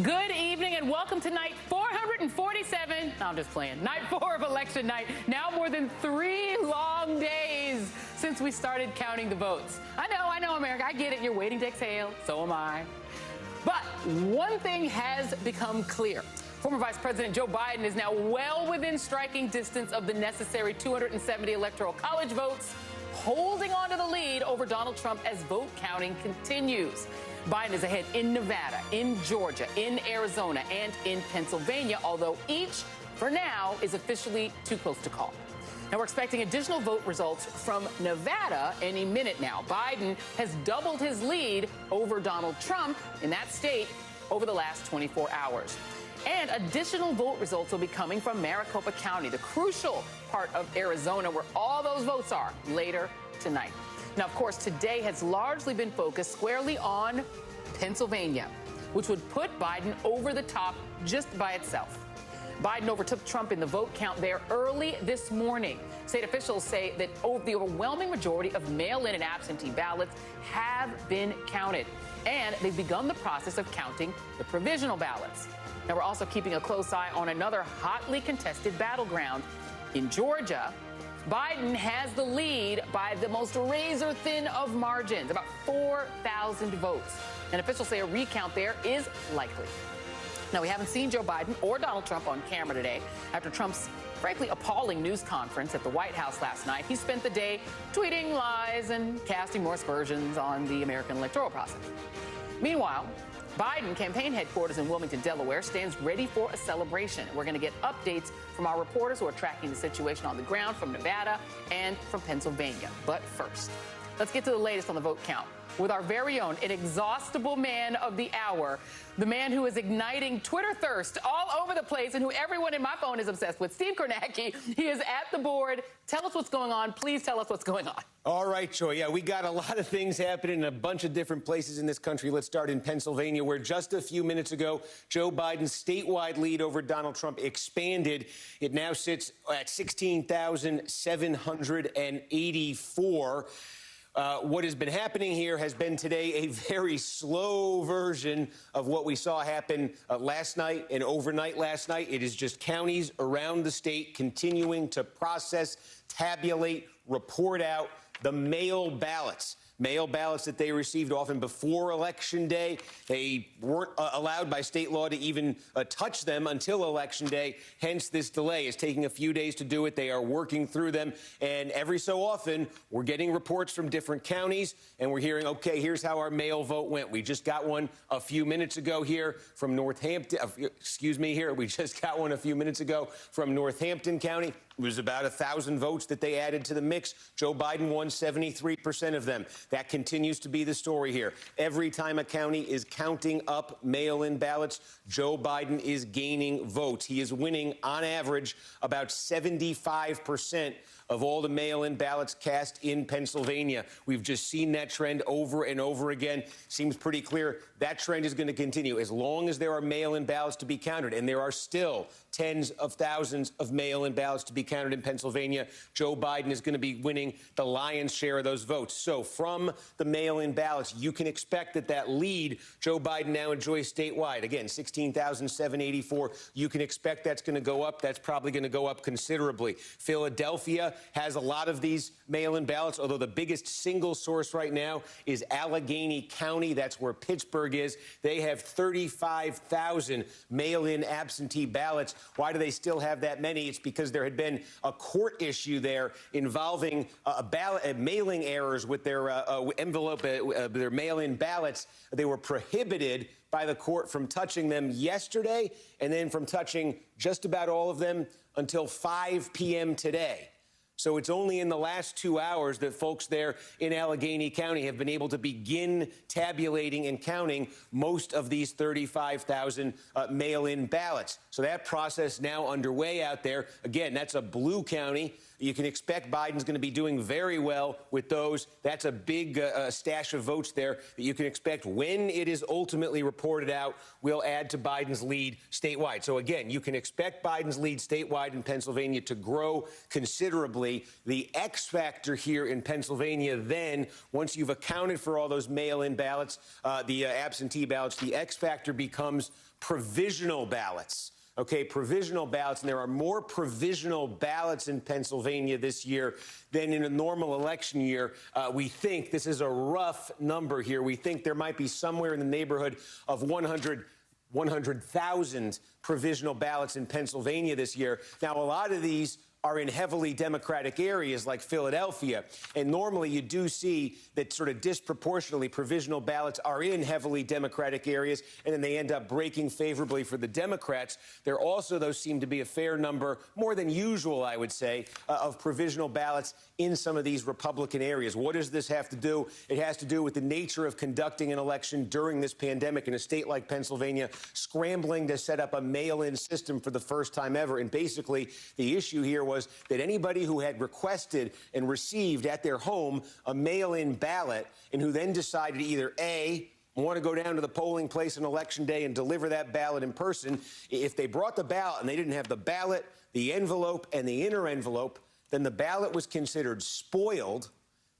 Good evening and welcome to night 447. No, I'm just playing. Night 4 of election night. Now more than 3 long days since we started counting the votes. I know, America. I get it. You're waiting to exhale. So am I. But one thing has become clear. Former Vice President Joe Biden is now well within striking distance of the necessary 270 Electoral College votes, holding on to the lead over Donald Trump as vote counting continues. Biden is ahead in Nevada, in Georgia, in Arizona, and in Pennsylvania, although each, for now, is officially too close to call. Now, we're expecting additional vote results from Nevada any minute now. Biden has doubled his lead over Donald Trump in that state over the last 24 hours. And additional vote results will be coming from Maricopa County, the crucial part of Arizona where all those votes are, later tonight. Now, of course, today has largely been focused squarely on Pennsylvania, which would put Biden over the top just by itself. Biden overtook Trump in the vote count there early this morning. State officials say that the overwhelming majority of mail-in and absentee ballots have been counted, and they've begun the process of counting the provisional ballots. Now, we're also keeping a close eye on another hotly contested battleground. In Georgia, Biden has the lead by the most razor-thin of margins, about 4,000 votes. And officials say a recount there is likely. Now, we haven't seen Joe Biden or Donald Trump on camera today after Trump's frankly appalling news conference at the White House last night. He spent the day tweeting lies and casting more aspersions on the American electoral process. Meanwhile, Biden campaign headquarters in Wilmington, Delaware, stands ready for a celebration. We're going to get updates from our reporters who are tracking the situation on the ground from Nevada and from Pennsylvania. But first, let's get to the latest on the vote count with our very own inexhaustible man of the hour, the man who is igniting Twitter thirst all over the place and who everyone in my phone is obsessed with, Steve Kornacki. He is at the board. Tell us what's going on. Please tell us what's going on. All right, Joy. Yeah, we got a lot of things happening in a bunch of different places in this country. Let's start in Pennsylvania, where just a few minutes ago, Joe Biden's statewide lead over Donald Trump expanded. It now sits at 16,784. What has been happening here has been today a very slow version of what we saw happen last night and overnight last night. It is just counties around the state continuing to process, tabulate, report out the mail ballots. Mail ballots that they received often before Election Day. They weren't allowed by state law to even touch them until Election Day. Hence, this delay is taking a few days to do it. They are working through them. And every so often, we're getting reports from different counties, and we're hearing, OK, here's how our mail vote went. We just got one a few minutes ago here from Northampton. We just got one a few minutes ago from Northampton County. It was about 1,000 votes that they added to the mix. Joe Biden won 73% of them. That continues to be the story here. Every time a county is counting up mail-in ballots, Joe Biden is gaining votes. He is winning, on average, about 75% of all the mail-in ballots cast in Pennsylvania. We've just seen that trend over and over again. Seems pretty clear that trend is going to continue as long as there are mail-in ballots to be counted. And there are still tens of thousands of mail-in ballots to be counted in Pennsylvania. Joe Biden is going to be winning the lion's share of those votes. So from the mail-in ballots, you can expect that lead Joe Biden now enjoys statewide, again, 16,784. You can expect that's going to go up. That's probably going to go up considerably. Philadelphia has a lot of these mail-in ballots, although the biggest single source right now is Allegheny County. That's where Pittsburgh is. They have 35,000 mail-in absentee ballots. Why do they still have that many? It's because there had been a court issue there involving mailing errors with their their mail-in ballots. They were prohibited by the court from touching them yesterday and then from touching just about all of them until 5 p.m. today. So it's only in the last 2 hours that folks there in Allegheny County have been able to begin tabulating and counting most of these 35,000 mail-in ballots. So that process now underway out there. Again, that's a blue county. You can expect Biden's going to be doing very well with those. That's a big stash of votes there that you can expect when it is ultimately reported out will add to Biden's lead statewide. So, again, you can expect Biden's lead statewide in Pennsylvania to grow considerably. The X factor here in Pennsylvania then, once you've accounted for all those mail-in ballots, the absentee ballots, the X factor becomes provisional ballots. Okay, provisional ballots, and there are more provisional ballots in Pennsylvania this year than in a normal election year. We think this is a rough number here. We think there might be somewhere in the neighborhood of 100,000 provisional ballots in Pennsylvania this year. Now, a lot of these are in heavily Democratic areas like Philadelphia. And normally you do see that sort of disproportionately provisional ballots are in heavily Democratic areas, and then they end up breaking favorably for the Democrats. There also, though, seem to be a fair number, more than usual, I would say, of provisional ballots in some of these Republican areas. What does this have to do? It has to do with the nature of conducting an election during this pandemic in a state like Pennsylvania, scrambling to set up a mail-in system for the first time ever. And basically, the issue here was that anybody who had requested and received at their home a mail-in ballot and who then decided to either A, want to go down to the polling place on Election Day and deliver that ballot in person, if they brought the ballot and they didn't have the ballot, the envelope, and the inner envelope, then the ballot was considered spoiled.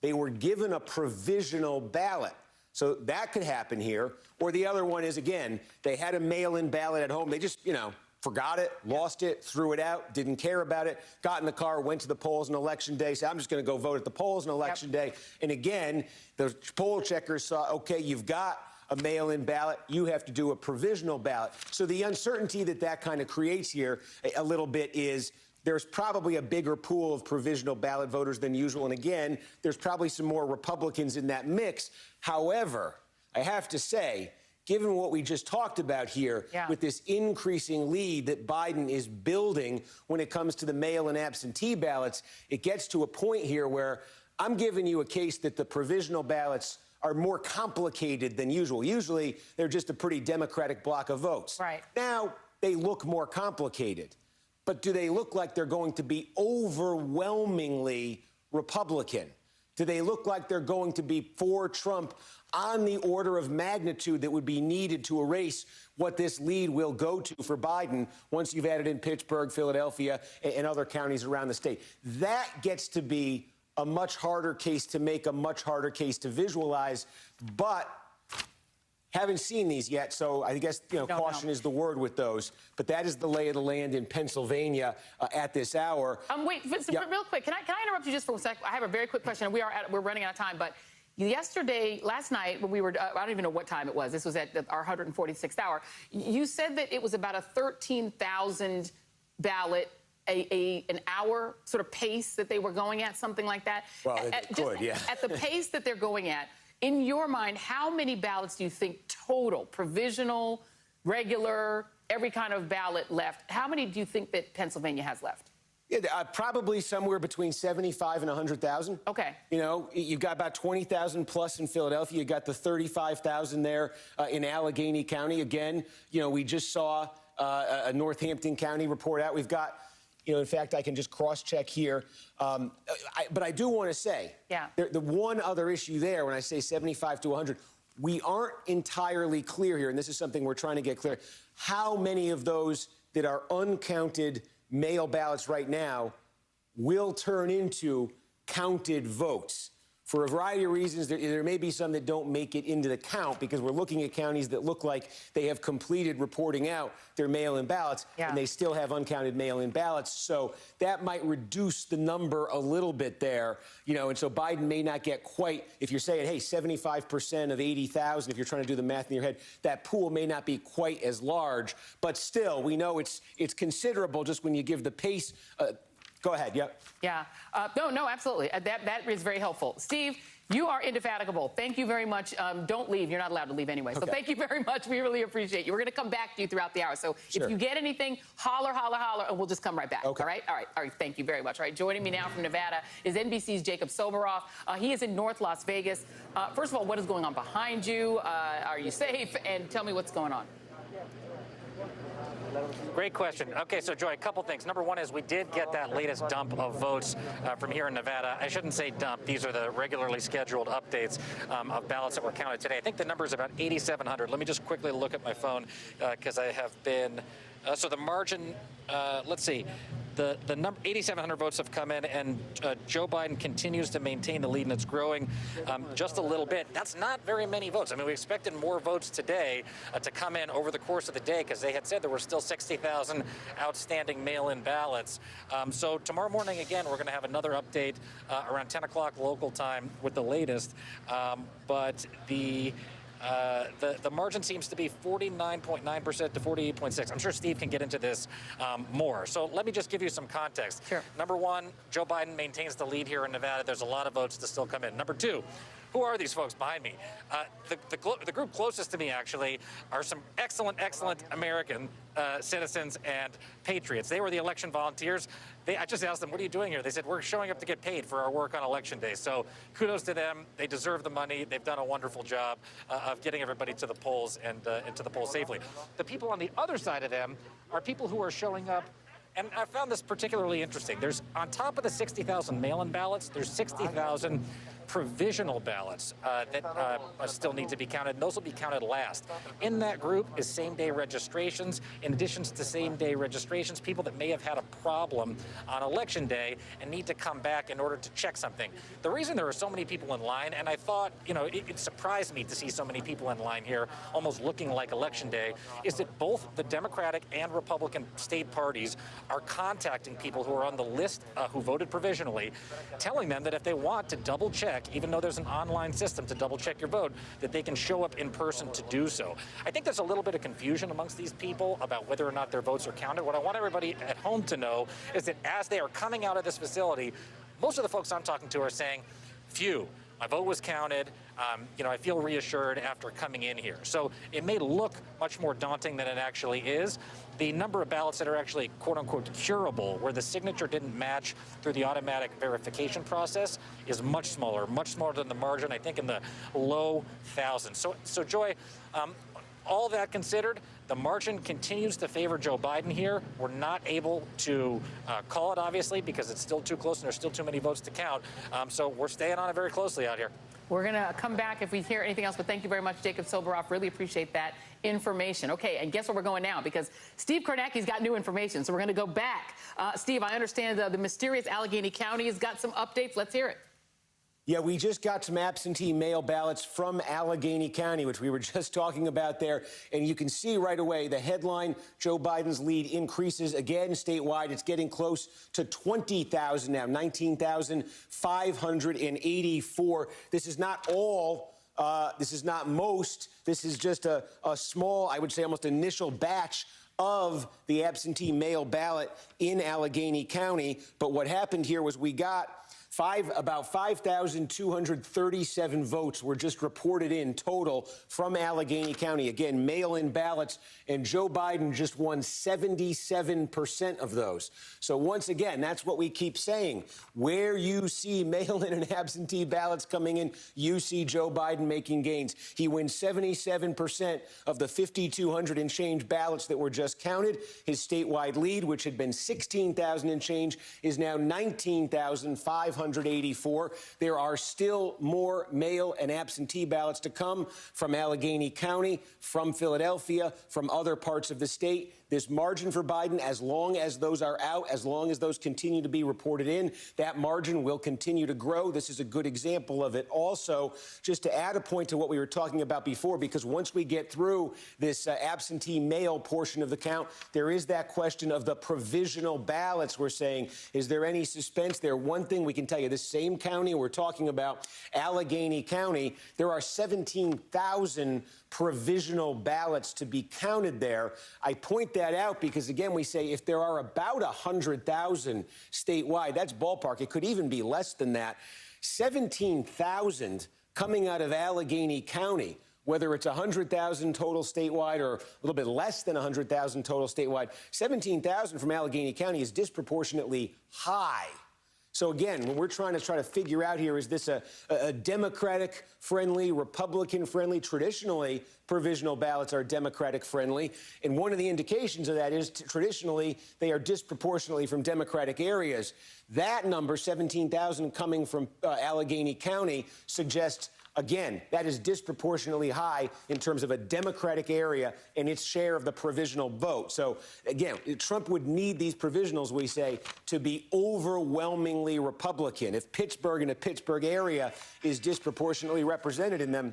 They were given a provisional ballot. So that could happen here. Or the other one is, again, they had a mail-in ballot at home. They just, forgot it, lost it, threw it out, didn't care about it, got in the car, went to the polls on Election Day, said, I'm just going to go vote at the polls on Election Day. And again, the poll checkers saw, okay, you've got a mail-in ballot, you have to do a provisional ballot. So the uncertainty that kind of creates here a little bit is there's probably a bigger pool of provisional ballot voters than usual. And again, there's probably some more Republicans in that mix. However, I have to say, given what we just talked about here, with this increasing lead that Biden is building when it comes to the mail and absentee ballots, it gets to a point here where I'm giving you a case that the provisional ballots are more complicated than usual. Usually, they're just a pretty Democratic block of votes. Right. Now, they look more complicated. But do they look like they're going to be overwhelmingly Republican? Do they look like they're going to be for Trump on the order of magnitude that would be needed to erase what this lead will go to for Biden once you've added in Pittsburgh, Philadelphia, and other counties around the state? That gets to be a much harder case to make, a much harder case to visualize, but haven't seen these yet, so I guess caution is the word with those. But that is the lay of the land in Pennsylvania at this hour. Wait, real quick, can I interrupt you just for a sec? I have a very quick question. We're running out of time, but last night, when we were, I don't even know what time it was. This was at our 146th hour. You said that it was about a 13,000 ballot an hour sort of pace that they were going at, something like that. Well, it could, yeah. At the pace that they're going at. In your mind, how many ballots do you think total, provisional, regular, every kind of ballot left? How many do you think that Pennsylvania has left? Yeah, probably somewhere between 75 and 100,000. Okay. You've got about 20,000 plus in Philadelphia. You got the 35,000 there in Allegheny County. Again, we just saw a Northampton County report out. We've got, in fact, I can just cross-check here. But I do want to say, the one other issue there, when I say 75 to 100, we aren't entirely clear here, and this is something we're trying to get clear, how many of those that are uncounted mail ballots right now will turn into counted votes. For a variety of reasons, there may be some that don't make it into the count because we're looking at counties that look like they have completed reporting out their mail-in ballots, and they still have uncounted mail-in ballots. So that might reduce the number a little bit there, and so Biden may not get quite, if you're saying, hey, 75% of 80,000, if you're trying to do the math in your head, that pool may not be quite as large. But still, we know it's considerable just when you give the pace. Go ahead. Yep. Yeah. No, absolutely. That is very helpful. Steve, you are indefatigable. Thank you very much. Don't leave. You're not allowed to leave anyway. So thank you very much. We really appreciate you. We're going to come back to you throughout the hour. So if you get anything, holler, and we'll just come right back. Okay. All right. Thank you very much. All right. Joining me now from Nevada is NBC's Jacob Soboroff. He is in North Las Vegas. First of all, what is going on behind you? Are you safe? And tell me what's going on. Great question. Okay, so Joy, a couple things. Number one is we did get that latest dump of votes from here in Nevada. I shouldn't say dump. These are the regularly scheduled updates of ballots that were counted today. I think the number is about 8,700. Let me just quickly look at my phone because I have been. So the margin, let's see. The number 8,700 votes have come in, and Joe Biden continues to maintain the lead, and it's growing just a little bit. That's not very many votes. I mean, we expected more votes today to come in over the course of the day because they had said there were still 60,000 outstanding mail-in ballots. So tomorrow morning, again, we're going to have another update around 10 o'clock local time with the latest. But the margin seems to be 49.9% to 48.6%. I'm sure Steve can get into this more. So let me just give you some context. Sure. Number one, Joe Biden maintains the lead here in Nevada. There's a lot of votes to still come in. Number two, who are these folks behind me? The group closest to me, actually, are some excellent American citizens and patriots. They were the election volunteers. I just asked them, what are you doing here? They said, we're showing up to get paid for our work on Election Day. So kudos to them. They deserve the money. They've done a wonderful job of getting everybody to the polls and to the polls safely. The people on the other side of them are people who are showing up. And I found this particularly interesting. There's, on top of the 60,000 mail-in ballots, there's 60,000 provisional ballots that still need to be counted, and those will be counted last. In that group is same-day registrations. In addition to same-day registrations, people that may have had a problem on Election Day and need to come back in order to check something. The reason there are so many people in line, and I thought, it surprised me to see so many people in line here, almost looking like Election Day, is that both the Democratic and Republican state parties are contacting people who are on the list who voted provisionally, telling them that if they want to double check, even though there's an online system to double check your vote, that they can show up in person to do so. I think there's a little bit of confusion amongst these people about whether or not their votes are counted. What I want everybody at home to know is that as they are coming out of this facility, most of the folks I'm talking to are saying, phew, my vote was counted. I feel reassured after coming in here. So it may look much more daunting than it actually is. The number of ballots that are actually, quote unquote, curable, where the signature didn't match through the automatic verification process, is much smaller than the margin, I think in the low thousands. So Joy, all that considered, the margin continues to favor Joe Biden here. We're not able to call it, obviously, because it's still too close and there's still too many votes to count. So we're staying on it very closely out here. We're going to come back if we hear anything else, but thank you very much, Jacob Soboroff. Really appreciate that information. Okay, and guess where we're going now? Because Steve Kornacki's got new information, so we're going to go back. Steve, I understand the mysterious Allegheny County has got some updates. Let's hear it. Yeah, we just got some absentee mail ballots from Allegheny County, which we were just talking about there. And you can see right away the headline, Joe Biden's lead increases again statewide. It's getting close to 20,000 now, 19,584. This is not all. This is not most. This is just a small, I would say almost initial batch of the absentee mail ballot in Allegheny County. But what happened here was we got about 5,237 votes were just reported in total from Allegheny County. Again, mail-in ballots, and Joe Biden just won 77% of those. So once again, that's what we keep saying. Where you see mail-in and absentee ballots coming in, you see Joe Biden making gains. He wins 77% of the 5,200 and change ballots that were just counted. His statewide lead, which had been 16,000 and change, is now 19,584. There are still more mail and absentee ballots to come from Allegheny County, from Philadelphia, from other parts of the state. This margin for Biden, as long as those are out, as long as those continue to be reported in, that margin will continue to grow. This is a good example of it. Also, just to add a point to what we were talking about before, because once we get through this absentee mail portion of the count, there is that question of the provisional ballots. We're saying, is there any suspense there? One thing we can tell you, this same county we're talking about, Allegheny County, there are 17,000 provisional ballots to be counted there. I point that out because, again, we say if there are about 100,000 statewide, that's ballpark. It could even be less than that. 17,000 coming out of Allegheny County, whether it's 100,000 total statewide or a little bit less than 100,000 total statewide, 17,000 from Allegheny County is disproportionately high So again, when we're trying to figure out here, is this a Democratic-friendly, Republican-friendly? Traditionally, provisional ballots are Democratic-friendly. And one of the indications of that is traditionally they are disproportionately from Democratic areas. That number, 17,000 coming from Allegheny County, suggests, again, that is disproportionately high in terms of a Democratic area and its share of the provisional vote. So, again, Trump would need these provisionals, we say, to be overwhelmingly Republican. If Pittsburgh and the Pittsburgh area is disproportionately represented in them,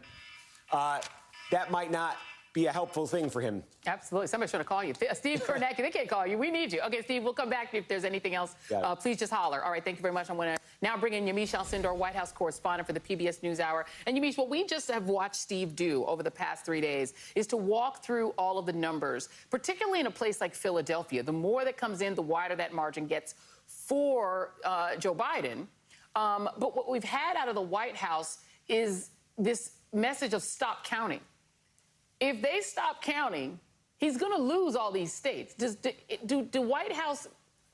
that might not be a helpful thing for him. Absolutely. Somebody's trying to call you. Steve Kornacki, they can't call you. We need you. Okay, Steve, we'll come back if there's anything else. Please just holler. All right, thank you very much. I'm going to now bring in Yamiche Alcindor, White House correspondent for the PBS NewsHour. And Yamiche, what we just have watched Steve do over the past 3 days is to walk through all of the numbers, particularly in a place like Philadelphia. The more that comes in, the wider that margin gets for Joe Biden. But what we've had out of the White House is this message of stop counting. If they stop counting, he's going to lose all these states. Do White House,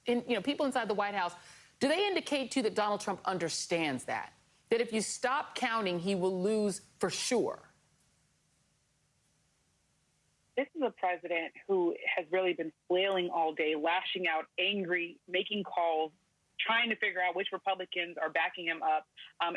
people inside the White House, do they indicate to you that Donald Trump understands that if you stop counting, he will lose for sure? This is a president who has really been flailing all day, lashing out, angry, making calls, trying to figure out which Republicans are backing him up.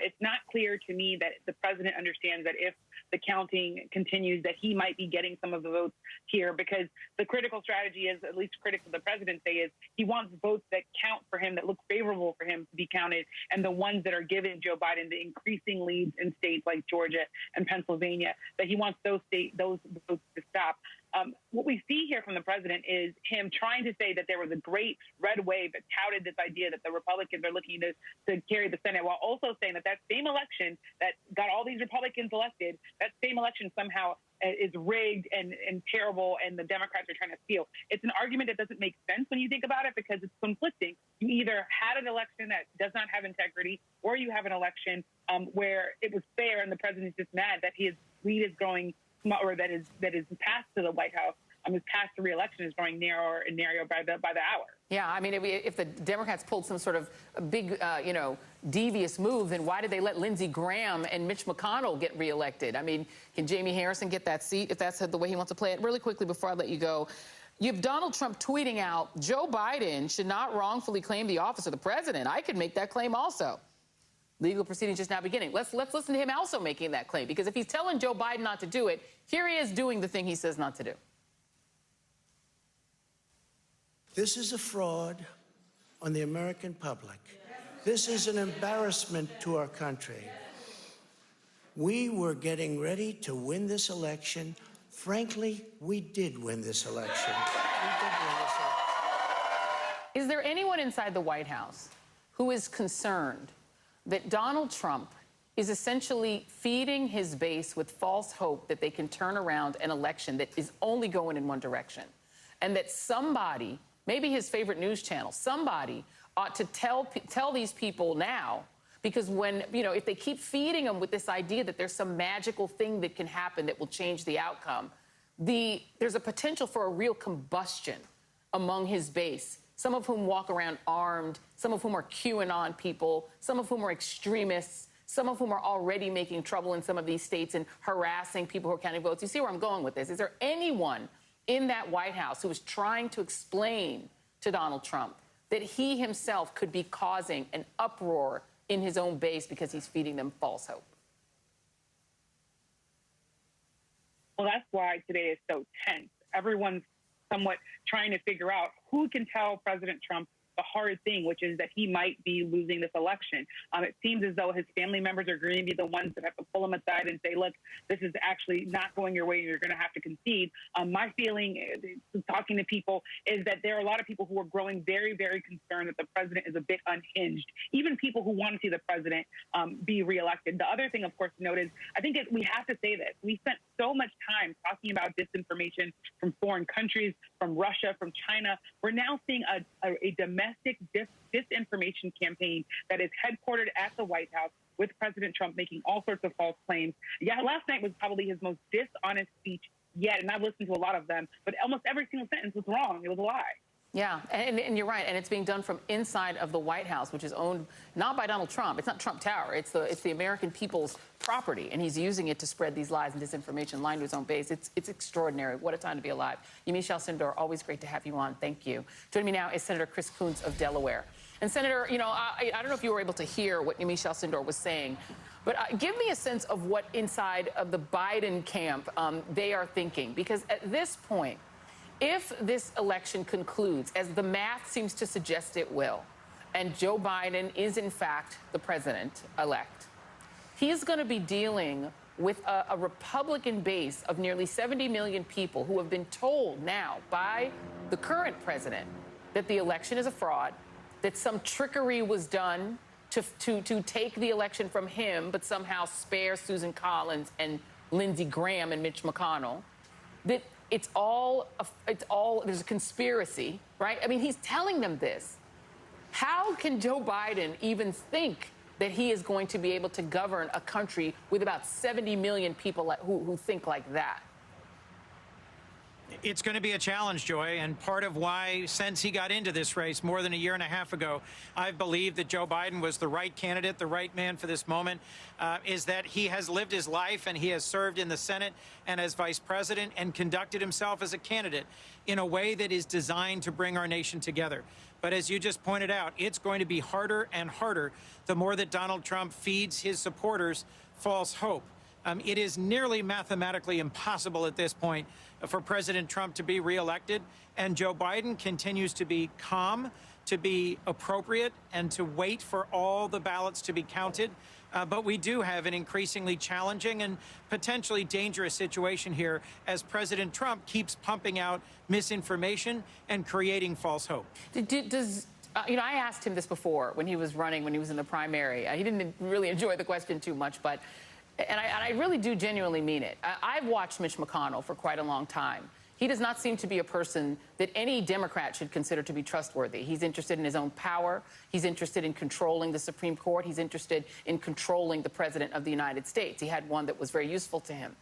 It's not clear to me that the president understands that if the counting continues, that he might be getting some of the votes here, because the critical strategy is, at least critics of the president say, is he wants votes that count for him, that look favorable for him to be counted, and the ones that are giving Joe Biden the increasing leads in states like Georgia and Pennsylvania, that he wants those votes to stop. What we see here from the president is him trying to say that there was a great red wave that touted this idea that the Republicans are looking to carry the Senate, while also saying that same election that got all these Republicans elected, that same election somehow is rigged and terrible, and the Democrats are trying to steal. It's an argument that doesn't make sense when you think about it, because it's conflicting. You either had an election that does not have integrity, or you have an election where it was fair and the president's just mad that his lead is growing, or that is passed to the White House, his path to re-election is growing narrower and narrower by the hour. Yeah, I mean, if the Democrats pulled some sort of big, devious move, then why did they let Lindsey Graham and Mitch McConnell get reelected? I mean, can Jamie Harrison get that seat if that's the way he wants to play it? Really quickly before I let you go, you have Donald Trump tweeting out, Joe Biden should not wrongfully claim the office of the president. I could make that claim also. Legal proceedings just now beginning. Let's listen to him also making that claim, because if he's telling Joe Biden not to do it, here he is doing the thing he says not to do. This is a fraud on the American public. This is an embarrassment to our country. We were getting ready to win this election. Frankly, we did win this election. Is there anyone inside the White House who is concerned that Donald Trump is essentially feeding his base with false hope that they can turn around an election that is only going in one direction, and that somebody, maybe his favorite news channel, somebody ought to tell these people now, because when, if they keep feeding them with this idea that there's some magical thing that can happen that will change the outcome, there's a potential for a real combustion among his base, some of whom walk around armed, some of whom are QAnon people, some of whom are extremists, some of whom are already making trouble in some of these states and harassing people who are counting votes. You see where I'm going with this? Is there anyone in that White House who is trying to explain to Donald Trump that he himself could be causing an uproar in his own base because he's feeding them false hope? Well, that's why today is so tense. Everyone's somewhat trying to figure out who can tell President Trump the hard thing, which is that he might be losing this election. It seems as though his family members are going to be the ones that have to pull him aside and say, look, this is actually not going your way. You're going to have to concede. My feeling, talking to people, is that there are a lot of people who are growing very, very concerned that the president is a bit unhinged, even people who want to see the president be reelected. The other thing, of course, to note is I think we have to say this. We spent so much time talking about disinformation from foreign countries, from Russia, from China. We're now seeing a domestic disinformation campaign that is headquartered at the White House, with President Trump making all sorts of false claims. Yeah, last night was probably his most dishonest speech yet, and I've listened to a lot of them, but almost every single sentence was wrong. It was a lie. Yeah, and you're right, and it's being done from inside of the White House, which is owned not by Donald Trump. It's not Trump Tower. It's the American people's property, and he's using it to spread these lies and disinformation, lying to his own base. It's extraordinary. What a time to be alive. Yamiche Alcindor, always great to have you on. Thank you. Joining me now is Senator Chris Coons of Delaware. And Senator, you know, I don't know if you were able to hear what Yamiche Alcindor was saying, but give me a sense of what inside of the Biden camp they are thinking, because at this point, if this election concludes, as the math seems to suggest it will, and Joe Biden is, in fact, the president-elect, he's going to be dealing with a Republican base of nearly 70 million people who have been told now by the current president that the election is a fraud, that some trickery was done to take the election from him, but somehow spare Susan Collins and Lindsey Graham and Mitch McConnell, that it's all, there's a conspiracy, right? I mean, he's telling them this. How can Joe Biden even think that he is going to be able to govern a country with about 70 million people who think like that? It's going to be a challenge, Joy, and part of why, since he got into this race more than a year and a half ago, I've believed that Joe Biden was the right candidate, the right man for this moment, is that he has lived his life and he has served in the Senate and as vice president and conducted himself as a candidate in a way that is designed to bring our nation together. But as you just pointed out, it's going to be harder and harder the more that Donald Trump feeds his supporters false hope. It is nearly mathematically impossible at this point for President Trump to be reelected, and Joe Biden continues to be calm, to be appropriate, and to wait for all the ballots to be counted. But we do have an increasingly challenging and potentially dangerous situation here as President Trump keeps pumping out misinformation and creating false hope. You know, I asked him this before when he was running, when he was in the primary. He didn't really enjoy the question too much, but and I really do genuinely mean it. I've watched Mitch McConnell for quite a long time. He does not seem to be a person that any Democrat should consider to be trustworthy. He's interested in his own power. He's interested in controlling the Supreme Court. He's interested in controlling the President of the United States. He had one that was very useful to him.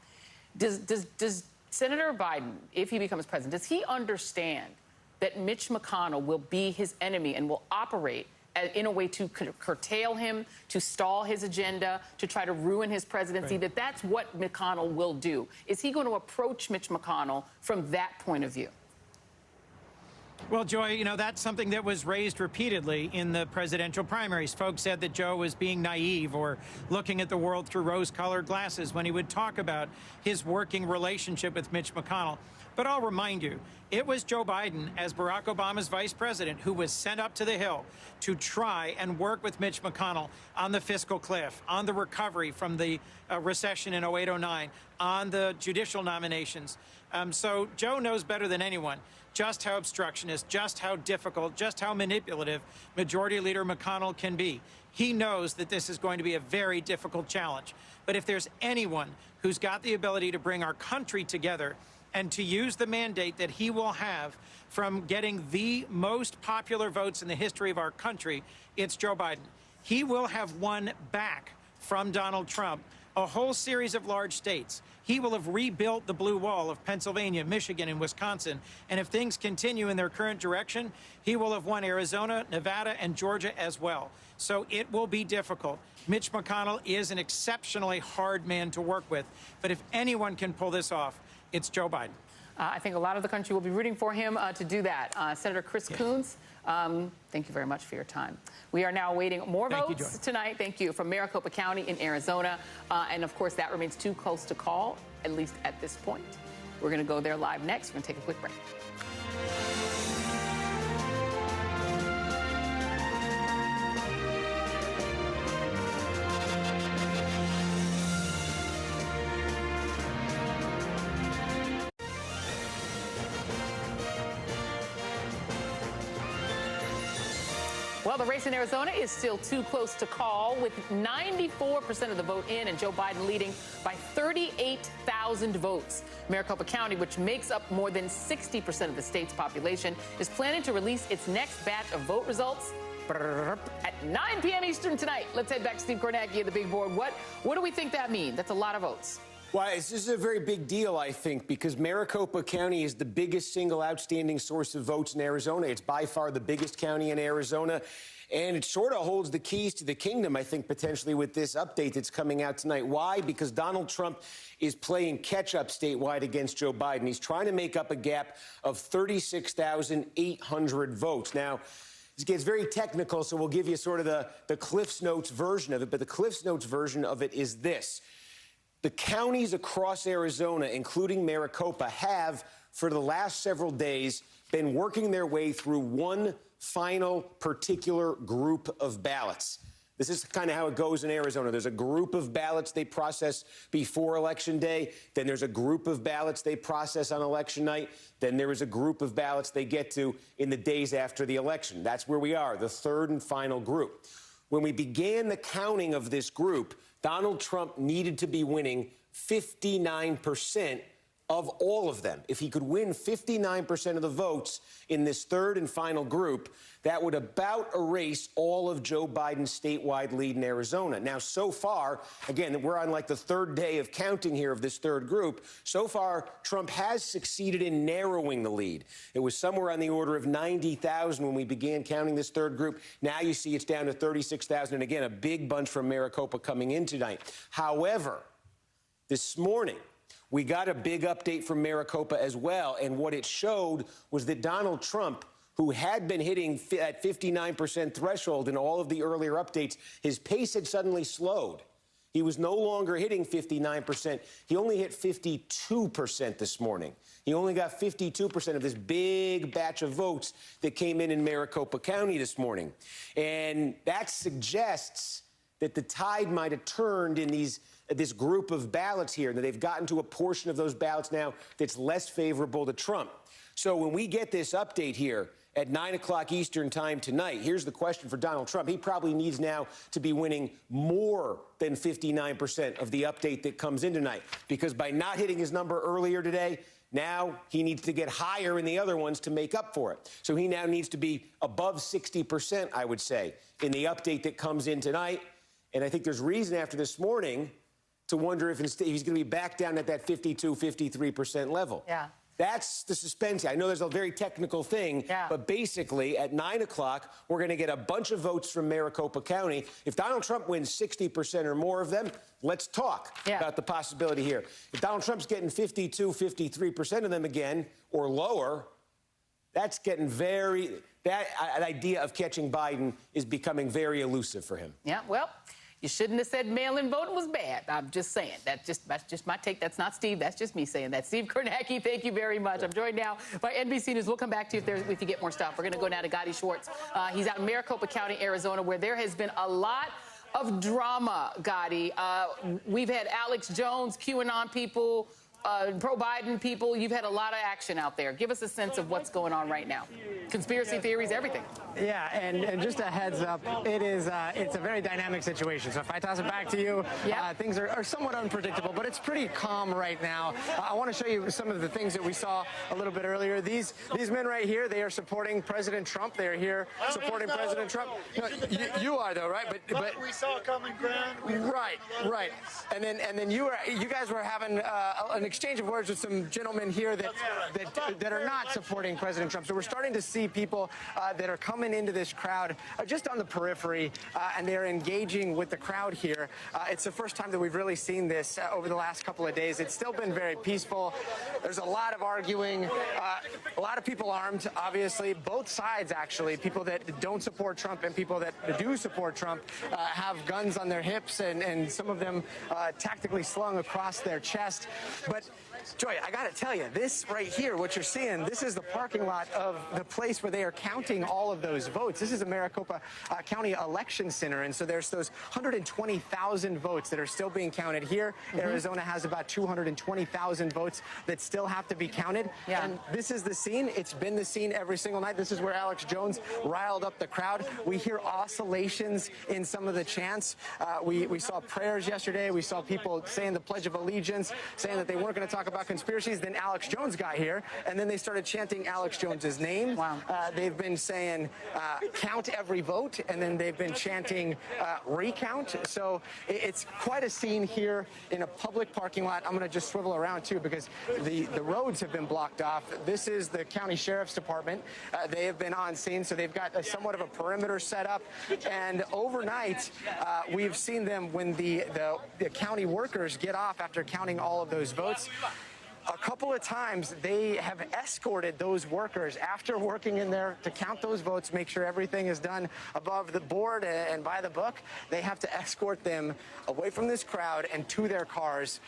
Does Senator Biden, if he becomes president, does he understand that Mitch McConnell will be his enemy and will operate in a way to curtail him, to stall his agenda, to try to ruin his presidency, right, that's what McConnell will do? Is he going to approach Mitch McConnell from that point of view? Well, Joy, you know, that's something that was raised repeatedly in the presidential primaries. Folks said that Joe was being naive or looking at the world through rose-colored glasses when he would talk about his working relationship with Mitch McConnell. But I'll remind you, it was Joe Biden, as Barack Obama's vice president, who was sent up to the Hill to try and work with Mitch McConnell on the fiscal cliff, on the recovery from the recession in 08-09, on the judicial nominations. So Joe knows better than anyone just how obstructionist, just how difficult, just how manipulative Majority Leader McConnell can be. He knows that this is going to be a very difficult challenge. But if there's anyone who's got the ability to bring our country together and to use the mandate that he will have from getting the most popular votes in the history of our country, it's Joe Biden. He will have won back from Donald Trump a whole series of large states. He will have rebuilt the blue wall of Pennsylvania, Michigan, and Wisconsin. And if things continue in their current direction, he will have won Arizona, Nevada, and Georgia as well. So it will be difficult. Mitch McConnell is an exceptionally hard man to work with. But if anyone can pull this off, it's Joe Biden. I think a lot of the country will be rooting for him to do that. Senator Chris Coons, thank you very much for your time. We are now awaiting more votes tonight. Thank you. From Maricopa County in Arizona. And, of course, that remains too close to call, at least at this point. We're going to go there live next. We're going to take a quick break. Well, the race in Arizona is still too close to call, with 94% of the vote in and Joe Biden leading by 38,000 votes. Maricopa County, which makes up more than 60% of the state's population, is planning to release its next batch of vote results at 9 p.m. Eastern tonight. Let's head back to Steve Kornacki at the big board. What do we think that means? That's a lot of votes. Well, this is a very big deal, I think, because Maricopa County is the biggest single outstanding source of votes in Arizona. It's by far the biggest county in Arizona. And it sort of holds the keys to the kingdom, I think, potentially with this update that's coming out tonight. Why? Because Donald Trump is playing catch-up statewide against Joe Biden. He's trying to make up a gap of 36,800 votes. Now, this gets very technical, so we'll give you sort of the Cliff's Notes version of it. But the Cliff's Notes version of it is this. The counties across Arizona, including Maricopa, have, for the last several days, been working their way through one final particular group of ballots. This is kind of how it goes in Arizona. There's a group of ballots they process before Election Day. Then there's a group of ballots they process on election night. Then there is a group of ballots they get to in the days after the election. That's where we are, the third and final group. When we began the counting of this group, Donald Trump needed to be winning 59% of all of them. If he could win 59% of the votes in this third and final group, that would about erase all of Joe Biden's statewide lead in Arizona. Now, so far, again, we're on like the third day of counting here of this third group. So far, Trump has succeeded in narrowing the lead. It was somewhere on the order of 90,000 when we began counting this third group. Now you see it's down to 36,000. And again, a big bunch from Maricopa coming in tonight. However, this morning, we got a big update from Maricopa as well, and what it showed was that Donald Trump, who had been hitting that 59% threshold in all of the earlier updates, his pace had suddenly slowed. He was no longer hitting 59%. He only hit 52% this morning. He only got 52% of this big batch of votes that came in Maricopa County this morning. And that suggests that the tide might have turned in this group of ballots here, and that they've gotten to a portion of those ballots now that's less favorable to Trump. So when we get this update here at 9 o'clock Eastern time tonight, here's the question for Donald Trump. He probably needs now to be winning more than 59% of the update that comes in tonight, because by not hitting his number earlier today, now he needs to get higher in the other ones to make up for it. So he now needs to be above 60%, I would say, in the update that comes in tonight. And I think there's reason after this morning to wonder if he's going to be back down at that 52, 53% level. Yeah. That's the suspense. I know there's a very technical thing, but basically at 9 o'clock, we're going to get a bunch of votes from Maricopa County. If Donald Trump wins 60% or more of them, let's talk about the possibility here. If Donald Trump's getting 52, 53% of them again or lower, that's getting that idea of catching Biden is becoming very elusive for him. Yeah, well, you shouldn't have said mail-in voting was bad. I'm just saying. That's just my take. That's not Steve. That's just me saying that. Steve Kornacki, thank you very much. I'm joined now by NBC News. We'll come back to you if you get more stuff. We're going to go now to Gotti Schwartz. He's out in Maricopa County, Arizona, where there has been a lot of drama, Gotti. We've had Alex Jones, QAnon people, pro-Biden people. You've had a lot of action out there. Give us a sense of what's going on right now. Conspiracy theories, everything. Yeah, and just a heads up, it's a very dynamic situation. So if I toss it back to you, things are somewhat unpredictable, but it's pretty calm right now. I want to show you some of the things that we saw a little bit earlier. These men right here, they are supporting President Trump. They are here supporting President Trump. You are though, right? But we saw common ground. Right. And then you guys were having an exchange of words with some gentlemen here that are not supporting President Trump. So we're starting to see people that are coming into this crowd just on the periphery, and they're engaging with the crowd here. It's the first time that we've really seen this over the last couple of days. It's still been very peaceful. There's a lot of arguing, a lot of people armed, obviously. Both sides, actually, people that don't support Trump and people that do support Trump have guns on their hips, and some of them tactically slung across their chest. But Joy, I got to tell you, this right here, what you're seeing, this is the parking lot of the place where they are counting all of those votes. This is the Maricopa County Election Center, and so there's those 120,000 votes that are still being counted here. Arizona has about 220,000 votes that still have to be counted. Yeah. And this is the scene. It's been the scene every single night. This is where Alex Jones riled up the crowd. We hear oscillations in some of the chants. We saw prayers yesterday. We saw people saying the Pledge of Allegiance, saying that they weren't going to talk about about conspiracies. Then Alex Jones got here, and then they started chanting Alex Jones's name. Wow. They've been saying count every vote, and then they've been chanting recount. So it's quite a scene here in a public parking lot. I'm going to just swivel around, too, because the roads have been blocked off. This is the county sheriff's department. They have been on scene, so they've got somewhat of a perimeter set up. And overnight, we've seen them when the county workers get off after counting all of those votes. A couple of times, they have escorted those workers after working in there to count those votes, make sure everything is done above the board and by the book. They have to escort them away from this crowd and to their cars.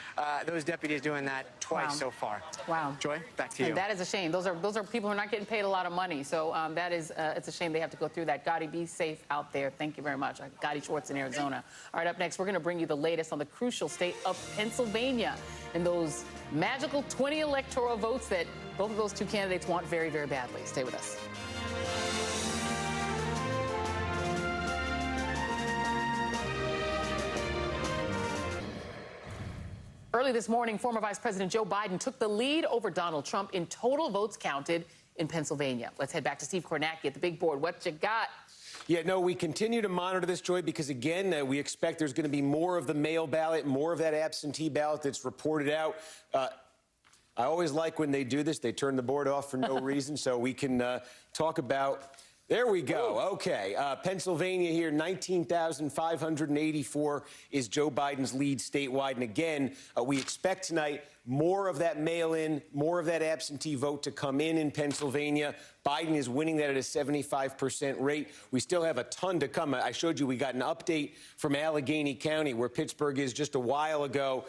Those deputies doing that twice so far. Wow. Joy, back to you. And that is a shame. Those are people who are not getting paid a lot of money. So that is, it's a shame they have to go through that. Gotti, be safe out there. Thank you very much. Gotti Schwartz in Arizona. All right, up next, we're going to bring you the latest on the crucial state of Pennsylvania and those magical 20 electoral votes that both of those two candidates want very, very badly. Stay with us. Early this morning, former Vice President Joe Biden took the lead over Donald Trump in total votes counted in Pennsylvania. Let's head back to Steve Kornacki at the big board. What you got? Yeah, no, we continue to monitor this, Joy, because, again, we expect there's going to be more of the mail ballot, more of that absentee ballot that's reported out. I always like when they do this. They turn the board off for no reason, so we can talk about... There we go. Okay. Pennsylvania here, 19,584 is Joe Biden's lead statewide. And again, we expect tonight more of that mail-in, more of that absentee vote to come in Pennsylvania. Biden is winning that at a 75% rate. We still have a ton to come. I showed you we got an update from Allegheny County, where Pittsburgh is just a while ago.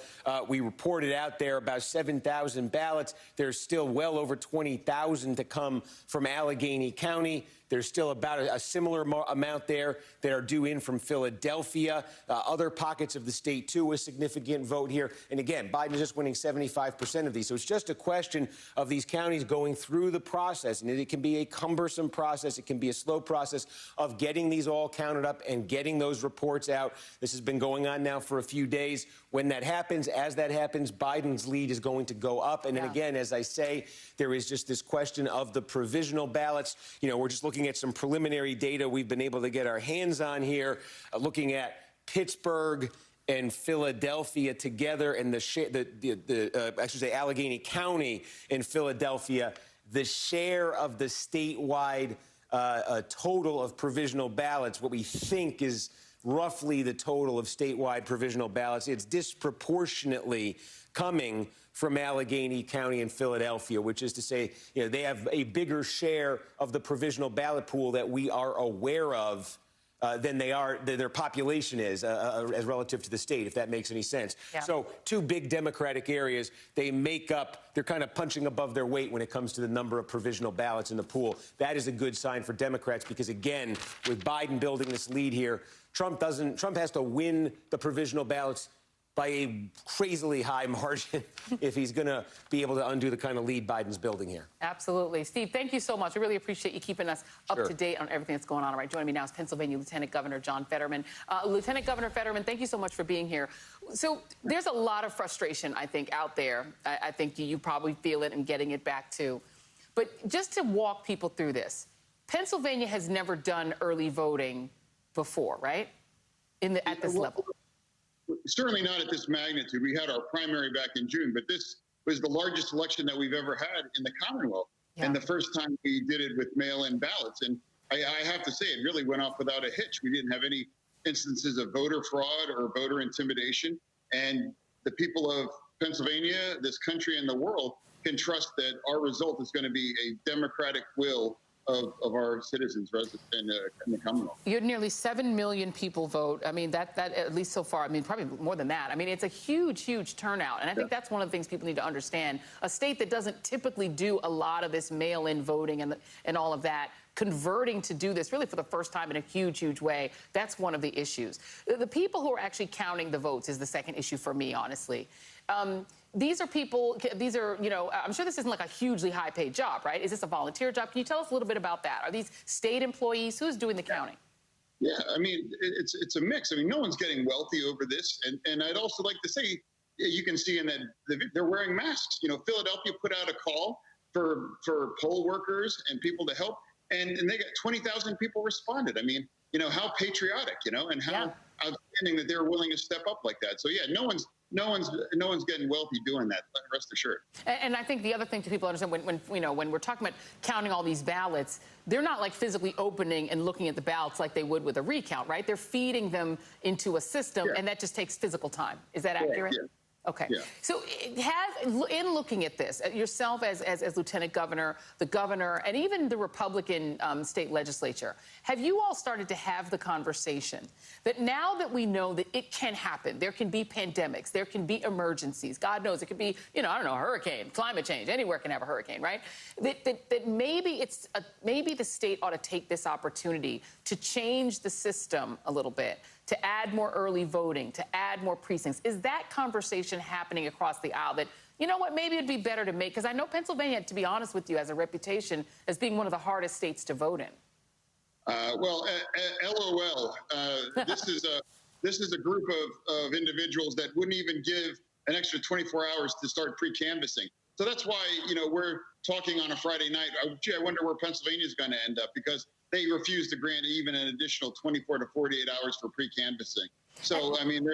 We reported out there about 7,000 ballots. There's still well over 20,000 to come from Allegheny County. There's still about a similar amount there that are due in from Philadelphia. Other pockets of the state, too, a significant vote here. And again, Biden is just winning 75% of these. So it's just a question of these counties going through the process. And it can be a cumbersome process. It can be a slow process of getting these all counted up and getting those reports out. This has been going on now for a few days. When that happens, as that happens, Biden's lead is going to go up. And then again, as I say, there is just this question of the provisional ballots. You know, we're just looking at some preliminary data we've been able to get our hands on here, looking at Pittsburgh and Philadelphia together, and I should say Allegheny County and Philadelphia. The share of the statewide total of provisional ballots, what we think is roughly the total of statewide provisional ballots, it's disproportionately coming from Allegheny County and Philadelphia, which is to say, you know, they have a bigger share of the provisional ballot pool that we are aware of than their population is as relative to the state, if that makes any sense. Yeah. So two big Democratic areas, they're kind of punching above their weight when it comes to the number of provisional ballots in the pool. That is a good sign for Democrats because, again, with Biden building this lead here, Trump has to win the provisional ballots by a crazily high margin if he's going to be able to undo the kind of lead Biden's building here. Absolutely. Steve, thank you so much. We really appreciate you keeping us up to date on everything that's going on. All right, joining me now is Pennsylvania Lieutenant Governor John Fetterman. Lieutenant Governor Fetterman, thank you so much for being here. So there's a lot of frustration, I think, out there. I think you probably feel it and getting it back, too. But just to walk people through this, Pennsylvania has never done early voting before, right? At this level. Certainly not at this magnitude. We had our primary back in June, but this was the largest election that we've ever had in the Commonwealth. Yeah. And the first time we did it with mail-in ballots. And I have to say, it really went off without a hitch. We didn't have any instances of voter fraud or voter intimidation. And the people of Pennsylvania, this country, and the world can trust that our result is going to be a democratic will of our citizens in the Commonwealth. You had nearly 7 million people vote. I mean, that at least so far, I mean, probably more than that. I mean, it's a huge, huge turnout. And I think that's one of the things people need to understand. A state that doesn't typically do a lot of this mail-in voting and all of that, converting to do this really for the first time in a huge, huge way, that's one of the issues. The people who are actually counting the votes is the second issue for me, honestly. These are people, you know, I'm sure this isn't like a hugely high-paid job, right? Is this a volunteer job? Can you tell us a little bit about that? Are these state employees? Who's doing the counting? Yeah, I mean, it's a mix. I mean, no one's getting wealthy over this. And I'd also like to say, you can see in that they're wearing masks. You know, Philadelphia put out a call for poll workers and people to help, and they got 20,000 people responded. I mean, you know, how patriotic, you know, and how outstanding that they're willing to step up like that. So yeah, no one's getting wealthy doing that. Rest assured. And I think the other thing to people understand when we're talking about counting all these ballots, they're not like physically opening and looking at the ballots like they would with a recount, right? They're feeding them into a system, and that just takes physical time. Is that accurate? Yeah. Okay. Yeah. So in looking at this, yourself as lieutenant governor, the governor, and even the Republican state legislature, have you all started to have the conversation that now that we know that it can happen, there can be pandemics, there can be emergencies, God knows, it could be, you know, I don't know, a hurricane, climate change, anywhere can have a hurricane, right? That maybe maybe the state ought to take this opportunity to change the system a little bit, to add more early voting, to add more precincts. Is that conversation happening across the aisle that, you know what, maybe it'd be better to make, because I know Pennsylvania, to be honest with you, has a reputation as being one of the hardest states to vote in. Well, LOL. This is a group of individuals that wouldn't even give an extra 24 hours to start pre-canvassing. So that's why, you know, we're talking on a Friday night. Gee, I wonder where Pennsylvania is going to end up, because they refuse to grant even an additional 24 to 48 hours for pre-canvassing. So, I mean,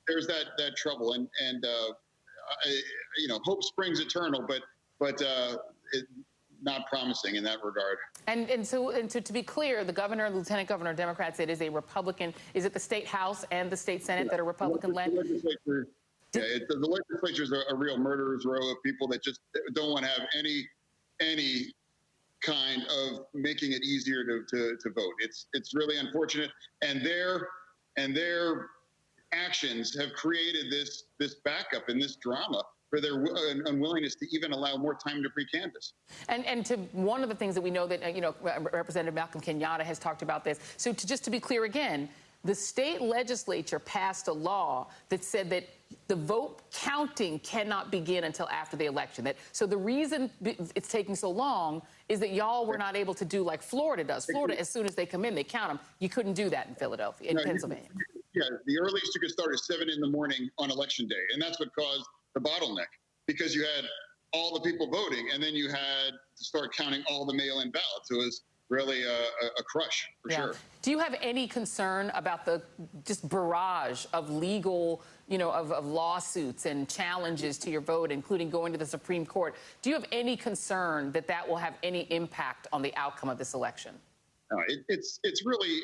there's that trouble, and you know, hope springs eternal, but not promising in that regard. And so to be clear, the governor and lieutenant governor, Democrats, it is a Republican. Is it the state House and the state Senate that are Republican-led? The legislature is a real murderer's row of people that just don't want to have any kind of making it easier to vote. It's really unfortunate, and their actions have created this backup and this drama for their unwillingness to even allow more time to pre-canvass. And to one of the things that we know that, you know, Representative Malcolm Kenyatta has talked about this. So just to be clear again, the state legislature passed a law that said that the vote counting cannot begin until after the election. So the reason it's taking so long is that y'all were not able to do like Florida does. Florida, as soon as they come in, they count them. You couldn't do that in Philadelphia, in Pennsylvania. Yeah, the earliest you could start is 7 in the morning on Election Day, and that's what caused the bottleneck, because you had all the people voting, and then you had to start counting all the mail-in ballots. It was really a crush, for sure. Do you have any concern about the just barrage of legal, you know, of lawsuits and challenges to your vote, including going to the Supreme Court? Do you have any concern that that will have any impact on the outcome of this election? No, it's really,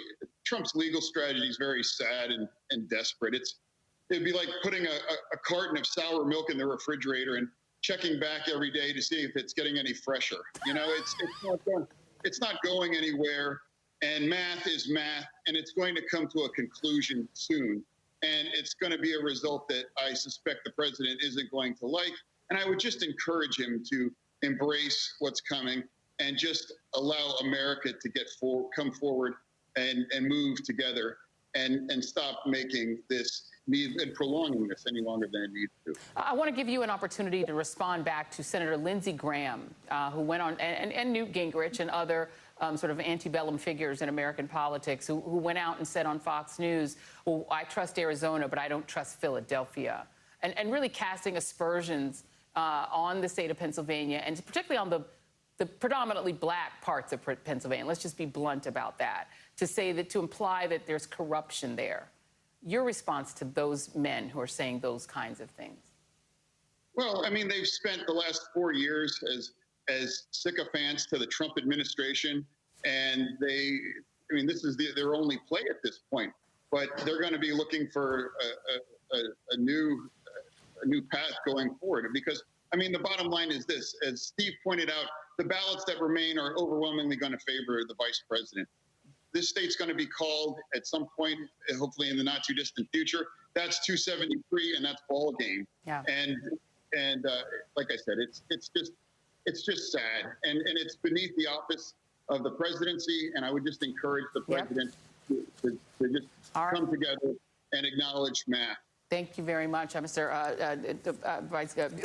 Trump's legal strategy is very sad and desperate. It'd be like putting a carton of sour milk in the refrigerator and checking back every day to see if it's getting any fresher. You know, it's not going anywhere, and math is math, and it's going to come to a conclusion soon. And it's going to be a result that I suspect the president isn't going to like. And I would just encourage him to embrace what's coming and just allow America to come forward and move together and stop making this and prolonging this any longer than it needs to. I want to give you an opportunity to respond back to Senator Lindsey Graham, who went on, and Newt Gingrich and other sort of antebellum figures in American politics who went out and said on Fox News, well, I trust Arizona, but I don't trust Philadelphia. And really casting aspersions on the state of Pennsylvania, and particularly on the predominantly black parts of Pennsylvania. Let's just be blunt about that, to imply that there's corruption there. Your response to those men who are saying those kinds of things? Well, I mean, they've spent the last 4 years as sycophants to the Trump administration, and this is their only play at this point. But they're going to be looking for a new path going forward, because I mean, the bottom line is this: as Steve pointed out, the ballots that remain are overwhelmingly going to favor the vice president. This state's going to be called at some point, hopefully in the not too distant future. That's 273, and that's ball game. Yeah. And like I said, it's just sad, and it's beneath the office of the presidency. And I would just encourage the president to just come together and acknowledge math. Thank you very much, Mr.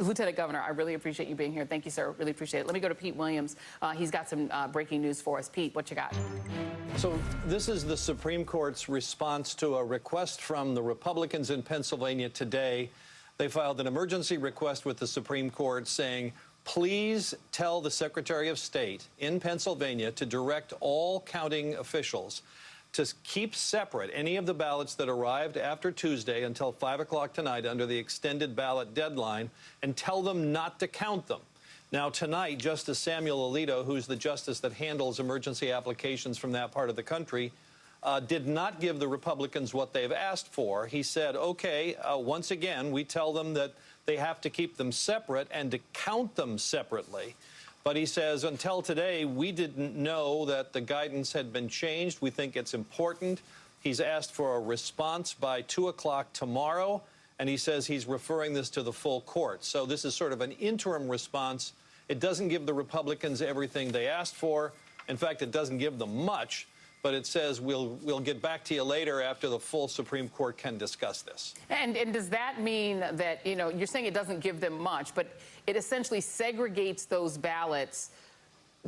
Lieutenant Governor. I really appreciate you being here. Thank you, sir. Really appreciate it. Let me go to Pete Williams. He's got some breaking news for us. Pete, what you got? So this is the Supreme Court's response to a request from the Republicans in Pennsylvania today They filed an emergency request with the Supreme Court saying, please tell the Secretary of State in Pennsylvania to direct all counting officials to keep separate any of the ballots that arrived after Tuesday until 5 o'clock tonight under the extended ballot deadline, and tell them not to count them. Now, tonight, Justice Samuel Alito, who's the justice that handles emergency applications from that part of the country, did not give the Republicans what they've asked for. He said, okay, once again, we tell them that they have to keep them separate and to count them separately. But he says, until today, we didn't know that the guidance had been changed. We think it's important. He's asked for a response by 2 o'clock tomorrow, and he says he's referring this to the full court. So this is sort of an interim response. It doesn't give the Republicans everything they asked for. In fact, it doesn't give them much. But it says we'll get back to you later after the full Supreme Court can discuss this. And does that mean that, you know, you're saying it doesn't give them much, but it essentially segregates those ballots?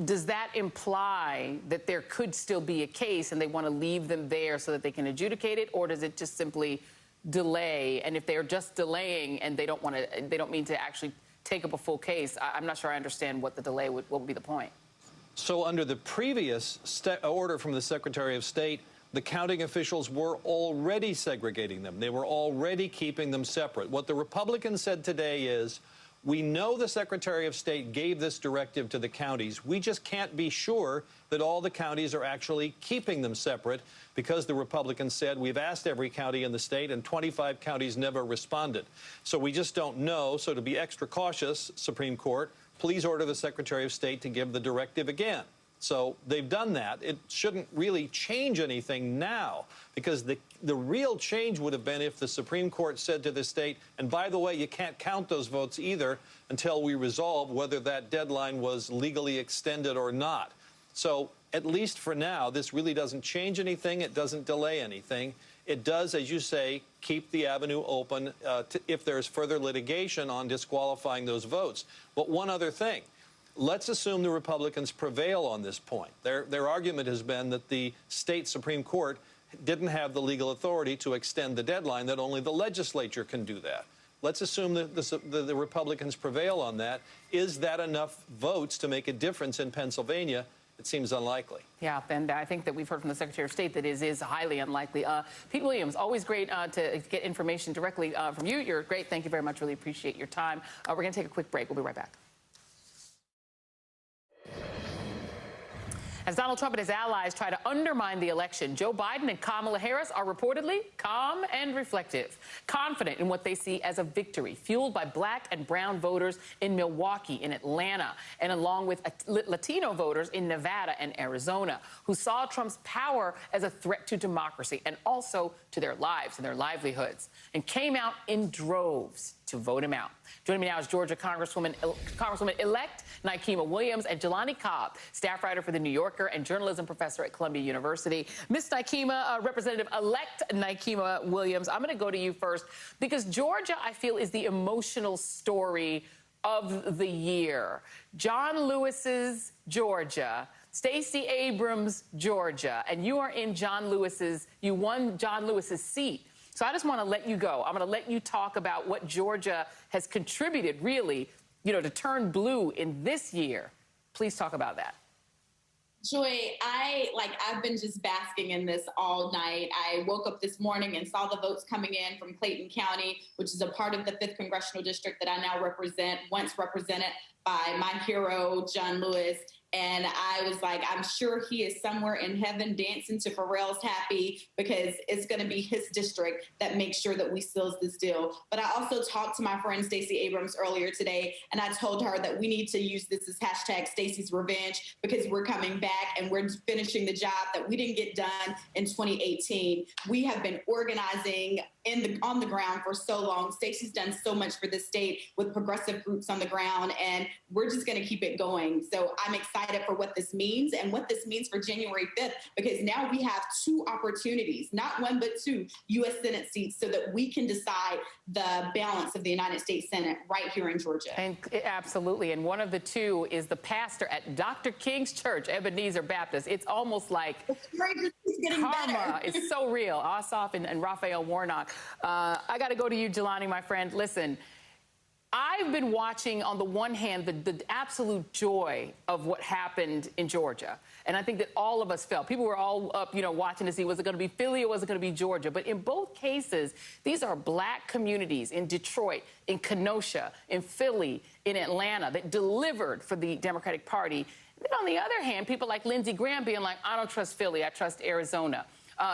Does that imply that there could still be a case and they want to leave them there so that they can adjudicate it, or does it just simply delay? And if they're just delaying and they don't mean to actually take up a full case, I'm not sure I understand what the delay what would be the point. So under the previous order from the Secretary of State, the counting officials were already segregating them. They were already keeping them separate. What the Republicans said today is, we know the Secretary of State gave this directive to the counties. We just can't be sure that all the counties are actually keeping them separate, because the Republicans said, we've asked every county in the state and 25 counties never responded. So we just don't know. So to be extra cautious, Supreme Court, please order the Secretary of State to give the directive again. So they've done that. It shouldn't really change anything now, because the real change would have been if the Supreme Court said to the state, and by the way, you can't count those votes either until we resolve whether that deadline was legally extended or not. So at least for now, this really doesn't change anything. It doesn't delay anything. It does, as you say, keep the avenue open if there's further litigation on disqualifying those votes. But one other thing. Let's assume the Republicans prevail on this point. Their argument has been that the state Supreme Court didn't have the legal authority to extend the deadline, that only the legislature can do that. Let's assume that the Republicans prevail on that. Is that enough votes to make a difference in Pennsylvania? It seems unlikely. Yeah, and I think that we've heard from the Secretary of State that it is highly unlikely. Pete Williams, always great to get information directly from you. You're great. Thank you very much. Really appreciate your time. We're going to take a quick break. We'll be right back. As Donald Trump and his allies try to undermine the election, Joe Biden and Kamala Harris are reportedly calm and reflective, confident in what they see as a victory, fueled by black and brown voters in Milwaukee, in Atlanta, and along with Latino voters in Nevada and Arizona, who saw Trump's power as a threat to democracy and also to their lives and their livelihoods, and came out in droves to vote him out. Joining me now is Georgia Congresswoman-elect Nikema Williams and Jelani Cobb, staff writer for The New Yorker and journalism professor at Columbia University. Ms. Nikema, Representative-elect Nikema Williams, I'm going to go to you first, because Georgia, I feel, is the emotional story of the year. John Lewis's Georgia, Stacey Abrams' Georgia, and you are in you won John Lewis's seat. So I just want to let you go. I'm going to let you talk about what Georgia has contributed, really, to turn blue in this year. Please talk about that. Joy, I've been just basking in this all night. I woke up this morning and saw the votes coming in from Clayton County, which is a part of the 5th Congressional District that I now represent, once represented by my hero, John Lewis. And I was like, I'm sure he is somewhere in heaven dancing to Pharrell's Happy, because it's going to be his district that makes sure that we seal this deal. But I also talked to my friend Stacey Abrams earlier today, and I told her that we need to use this as hashtag Stacey's Revenge, because we're coming back and we're finishing the job that we didn't get done in 2018. We have been organizing on the ground for so long. Stacey's done so much for this state with progressive groups on the ground, and we're just going to keep it going. So I'm excited excited for what this means and what this means for January 5th, because now we have two opportunities, not one, but two U.S. Senate seats so that we can decide the balance of the United States Senate right here in Georgia. And absolutely. And one of the two is the pastor at Dr. King's Church, Ebenezer Baptist. It's almost like karma is so real. Ossoff and Raphael Warnock. I got to go to you, Jelani, my friend. Listen, I've been watching, on the one hand, the absolute joy of what happened in Georgia. And I think that all of us felt. People were all up, watching to see, was it going to be Philly or was it going to be Georgia? But in both cases, these are black communities in Detroit, in Kenosha, in Philly, in Atlanta that delivered for the Democratic Party. Then on the other hand, people like Lindsey Graham being like, I don't trust Philly, I trust Arizona.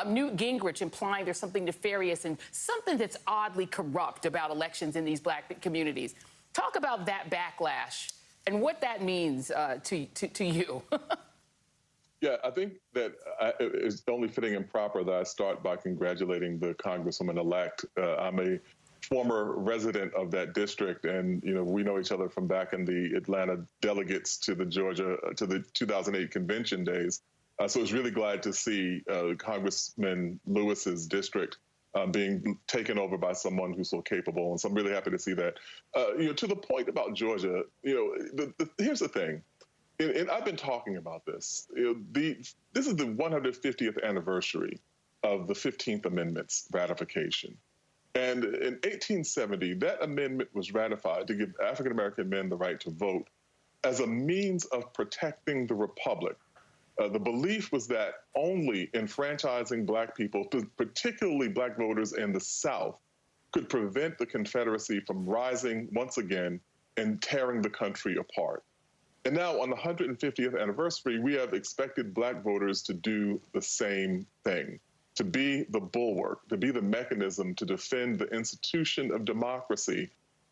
Newt Gingrich implying there's something nefarious and something that's oddly corrupt about elections in these black communities. Talk about that backlash and what that means to you. Yeah, I think that it's only fitting and proper that I start by congratulating the Congresswoman-elect. I'm a former resident of that district, and we know each other from back in the Atlanta delegates to the 2008 convention days. So I was really glad to see Congressman Lewis's district being taken over by someone who's so capable, and so I'm really happy to see that. To the point about Georgia, here's the thing, and I've been talking about this. This is the 150th anniversary of the 15th Amendment's ratification. And in 1870, that amendment was ratified to give African-American men the right to vote as a means of protecting the republic. The belief was that only enfranchising black people, particularly black voters in the South, could prevent the Confederacy from rising once again and tearing the country apart. And now on the 150th anniversary, we have expected black voters to do the same thing, to be the bulwark, to be the mechanism to defend the institution of democracy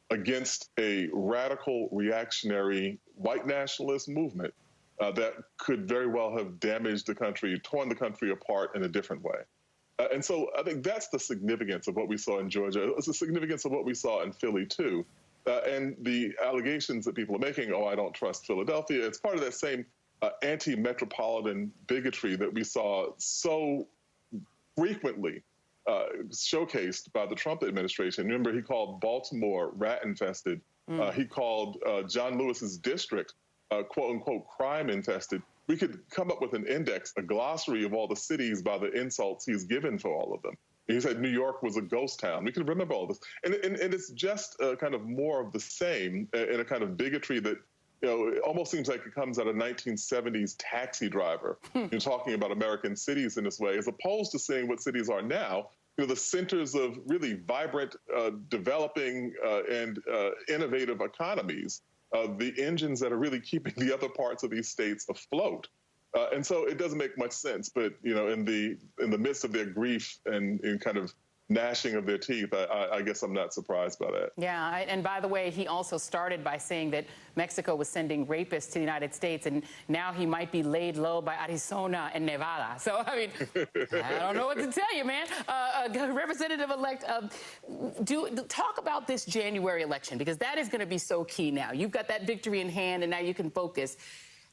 against a radical, reactionary, white nationalist movement that could very well have damaged the country, torn the country apart in a different way. And so I think that's the significance of what we saw in Georgia. It's the significance of what we saw in Philly, too. And the allegations that people are making, I don't trust Philadelphia, it's part of that same anti-metropolitan bigotry that we saw so frequently showcased by the Trump administration. Remember, he called Baltimore rat-infested. He called John Lewis's district quote-unquote crime-infested. We could come up with an index, a glossary of all the cities by the insults he's given for all of them. He said New York was a ghost town. We can remember all this. And it's just kind of more of the same in a kind of bigotry that, it almost seems like it comes out of 1970s Taxi Driver. You're talking about American cities in this way, as opposed to seeing what cities are now, the centers of really vibrant, developing and innovative economies. The engines that are really keeping the other parts of these states afloat. And so it doesn't make much sense, but, in the midst of their grief and kind of gnashing of their teeth, I guess I'm not surprised by that. Yeah, and by the way, he also started by saying that Mexico was sending rapists to the United States, and now he might be laid low by Arizona and Nevada. So, I mean, I don't know what to tell you, man. Representative-elect, talk about this January election, because that is going to be so key now. You've got that victory in hand, and now you can focus.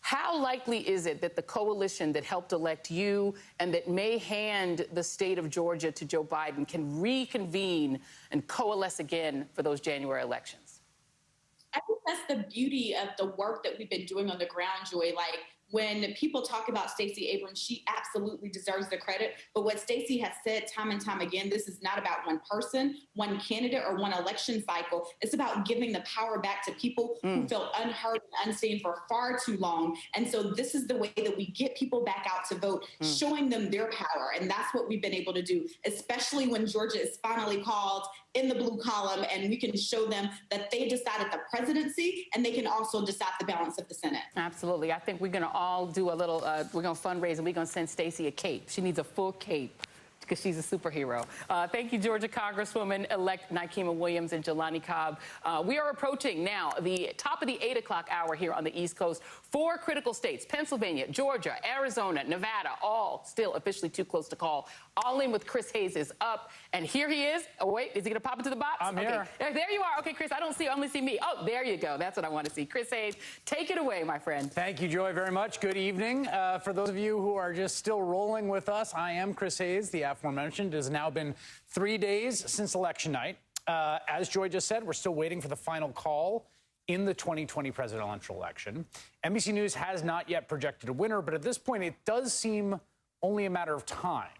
How likely is it that the coalition that helped elect you and that may hand the state of Georgia to Joe Biden can reconvene and coalesce again for those January elections? I think that's the beauty of the work that we've been doing on the ground, Joy. Like, when people talk about Stacey Abrams, she absolutely deserves the credit. But what Stacey has said time and time again, this is not about one person, one candidate, or one election cycle. It's about giving the power back to people who felt unheard and unseen for far too long. And so this is the way that we get people back out to vote, showing them their power. And that's what we've been able to do, especially when Georgia is finally called in the blue column, and we can show them that they decided the presidency and they can also decide the balance of the Senate. Absolutely. I think we're going to all do a little, we're going to fundraise and we're going to send Stacey a cape. She needs a full cape because she's a superhero. Thank you, Georgia Congresswoman-elect Nikema Williams and Jelani Cobb. We are approaching now the top of the 8 o'clock hour here on the East Coast. 4 critical states, Pennsylvania, Georgia, Arizona, Nevada, all still officially too close to call. All in with Chris Hayes is up. And here he is. Oh, wait, is he going to pop into the box? I'm here. There you are. Okay, Chris, I don't see you. I only see me. Oh, there you go. That's what I want to see. Chris Hayes, take it away, my friend. Thank you, Joy, very much. Good evening. For those of you who are just still rolling with us, I am Chris Hayes, the aforementioned. It has now been 3 days since election night. As Joy just said, we're still waiting for the final call in the 2020 presidential election. NBC News has not yet projected a winner, but at this point, it does seem only a matter of time.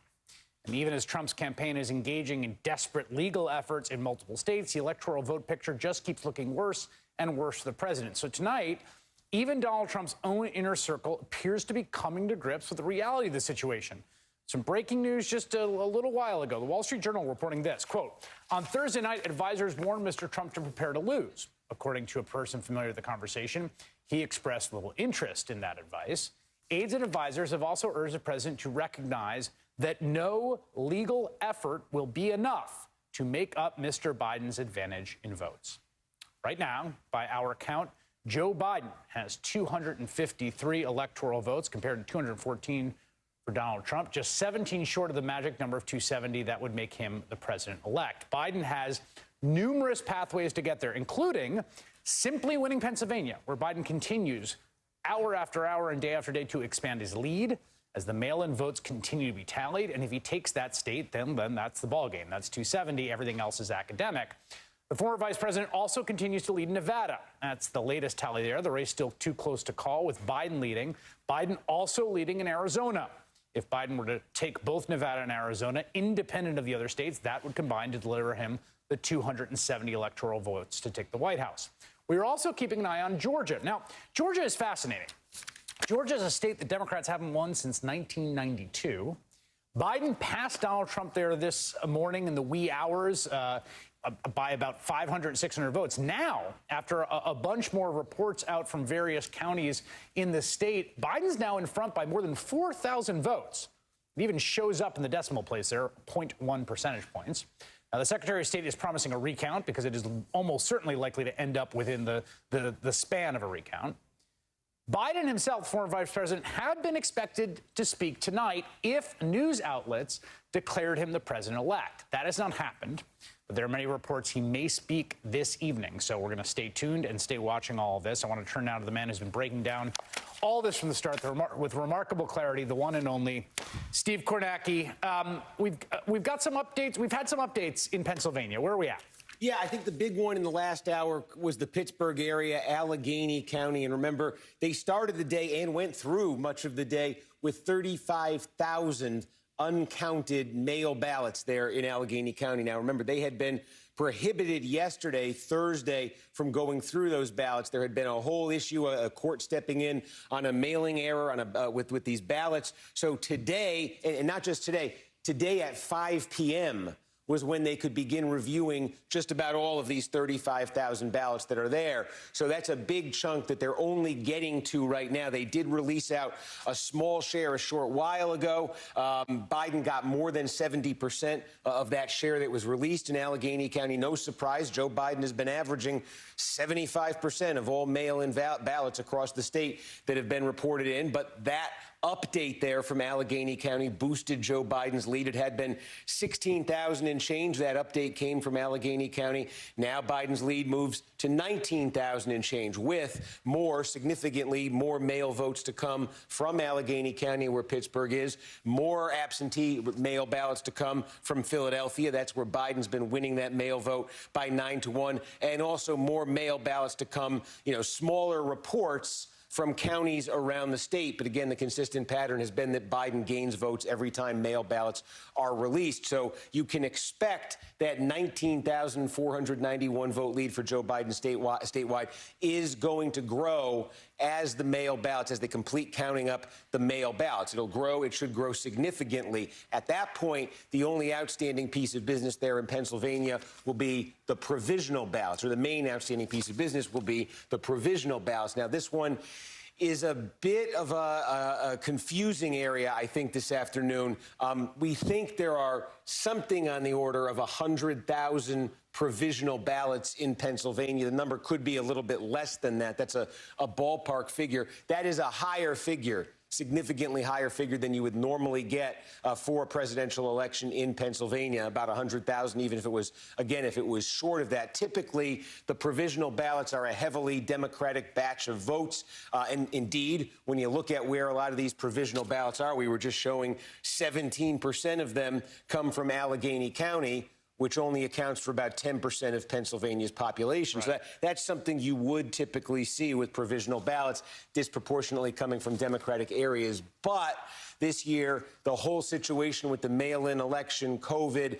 And even as Trump's campaign is engaging in desperate legal efforts in multiple states, the electoral vote picture just keeps looking worse and worse for the president. So tonight, even Donald Trump's own inner circle appears to be coming to grips with the reality of the situation. Some breaking news just a little while ago. The Wall Street Journal reporting this, quote, on Thursday night, advisors warned Mr. Trump to prepare to lose. According to a person familiar with the conversation, he expressed little interest in that advice. Aides and advisors have also urged the president to recognize that no legal effort will be enough to make up Mr. Biden's advantage in votes. Right now, by our count, Joe Biden has 253 electoral votes compared to 214 for Donald Trump, just 17 short of the magic number of 270 that would make him the president-elect. Biden has numerous pathways to get there, including simply winning Pennsylvania, where Biden continues hour after hour and day after day to expand his lead as the mail-in votes continue to be tallied. And if he takes that state, then that's the ballgame. That's 270. Everything else is academic. The former vice president also continues to lead in Nevada. That's the latest tally there. The race still too close to call, with Biden leading. Biden also leading in Arizona. If Biden were to take both Nevada and Arizona, independent of the other states, that would combine to deliver him the 270 electoral votes to take the White House. We are also keeping an eye on Georgia. Now, Georgia is fascinating. Georgia is a state that Democrats haven't won since 1992. Biden passed Donald Trump there this morning in the wee hours by about 500, 600 votes. Now, after a bunch more reports out from various counties in the state, Biden's now in front by more than 4,000 votes. It even shows up in the decimal place there, 0.1 percentage points. Now, the Secretary of State is promising a recount because it is almost certainly likely to end up within the span of a recount. Biden himself, former vice president, had been expected to speak tonight if news outlets declared him the president-elect. That has not happened, but there are many reports he may speak this evening. So we're going to stay tuned and stay watching all of this. I want to turn now to the man who's been breaking down all this from the start with remarkable clarity, the one and only Steve Kornacki. We've got some updates. We've had some updates in Pennsylvania. Where are we at? Yeah, I think the big one in the last hour was the Pittsburgh area, Allegheny County. And remember, they started the day and went through much of the day with 35,000 uncounted mail ballots there in Allegheny County. Now, remember, they had been prohibited yesterday, Thursday, from going through those ballots. There had been a whole issue, a court stepping in on a mailing error on with these ballots. So today, and not just today at 5 p.m., was when they could begin reviewing just about all of these 35,000 ballots that are there. So that's a big chunk that they're only getting to right now. They did release out a small share a short while ago. Biden got more than 70% of that share that was released in Allegheny County. No surprise, Joe Biden has been averaging 75% of all mail-in ballots across the state that have been reported in. But that update there from Allegheny County boosted Joe Biden's lead. It had been 16,000 and change. That update came from Allegheny County. Now Biden's lead moves to 19,000 and change, with significantly more mail votes to come from Allegheny County, where Pittsburgh is, more absentee mail ballots to come from Philadelphia. That's where Biden's been winning that mail vote by 9-1, and also more mail ballots to come, smaller reports from counties around the state. But again, the consistent pattern has been that Biden gains votes every time mail ballots are released. So you can expect that 19,491 vote lead for Joe Biden statewide is going to grow as the mail ballots, as they complete counting up the mail ballots. It'll grow. It should grow significantly. At that point, the only outstanding piece of business there in Pennsylvania will be the provisional ballots, or the main outstanding piece of business will be the provisional ballots. Now, this one is a bit of a confusing area, I think, this afternoon. We think there are something on the order of 100,000 provisional ballots in Pennsylvania. The number could be a little bit less than that. That's a ballpark figure. That is a higher figure, significantly higher figure than you would normally get for a presidential election in Pennsylvania, about 100,000, even if it was, again, if it was short of that. Typically, the provisional ballots are a heavily Democratic batch of votes. And indeed, when you look at where a lot of these provisional ballots are, we were just showing 17% of them come from Allegheny County, which only accounts for about 10% of Pennsylvania's population. Right. So that's something you would typically see with provisional ballots, disproportionately coming from Democratic areas. But this year, the whole situation with the mail-in election, COVID,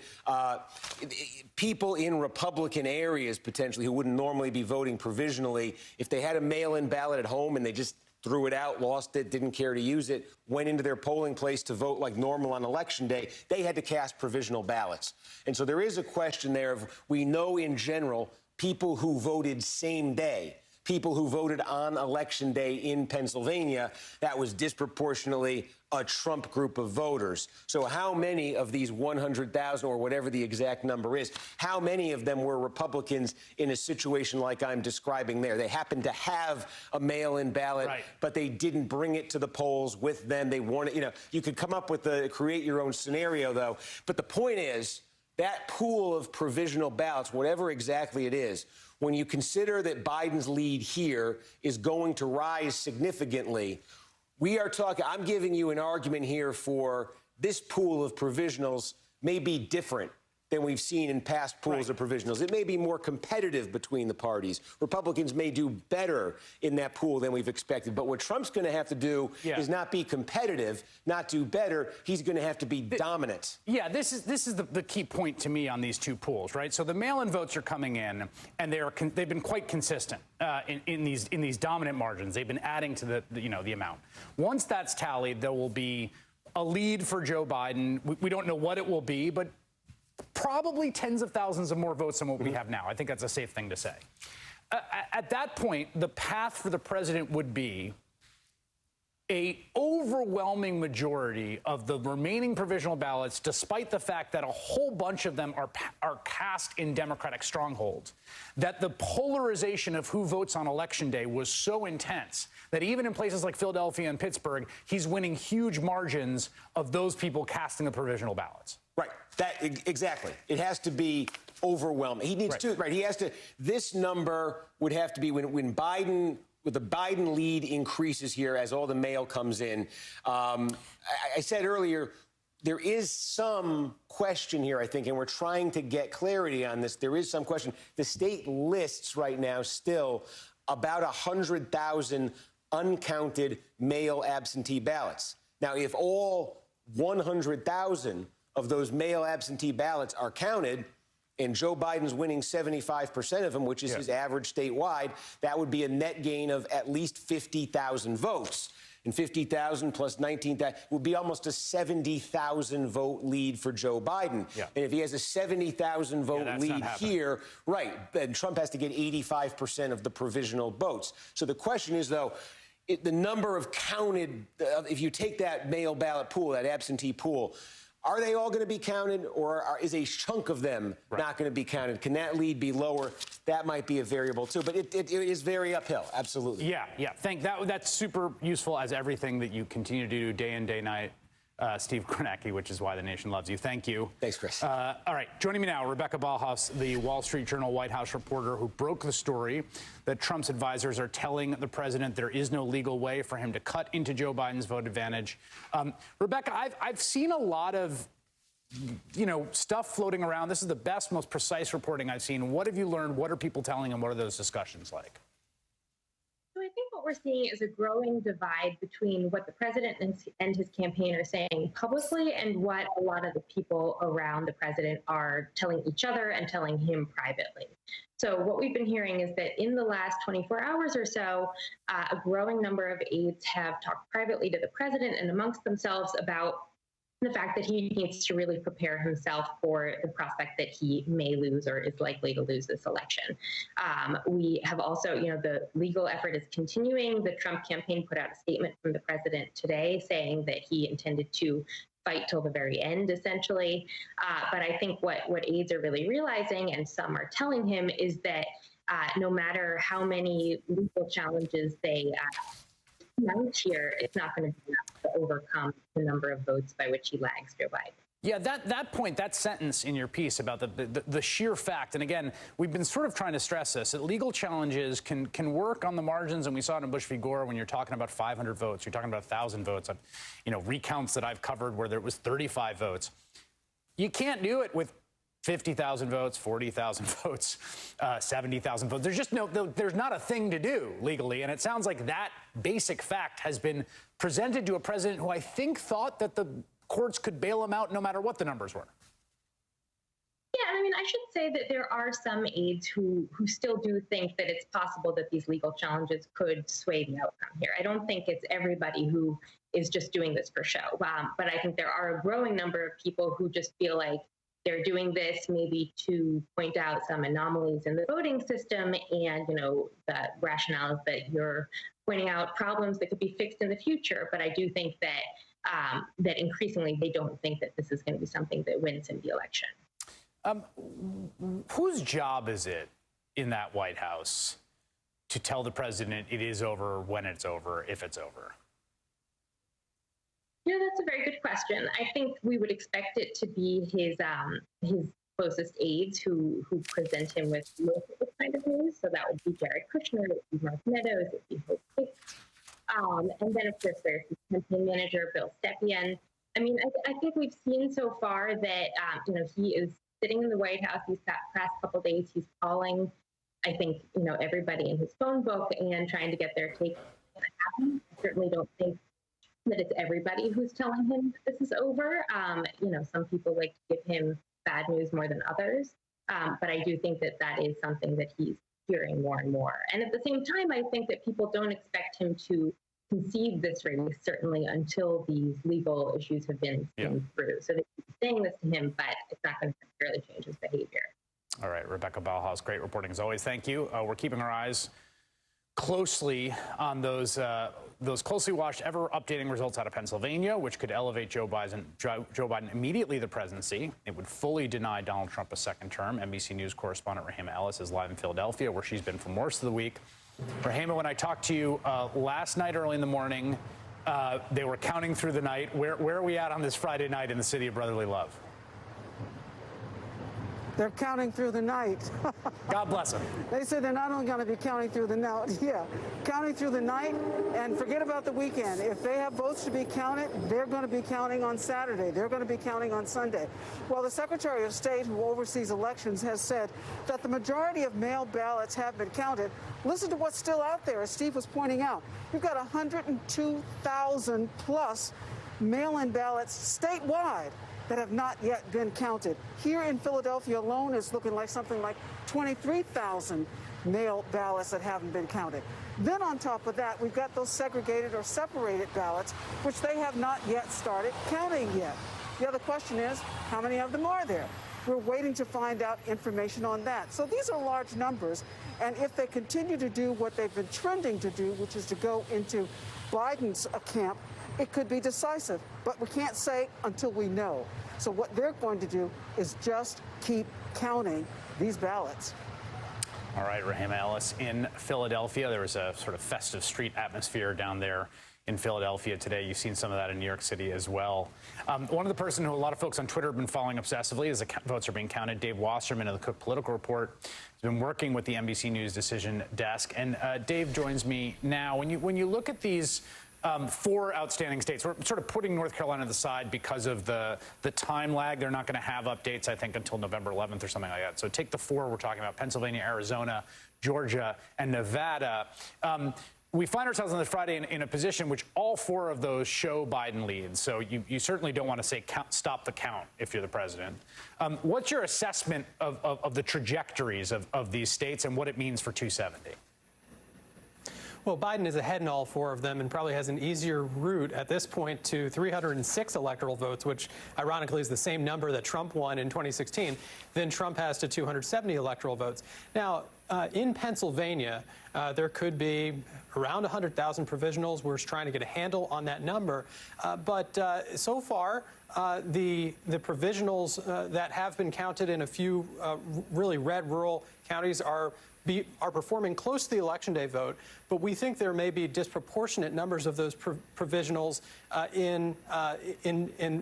people in Republican areas, potentially, who wouldn't normally be voting provisionally, if they had a mail-in ballot at home and they just threw it out, lost it, didn't care to use it, went into their polling place to vote like normal on Election Day, they had to cast provisional ballots. And so there is a question there of, we know in general, people who voted same day, people who voted on Election Day in Pennsylvania, that was disproportionately a Trump group of voters. So how many of these 100,000, or whatever the exact number is, how many of them were Republicans in a situation like I'm describing there? They happened to have a mail-in ballot, right, but they didn't bring it to the polls with them. They wanted, you know, you could come up with create your own scenario, though. But the point is, that pool of provisional ballots, whatever exactly it is, when you consider that Biden's lead here is going to rise significantly, we are talking, I'm giving you an argument here for this pool of provisionals may be different than we've seen in past pools of provisionals. It may be more competitive between the parties. Republicans may do better in that pool than we've expected. But what Trump's going to have to do is not be competitive, not do better. He's going to have to be dominant. Yeah, this is the key point to me on these two pools, right? So the mail-in votes are coming in, and they've been quite consistent in these dominant margins. They've been adding to the amount. Once that's tallied, there will be a lead for Joe Biden. We don't know what it will be, but probably tens of thousands of more votes than what we have now. I think that's a safe thing to say. At that point, the path for the president would be an overwhelming majority of the remaining provisional ballots, despite the fact that a whole bunch of them are cast in Democratic strongholds, that the polarization of who votes on Election Day was so intense that even in places like Philadelphia and Pittsburgh, he's winning huge margins of those people casting the provisional ballots. Right. Exactly. It has to be overwhelming. He needs to. Right. He has to. This number would have to be when Biden. With the Biden lead increases here as all the mail comes in. I said earlier, there is some question here, I think, and we're trying to get clarity on this. There is some question. The state lists right now still about 100,000 uncounted mail absentee ballots. Now, if all 100,000 of those mail absentee ballots are counted, and Joe Biden's winning 75% of them, which is his average statewide, that would be a net gain of at least 50,000 votes. And 50,000 plus 19,000 would be almost a 70,000 vote lead for Joe Biden. Yeah. And if he has a 70,000 vote lead here, then Trump has to get 85% of the provisional votes. So the question is, though, the number of counted, if you take that mail ballot pool, that absentee pool, are they all going to be counted, or is a chunk of them not going to be counted? Can that lead be lower? That might be a variable, too. But it is very uphill, absolutely. Yeah. That's super useful, as everything that you continue to do day in, day night. Steve Kornacki, which is why the nation loves you. Thank you. Thanks, Chris. All right. Joining me now, Rebecca Ballhaus, the Wall Street Journal White House reporter who broke the story that Trump's advisors are telling the president there is no legal way for him to cut into Joe Biden's vote advantage. Rebecca, I've seen a lot of stuff floating around. This is the best, most precise reporting I've seen. What have you learned? What are people telling, and what are those discussions like? So I think what we're seeing is a growing divide between what the president and his campaign are saying publicly and what a lot of the people around the president are telling each other and telling him privately. So what we've been hearing is that in the last 24 hours or so, a growing number of aides have talked privately to the president and amongst themselves about the fact that he needs to really prepare himself for the prospect that he may lose or is likely to lose this election. We have also, the legal effort is continuing. The Trump campaign put out a statement from the president today saying that he intended to fight till the very end, essentially. But I think what aides are really realizing, and some are telling him, is that no matter how many legal challenges they mount here, it's not going to be enough to overcome the number of votes by which he lags Joe Biden. Yeah, that point, that sentence in your piece about the sheer fact, and again, we've been sort of trying to stress this, that legal challenges can work on the margins, and we saw it in Bush v. Gore when you're talking about 500 votes, you're talking about 1,000 votes, recounts that I've covered where there was 35 votes. You can't do it with 50,000 votes, 40,000 votes, 70,000 votes. There's just there's not a thing to do legally, and it sounds like that basic fact has been presented to a president who I think thought that the courts could bail him out no matter what the numbers were. Yeah, I mean, I should say that there are some aides who still do think that it's possible that these legal challenges could sway the outcome here. I don't think it's everybody who is just doing this for show, but I think there are a growing number of people who just feel like they're doing this maybe to point out some anomalies in the voting system and, the rationale that you're pointing out problems that could be fixed in the future. But I do think that that increasingly they don't think that this is going to be something that wins in the election. Whose job is it in that White House to tell the president it is over when it's over, if it's over? That's a very good question. I think we would expect it to be his closest aides who present him with most of this kind of news. So that would be Jared Kushner, it would be Mark Meadows, it would be Hope Hicks. And then, of course, there's his campaign manager, Bill Stepien. I mean, I think we've seen so far that, he is sitting in the White House these past couple of days. He's calling, I think, everybody in his phone book and trying to get their take on what happened. I certainly don't think that it's everybody who's telling him that this is over. Some people like to give him bad news more than others. But I do think that that is something that he's hearing more and more. And at the same time, I think that people don't expect him to concede this race, certainly until these legal issues have been seen through. So they keep saying this to him, but it's not going to necessarily change his behavior. All right, Rebecca Bauhaus, great reporting as always. Thank you. We're keeping our eyes closely on those closely watched, ever updating results out of Pennsylvania, which could elevate Joe Biden immediately to the presidency. It would fully deny Donald Trump a second term. NBC News correspondent Rahema Ellis is live in Philadelphia, where she's been for most of the week. Rahema, when I talked to you last night early in the morning, they were counting through the night. Where are we at on this Friday night in the city of brotherly love? They're counting through the night. God bless them. They said they're not only going to be counting through the night, counting through the night, and forget about the weekend. If they have votes to be counted, they're going to be counting on Saturday. They're going to be counting on Sunday. Well, the Secretary of State who oversees elections has said that the majority of mail ballots have been counted. Listen to what's still out there, as Steve was pointing out. You've got 102,000 plus mail-in ballots statewide that have not yet been counted. Here in Philadelphia alone, it's looking like something like 23,000 mail ballots that haven't been counted. Then on top of that, we've got those segregated or separated ballots, which they have not yet started counting yet. The other question is, how many of them are there? We're waiting to find out information on that. So these are large numbers, and if they continue to do what they've been trending to do, which is to go into Biden's camp, it could be decisive, but we can't say until we know. So what they're going to do is just keep counting these ballots. All right, Rahema Ellis in Philadelphia. There was a sort of festive street atmosphere down there in Philadelphia today. You've seen some of that in New York City as well. One of the person who a lot of folks on Twitter have been following obsessively as the votes are being counted, Dave Wasserman of the Cook Political Report, has been working with the NBC News decision desk. And Dave joins me now. When you look at these 4 outstanding states, we're sort of putting North Carolina to the side because of the time lag. They're not going to have updates, I think, until November 11th or something like that. So take the 4 we're talking about: Pennsylvania, Arizona, Georgia, and Nevada. We find ourselves on this Friday in a position which all 4 of those show Biden leads. So you certainly don't want to say stop the count if you're the president. What's your assessment of the trajectories of these states and what it means for 270? Well, Biden is ahead in all four of them and probably has an easier route at this point to 306 electoral votes, which ironically is the same number that Trump won in 2016, than Trump has to 270 electoral votes. Now, in Pennsylvania, there could be around 100,000 provisionals. We're trying to get a handle on that number. But so far, the provisionals that have been counted in a few really red rural counties are performing close to the Election Day vote, but we think there may be disproportionate numbers of those provisionals in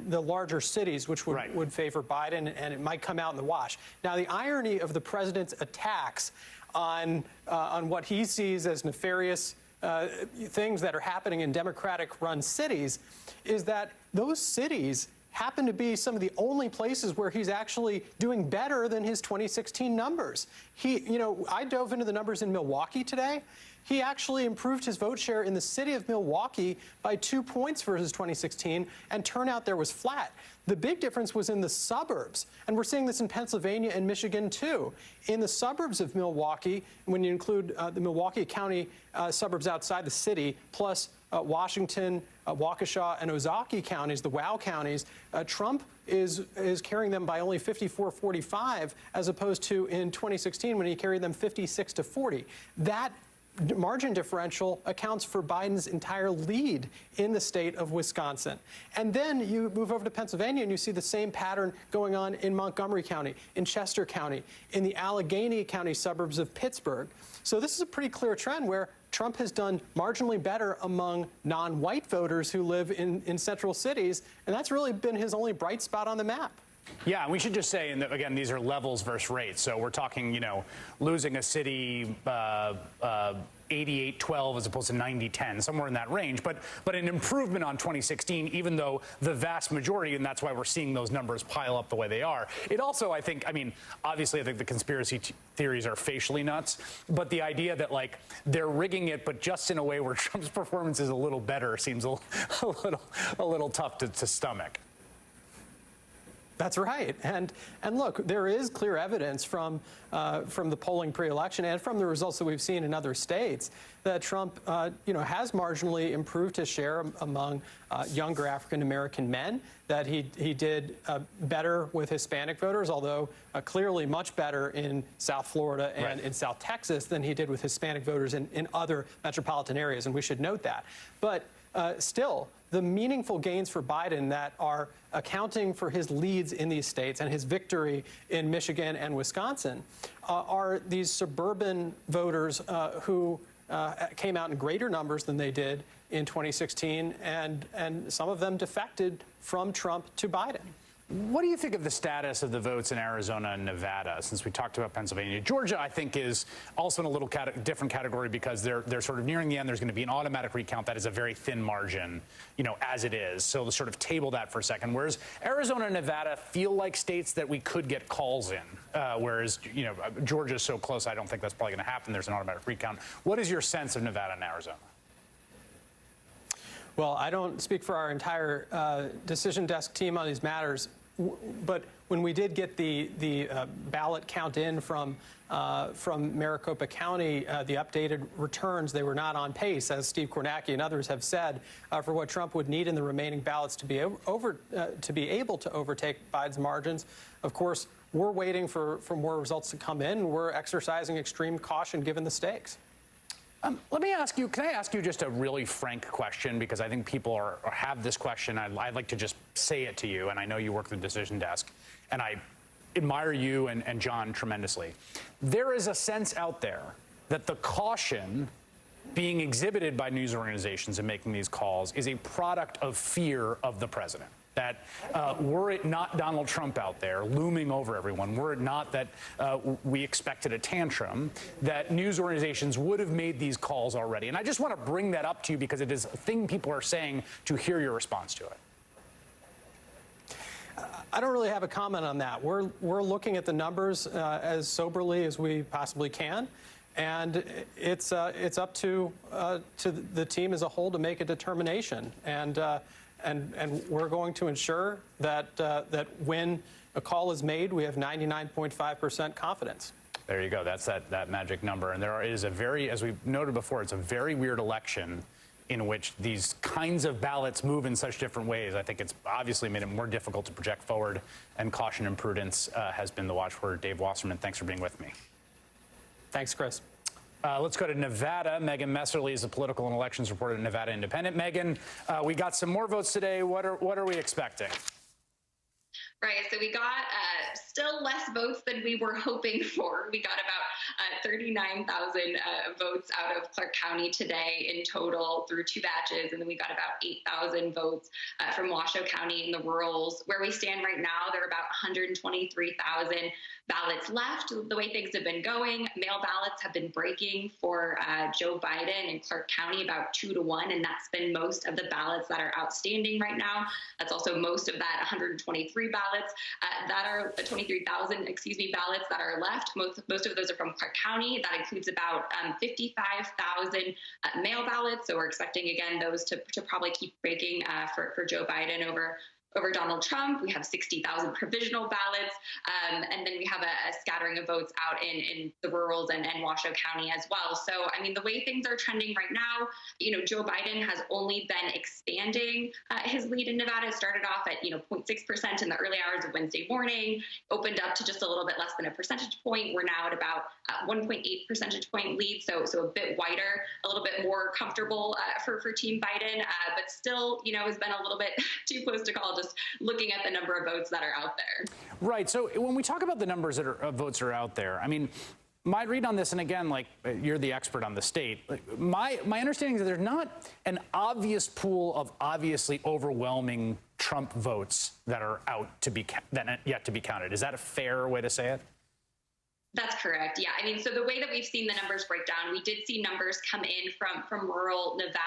the larger cities, which would favor Biden, and it might come out in the wash. Now, the irony of the president's attacks on what he sees as nefarious things that are happening in Democratic-run cities is that those cities happen to be some of the only places where he's actually doing better than his 2016 numbers. I dove into the numbers in Milwaukee today. He actually improved his vote share in the city of Milwaukee by 2 points versus 2016, and turnout there was flat. The big difference was in the suburbs, and we're seeing this in Pennsylvania and Michigan, too. In the suburbs of Milwaukee, when you include the Milwaukee County suburbs outside the city, plus Washington, Waukesha, and Ozaukee counties, the WOW counties, Trump is carrying them by only 54-45, as opposed to in 2016 when he carried them 56-40. That margin differential accounts for Biden's entire lead in the state of Wisconsin. And then you move over to Pennsylvania and you see the same pattern going on in Montgomery County, in Chester County, in the Allegheny County suburbs of Pittsburgh. So this is a pretty clear trend where Trump has done marginally better among non-white voters who live in central cities, and that's really been his only bright spot on the map. Yeah, and we should just say, and again, these are levels versus rates. So we're talking, losing a city 88-12 as opposed to 90-10, somewhere in that range. But an improvement on 2016, even though the vast majority, and that's why we're seeing those numbers pile up the way they are. It also, obviously I think the conspiracy theories are facially nuts, but the idea that, they're rigging it, but just in a way where Trump's performance is a little better seems a little tough to stomach. That's right, and look, there is clear evidence from the polling pre-election and from the results that we've seen in other states that Trump, has marginally improved his share among younger African American men. That he did better with Hispanic voters, although clearly much better in South Florida and in South Texas than he did with Hispanic voters in other metropolitan areas, and we should note that. But still, the meaningful gains for Biden that are accounting for his leads in these states and his victory in Michigan and Wisconsin are these suburban voters who came out in greater numbers than they did in 2016, and some of them defected from Trump to Biden. What do you think of the status of the votes in Arizona and Nevada, since we talked about Pennsylvania? Georgia, I think, is also in a little different category because they're sort of nearing the end. There's going to be an automatic recount. That is a very thin margin, as it is. So to sort of table that for a second. Whereas Arizona and Nevada feel like states that we could get calls in, whereas, Georgia's so close, I don't think that's probably going to happen. There's an automatic recount. What is your sense of Nevada and Arizona? Well, I don't speak for our entire decision desk team on these matters, but when we did get the ballot count in from Maricopa County, the updated returns, they were not on pace, as Steve Kornacki and others have said, for what Trump would need in the remaining ballots to be able to overtake Biden's margins. Of course, we're waiting for more results to come in. We're exercising extreme caution given the stakes. Let me ask you, can I ask you just a really frank question? Because I think people have this question. I'd like to just say it to you, and I know you work the decision desk, and I admire you and John tremendously. There is a sense out there that the caution being exhibited by news organizations in making these calls is a product of fear of the president. That were it not Donald Trump out there looming over everyone, were it not that we expected a tantrum, that news organizations would have made these calls already. And I just want to bring that up to you because it is a thing people are saying, to hear your response to it. I don't really have a comment on that. We're looking at the numbers as soberly as we possibly can. And it's up to the team as a whole to make a determination. And we're going to ensure that when a call is made, we have 99.5% confidence. There you go. That's that magic number. And there is a very, as we've noted before, it's a very weird election in which these kinds of ballots move in such different ways. I think it's obviously made it more difficult to project forward, and caution and prudence has been the watchword. Dave Wasserman, thanks for being with me. Thanks, Chris. Let's go to Nevada. Megan Messerly is a political and elections reporter at Nevada Independent. Megan, we got some more votes today. What are we expecting? Right, so we got still less votes than we were hoping for. We got about 39,000 votes out of Clark County today in total through 2 batches, and then we got about 8,000 votes from Washoe County in the rurals. Where we stand right now, there are about 123,000 ballots left. The way things have been going, mail ballots have been breaking for Joe Biden in Clark County about 2 to 1, and that's been most of the ballots that are outstanding right now. That's also most of that 123 ballots that are 23,000, ballots that are left. Most of those are from Clark County. That includes about 55,000 mail ballots. So we're expecting again those to probably keep breaking for Joe Biden over Donald Trump. We have 60,000 provisional ballots, and then we have a scattering of votes out in the rurals and Washoe County as well. So, I mean, the way things are trending right now, Joe Biden has only been expanding his lead in Nevada. It started off at, 0.6% in the early hours of Wednesday morning, opened up to just a little bit less than a percentage point. We're now at about 1.8 percentage point lead, so a bit wider, a little bit more comfortable for Team Biden, but still, has been a little bit too close to call just looking at the number of votes that are out there. Right. So when we talk about the numbers that are votes are out there, I mean, my read on this, and again, like you're the expert on the state, my understanding is that there's not an obvious pool of obviously overwhelming Trump votes that are yet to be counted. Is that a fair way to say it? That's correct. Yeah. I mean, so the way that we've seen the numbers break down, we did see numbers come in from rural Nevada.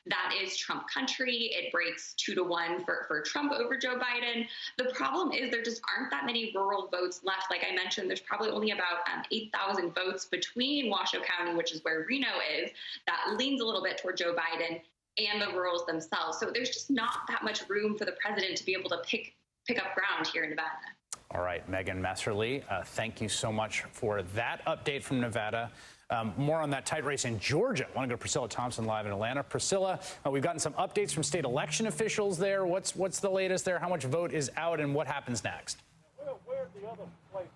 That is Trump country. It breaks 2 to 1 for Trump over Joe Biden. The problem is there just aren't that many rural votes left. Like I mentioned, there's probably only about 8,000 votes between Washoe County, which is where Reno is, that leans a little bit toward Joe Biden, and the rurals themselves. So there's just not that much room for the president to be able to pick up ground here in Nevada. All right, Megan Messerly, thank you so much for that update from Nevada. More on that tight race in Georgia. I want to go to Priscilla Thompson live in Atlanta. Priscilla, we've gotten some updates from state election officials there. What's the latest there? How much vote is out, and what happens next? Where's the other places?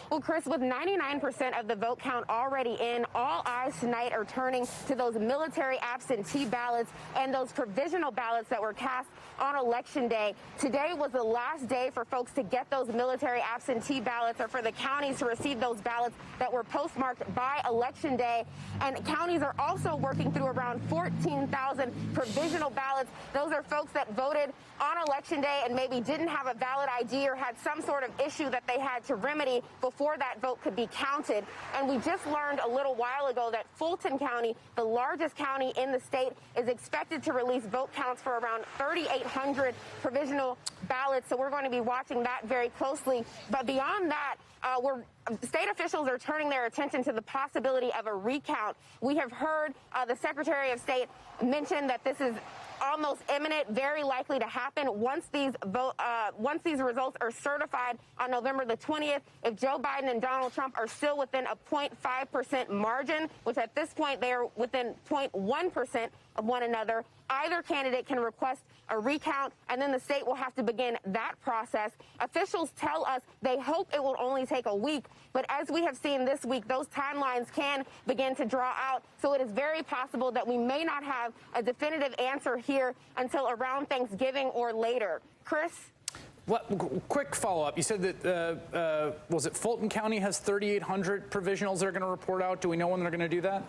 Well, Chris, with 99% of the vote count already in, all eyes tonight are turning to those military absentee ballots and those provisional ballots that were cast on Election Day. Today was the last day for folks to get those military absentee ballots, or for the counties to receive those ballots that were postmarked by Election Day. And counties are also working through around 14,000 provisional ballots. Those are folks that voted on Election Day and maybe didn't have a valid ID or had some sort of issue that they had to remedy before that vote could be counted. And we just learned a little while ago that Fulton County, the largest county in the state, is expected to release vote counts for around 3,800 provisional ballots. So we're going to be watching that very closely. But beyond that, state officials are turning their attention to the possibility of a recount. We have heard the Secretary of State mention that this is almost imminent, very likely to happen once these results are certified on November the 20th. If Joe Biden and Donald Trump are still within a 0.5% margin, which at this point they are within 0.1% of one another, either candidate can request a recount, and then the state will have to begin that process. Officials tell us they hope it will only take a week, but as we have seen this week, those timelines can begin to draw out. So it is very possible that we may not have a definitive answer here until around Thanksgiving or later. Chris? Well, quick follow-up. You said that, was it Fulton County has 3,800 provisionals they're going to report out? Do we know when they're going to do that?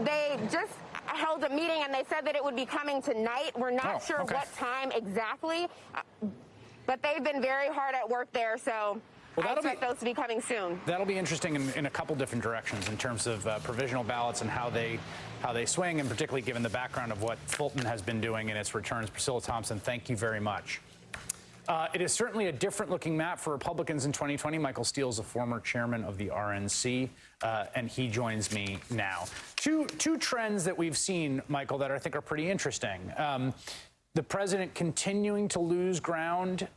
They just held a meeting, and they said that it would be coming tonight. We're not sure what time exactly, but they've been very hard at work there, so I expect those to be coming soon. That'll be interesting in a couple different directions in terms of provisional ballots and how they swing, and particularly given the background of what Fulton has been doing in its returns. Priscilla Thompson, thank you very much. It is certainly a different-looking map for Republicans in 2020. Michael Steele is a former chairman of the RNC, and he joins me now. Two trends that we've seen, Michael, that I think are pretty interesting. the president continuing to lose ground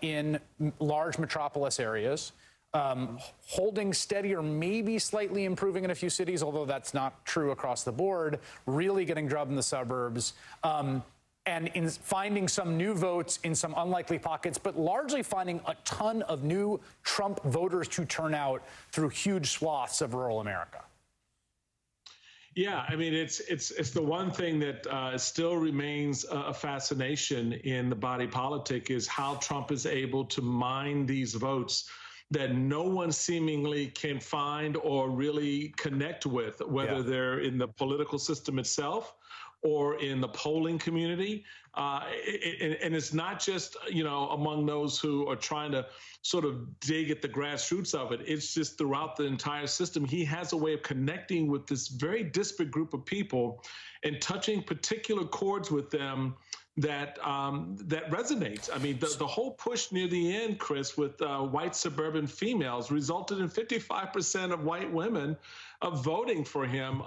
in large metropolis areas, holding steady or maybe slightly improving in a few cities, although that's not true across the board, really getting drubbed in the suburbs, and in finding some new votes in some unlikely pockets, but largely finding a ton of new Trump voters to turn out through huge swaths of rural America. Yeah, I mean, it's the one thing that still remains a fascination in the body politic is how Trump is able to mine these votes that no one seemingly can find or really connect with, whether they're in the political system itself or in the polling community. And it's not just, among those who are trying to sort of dig at the grassroots of it. It's just throughout the entire system. He has a way of connecting with this very disparate group of people and touching particular chords with them that that resonates. I mean, the whole push near the end, Chris, with white suburban females resulted in 55% of white women voting for him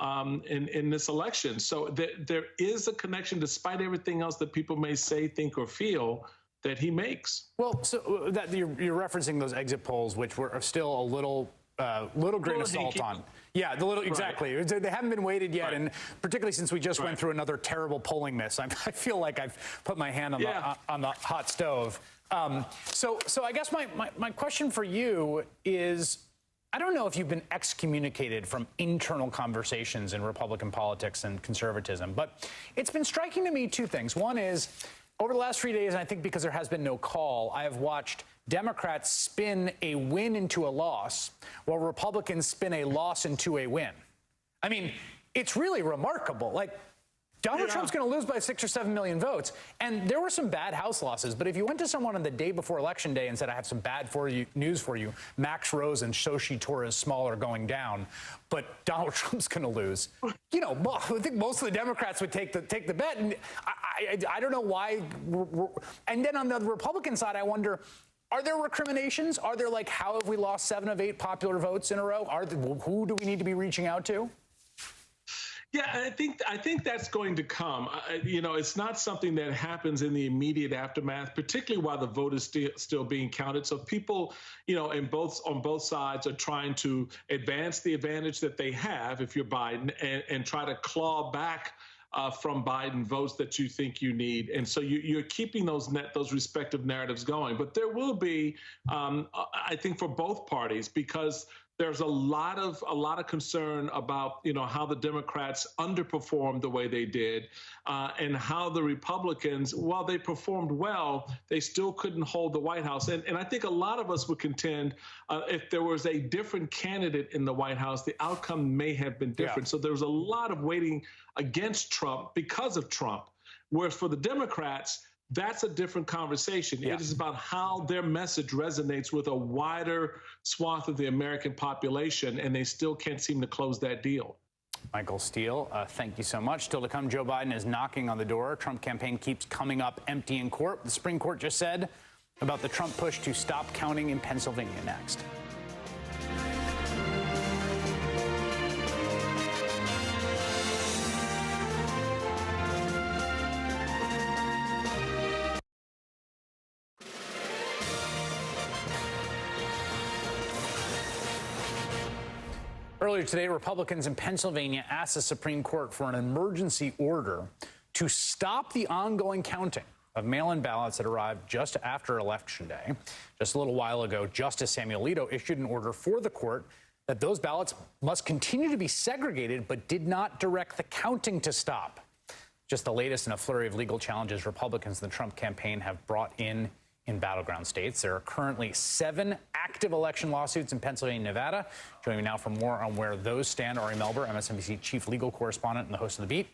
in this election. So there is a connection, despite everything else that people may say, think, or feel, that he makes. Well, so that you're referencing those exit polls, which were still a little grain of salt on. Yeah, exactly. Right. They haven't been weighted yet, and particularly since we just went through another terrible polling miss, I feel like I've put my hand on the hot stove. So I guess my question for you is, I don't know if you've been excommunicated from internal conversations in Republican politics and conservatism, but it's been striking to me two things. One is, over the last 3 days, and I think because there has been no call, I have watched Democrats spin a win into a loss, while Republicans spin a loss into a win. I mean, it's really remarkable. Like, Donald Trump's going to lose by 6 or 7 million votes. And there were some bad House losses. But if you went to someone on the day before Election Day and said, I have some bad news for you, Max Rose and Xochitl Torres Small are going down, but Donald Trump's going to lose. I think most of the Democrats would take the bet. And I don't know why. And then on the Republican side, I wonder, are there recriminations? Are there, like, how have we lost 7 of 8 popular votes in a row? Who do we need to be reaching out to? Yeah, I think that's going to come. It's not something that happens in the immediate aftermath, particularly while the vote is still being counted. So people, on both sides are trying to advance the advantage that they have if you're Biden and try to claw back from Biden votes that you think you need. And so you're keeping those respective narratives going. But there will be, I think, for both parties, because there's a lot of concern about how the Democrats underperformed the way they did, and how the Republicans, while they performed well, they still couldn't hold the White House. And I think a lot of us would contend if there was a different candidate in the White House, the outcome may have been different. So there was a lot of weighting against Trump because of Trump. Whereas for the Democrats, that's a different conversation. It is about how their message resonates with a wider swath of the American population, and they still can't seem to close that deal. Michael Steele, thank you so much. Still to come, Joe Biden is knocking on the door. Trump campaign keeps coming up empty in court. The Supreme Court just said about the Trump push to stop counting in Pennsylvania next. Earlier today, Republicans in Pennsylvania asked the Supreme Court for an emergency order to stop the ongoing counting of mail-in ballots that arrived just after Election Day. Just a little while ago, Justice Samuel Alito issued an order for the court that those ballots must continue to be segregated, but did not direct the counting to stop. Just the latest in a flurry of legal challenges Republicans in the Trump campaign have brought in battleground states. There are currently 7 active election lawsuits in Pennsylvania and Nevada. Joining me now for more on where those stand, Ari Melber, MSNBC chief legal correspondent and the host of The Beat,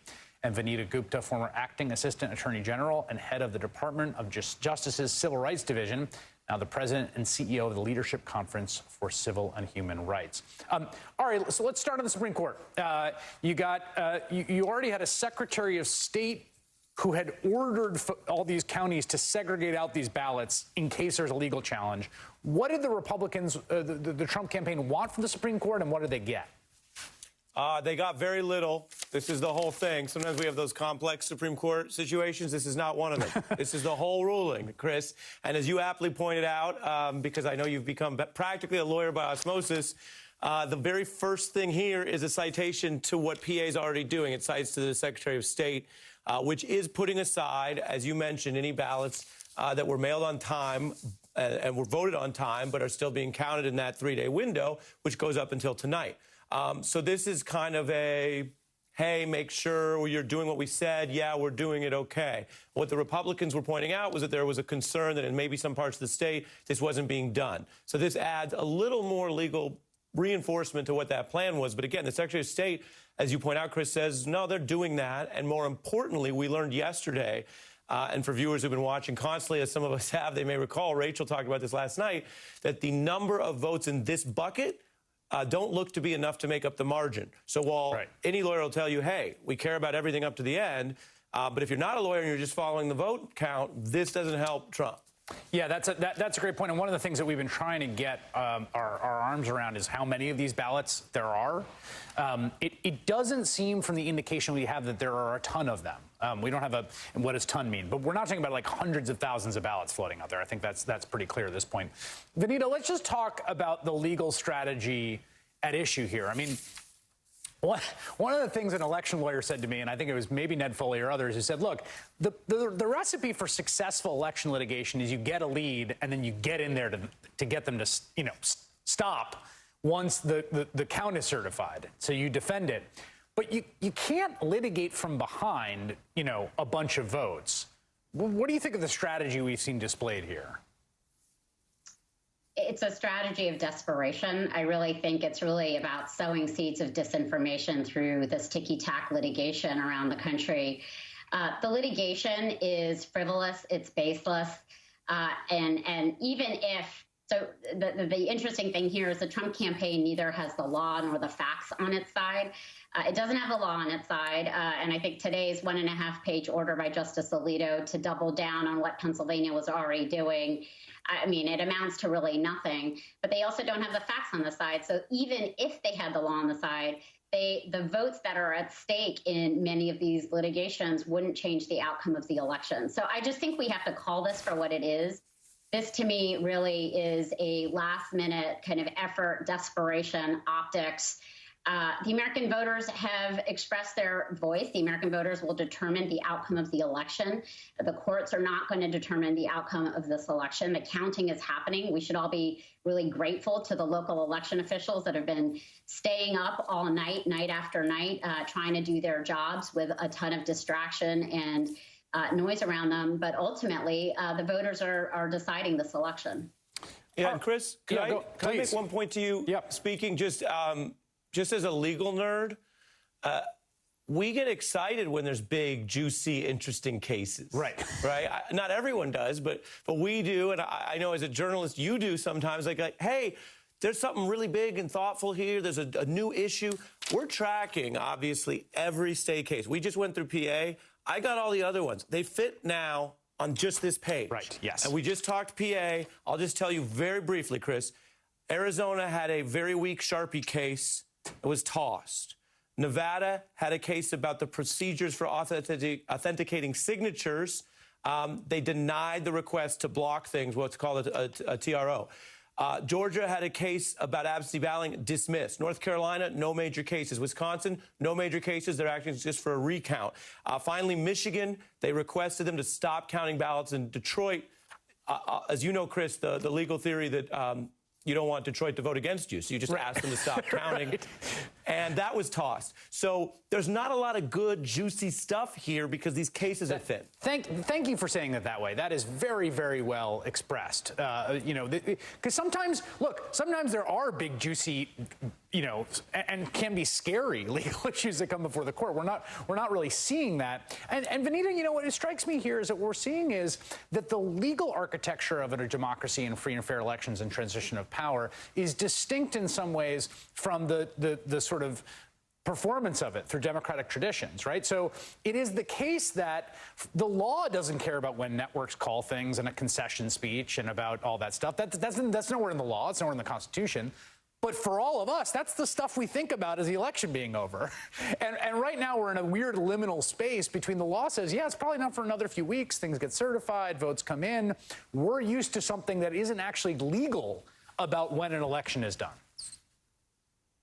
and Vanita Gupta, former acting assistant attorney general and head of the Department of Justice's Civil Rights Division, now the president and CEO of the Leadership Conference for Civil and Human Rights. All right, so let's start on the Supreme Court. You already had a Secretary of State who had ordered all these counties to segregate out these ballots in case there's a legal challenge. What did the Republicans, the Trump campaign, want from the Supreme Court, and what did they get? They got very little. This is the whole thing. Sometimes we have those complex Supreme Court situations. This is not one of them. This is the whole ruling, Chris. And as you aptly pointed out, because I know you've become practically a lawyer by osmosis, the very first thing here is a citation to what PA is already doing. It cites to the Secretary of State, which is putting aside, as you mentioned, any ballots that were mailed on time and were voted on time, but are still being counted in that 3-day window, which goes up until tonight. So this is kind of a, hey, make sure you're doing what we said. Yeah, we're doing it okay. What the Republicans were pointing out was that there was a concern that in maybe some parts of the state, this wasn't being done. So this adds a little more legal reinforcement to what that plan was. But again, the Secretary of State, as you point out, Chris, says, no, they're doing that. And more importantly, we learned yesterday, and for viewers who've been watching constantly, as some of us have, they may recall, Rachel talked about this last night, that the number of votes in this bucket don't look to be enough to make up the margin. So while any lawyer will tell you, hey, we care about everything up to the end, but if you're not a lawyer and you're just following the vote count, this doesn't help Trump. Yeah, that's a great point. And one of the things that we've been trying to get our arms around is how many of these ballots there are. It doesn't seem from the indication we have that there are a ton of them. We don't have what does ton mean? But we're not talking about like hundreds of thousands of ballots floating out there. I think that's pretty clear at this point. Vanita, let's just talk about the legal strategy at issue here. I mean, one of the things an election lawyer said to me, and I think it was maybe Ned Foley or others, who said, look, the recipe for successful election litigation is you get a lead and then you get in there to get them to, stop once the count is certified. So you defend it. But you can't litigate from behind, a bunch of votes. What do you think of the strategy we've seen displayed here? It's a strategy of desperation. I really think it's really about sowing seeds of disinformation through this ticky-tack litigation around the country. The litigation is frivolous, it's baseless, and even if, so the interesting thing here is the Trump campaign neither has the law nor the facts on its side. It doesn't have the law on its side, and I think today's 1.5-page order by Justice Alito to double down on what Pennsylvania was already doing, I mean, it amounts to really nothing. But they also don't have the facts on the side. So even if they had the law on the side, the votes that are at stake in many of these litigations wouldn't change the outcome of the election. So I just think we have to call this for what it is. This, to me, really is a last-minute kind of effort, desperation, optics. The American voters have expressed their voice. The American voters will determine the outcome of the election. The courts are not going to determine the outcome of this election. The counting is happening. We should all be really grateful to the local election officials that have been staying up all night, night after night, trying to do their jobs with a ton of distraction and noise around them. But ultimately, the voters are deciding this election. Yeah, and Chris, can I make one point to you? Yep. Speaking just as a legal nerd, we get excited when there's big, juicy, interesting cases. Right. Not everyone does, but we do. And I know as a journalist, you do sometimes. Like, hey, there's something really big and thoughtful here. There's a new issue. We're tracking, obviously, every state case. We just went through PA. I got all the other ones. They fit now on just this page. Right, yes. And we just talked PA. I'll just tell you very briefly, Chris. Arizona had a very weak Sharpie case. It was tossed. Nevada had a case about the procedures for authenticating signatures. They denied the request to block things, what's called a TRO. Georgia had a case about absentee balloting, dismissed. North Carolina, no major cases. Wisconsin, no major cases. They're acting just for a recount. Finally, Michigan, they requested them to stop counting ballots. In Detroit, as you know, Chris, the legal theory that you don't want Detroit to vote against you, so you just ask them to stop counting. And that was tossed. So there's not a lot of good, juicy stuff here because these cases are thin. Thank you for saying it that way. That is very, very well expressed. Because sometimes there are big, juicy, and can be scary legal issues that come before the court. We're not really seeing that. And Vanita, what it strikes me here is that what we're seeing is that the legal architecture of a democracy and free and fair elections and transition of power is distinct in some ways from the sort of performance of it through democratic traditions, right? So it is the case that the law doesn't care about when networks call things and a concession speech and about all that stuff. That's nowhere in the law. It's nowhere in the Constitution. But for all of us, that's the stuff we think about as the election being over. And right now we're in a weird liminal space between the law says, yeah, it's probably not for another few weeks. Things get certified, votes come in. We're used to something that isn't actually legal about when an election is done.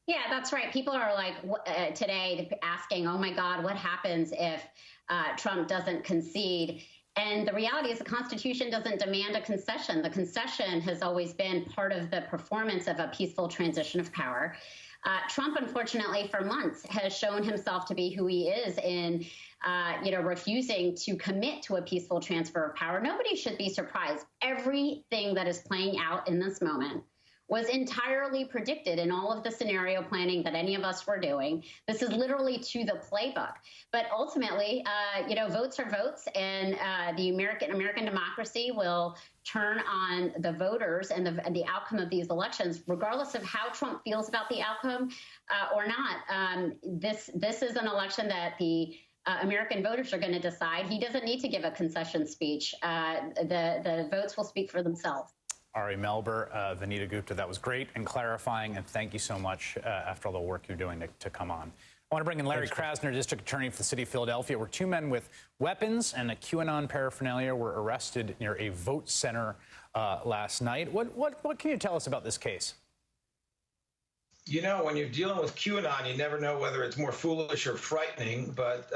Yeah, that's right. People are like today asking, oh, my God, what happens if Trump doesn't concede? And the reality is the Constitution doesn't demand a concession. The concession has always been part of the performance of a peaceful transition of power. Trump, unfortunately, for months has shown himself to be who he is in, refusing to commit to a peaceful transfer of power. Nobody should be surprised. Everything that is playing out in this moment was entirely predicted in all of the scenario planning that any of us were doing. This is literally to the playbook. But ultimately, votes are votes, and the American democracy will turn on the voters and the outcome of these elections, regardless of how Trump feels about the outcome or not. This is an election that the American voters are going to decide. He doesn't need to give a concession speech. The votes will speak for themselves. Ari Melber, Vanita Gupta, that was great and clarifying, and thank you so much after all the work you're doing to come on. I want to bring in Larry Krasner, District Attorney for the City of Philadelphia, where two men with weapons and a QAnon paraphernalia were arrested near a vote center last night. What can you tell us about this case? You know, when you're dealing with QAnon, you never know whether it's more foolish or frightening, but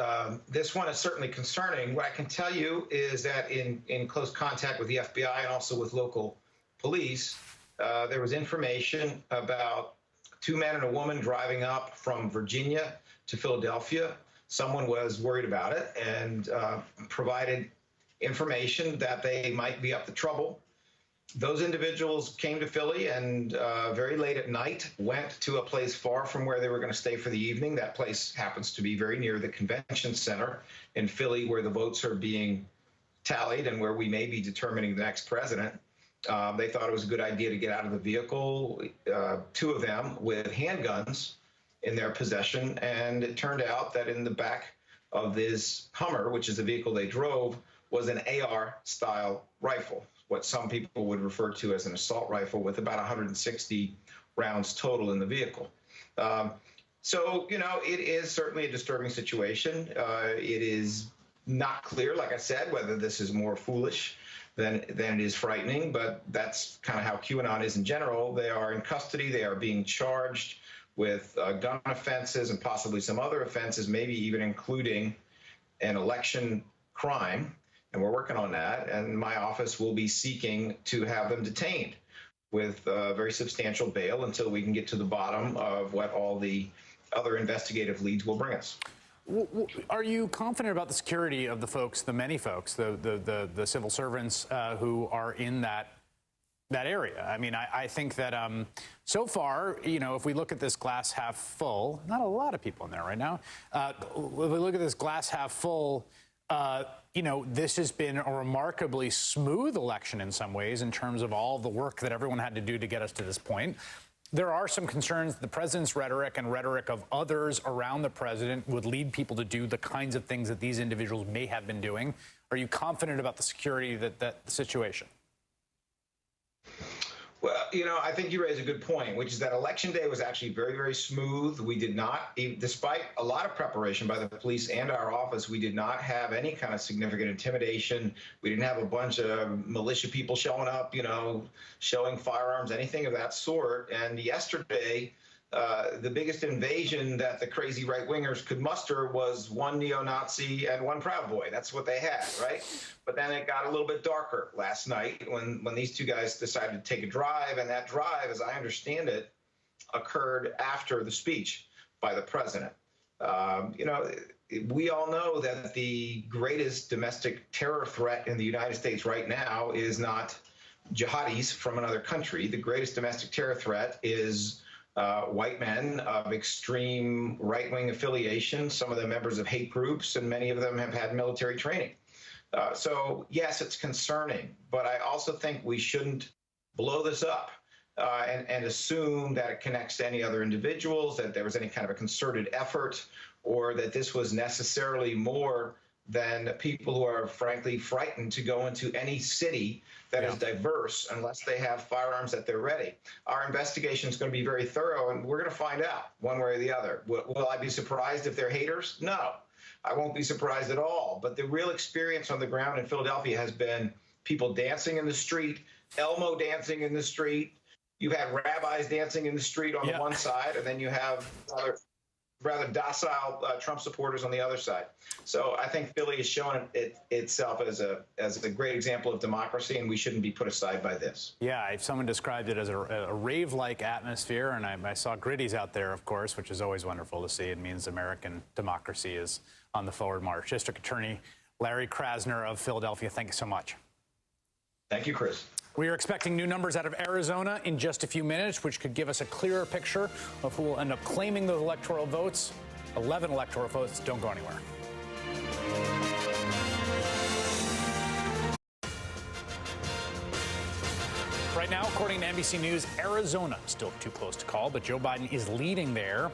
this one is certainly concerning. What I can tell you is that in close contact with the FBI and also with local police, there was information about two men and a woman driving up from Virginia to Philadelphia. Someone was worried about it and provided information that they might be up to trouble. Those individuals came to Philly and very late at night went to a place far from where they were going to stay for the evening. That place happens to be very near the convention center in Philly, where the votes are being tallied and where we may be determining the next president. They thought it was a good idea to get out of the vehicle, two of them with handguns in their possession. And it turned out that in the back of this Hummer, which is the vehicle they drove, was an AR-style rifle, what some people would refer to as an assault rifle, with about 160 rounds total in the vehicle. So, you know, it is certainly a disturbing situation. It is not clear, like I said, whether this is more foolish than it is frightening, but that's kind of how QAnon is in general. They are in custody. They are being charged with gun offenses and possibly some other offenses, maybe even including an election crime. And we're working on that. And my office will be seeking to have them detained with very substantial bail until we can get to the bottom of what all the other investigative leads will bring us. Are you confident about the security of the folks, the many folks, the civil servants who are in that area? I mean, I think that so far, you know, if we look at this glass half full, not a lot of people in there right now. If we look at this glass half full, you know, this has been a remarkably smooth election in some ways in terms of all the work that everyone had to do to get us to this point. There are some concerns the president's rhetoric and rhetoric of others around the president would lead people to do the kinds of things that these individuals may have been doing. Are you confident about the security of that situation? Well, you know, I think you raise a good point, which is that Election Day was actually very, very smooth. We did not, despite a lot of preparation by the police and our office, we did not have any kind of significant intimidation. We didn't have a bunch of militia people showing up, you know, showing firearms, anything of that sort. And yesterday, the biggest invasion that the crazy right-wingers could muster was one neo-Nazi and one Proud Boy. That's what they had, right? But then it got a little bit darker last night when these two guys decided to take a drive, and that drive, as I understand it, occurred after the speech by the president. You know, we all know that the greatest domestic terror threat in the United States right now is not jihadis from another country. The greatest domestic terror threat is white men of extreme right-wing affiliation, some of them members of hate groups, and many of them have had military training. So, yes, it's concerning, but I also think we shouldn't blow this up and assume that it connects to any other individuals, that there was any kind of a concerted effort, or that this was necessarily more than people who are frankly frightened to go into any city that is diverse unless they have firearms at their ready. Our investigation is going to be very thorough, and we're going to find out one way or the other. Will I be surprised if they're haters? No, I won't be surprised at all. But the real experience on the ground in Philadelphia has been people dancing in the street, Elmo dancing in the street. You've had rabbis dancing in the street on the one side, and then you have rather docile Trump supporters on the other side. So I think Philly has shown itself as a great example of democracy, and we shouldn't be put aside by this. Yeah, if someone described it as a rave-like atmosphere, and I saw Gritty's out there, of course, which is always wonderful to see. It means American democracy is on the forward march. District Attorney Larry Krasner of Philadelphia, thank you so much. Thank you, Chris. We are expecting new numbers out of Arizona in just a few minutes, which could give us a clearer picture of who will end up claiming those electoral votes. 11 electoral votes. Don't go anywhere. Right now, according to NBC News, Arizona still too close to call, but Joe Biden is leading there.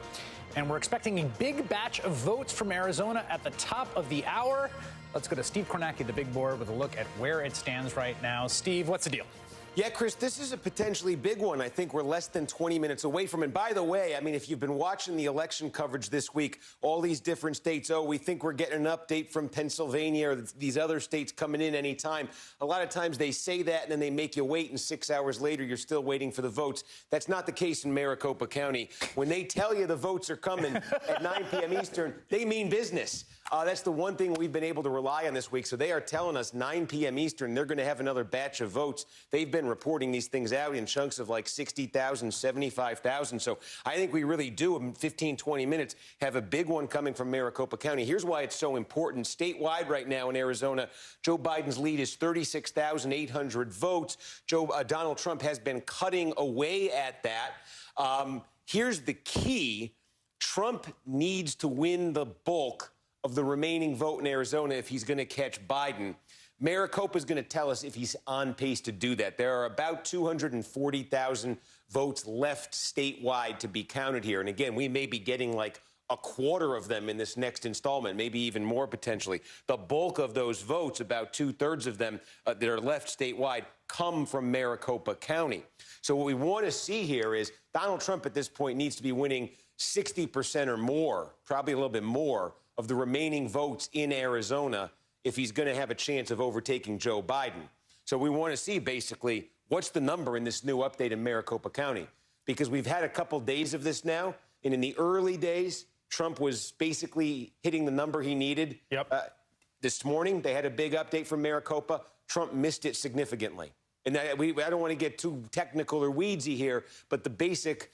And we're expecting a big batch of votes from Arizona at the top of the hour. Let's go to Steve Kornacki, the big board, with a look at where it stands right now. Steve, what's the deal? Yeah, Chris, this is a potentially big one. I think we're less than 20 minutes away from it. By the way, I mean, if you've been watching the election coverage this week, all these different states, we think we're getting an update from Pennsylvania or these other states coming in any time. A lot of times they say that and then they make you wait, and 6 hours later you're still waiting for the votes. That's not the case in Maricopa County. When they tell you the votes are coming at 9 p.m. Eastern, they mean business. That's the one thing we've been able to rely on this week. So they are telling us 9 p.m. Eastern, they're going to have another batch of votes. They've been reporting these things out in chunks of like 60,000, 75,000. So I think we really do, in 15, 20 minutes, have a big one coming from Maricopa County. Here's why it's so important. Statewide right now in Arizona, Joe Biden's lead is 36,800 votes. Donald Trump has been cutting away at that. Here's the key. Trump needs to win the bulk of the remaining vote in Arizona if he's going to catch Biden. Maricopa is going to tell us if he's on pace to do that. There are about 240,000 votes left statewide to be counted here. And again, we may be getting like a quarter of them in this next installment, maybe even more potentially. The bulk of those votes, about 2/3 of them that are left statewide, come from Maricopa County. So what we want to see here is Donald Trump at this point needs to be winning 60% or more, probably a little bit more, of the remaining votes in Arizona if he's going to have a chance of overtaking Joe Biden. So we want to see basically what's the number in this new update in Maricopa County, because we've had a couple days of this now, and in the early days, Trump was basically hitting the number he needed. This morning, they had a big update from Maricopa. Trump missed it significantly. And I don't want to get too technical or weedsy here, but the basic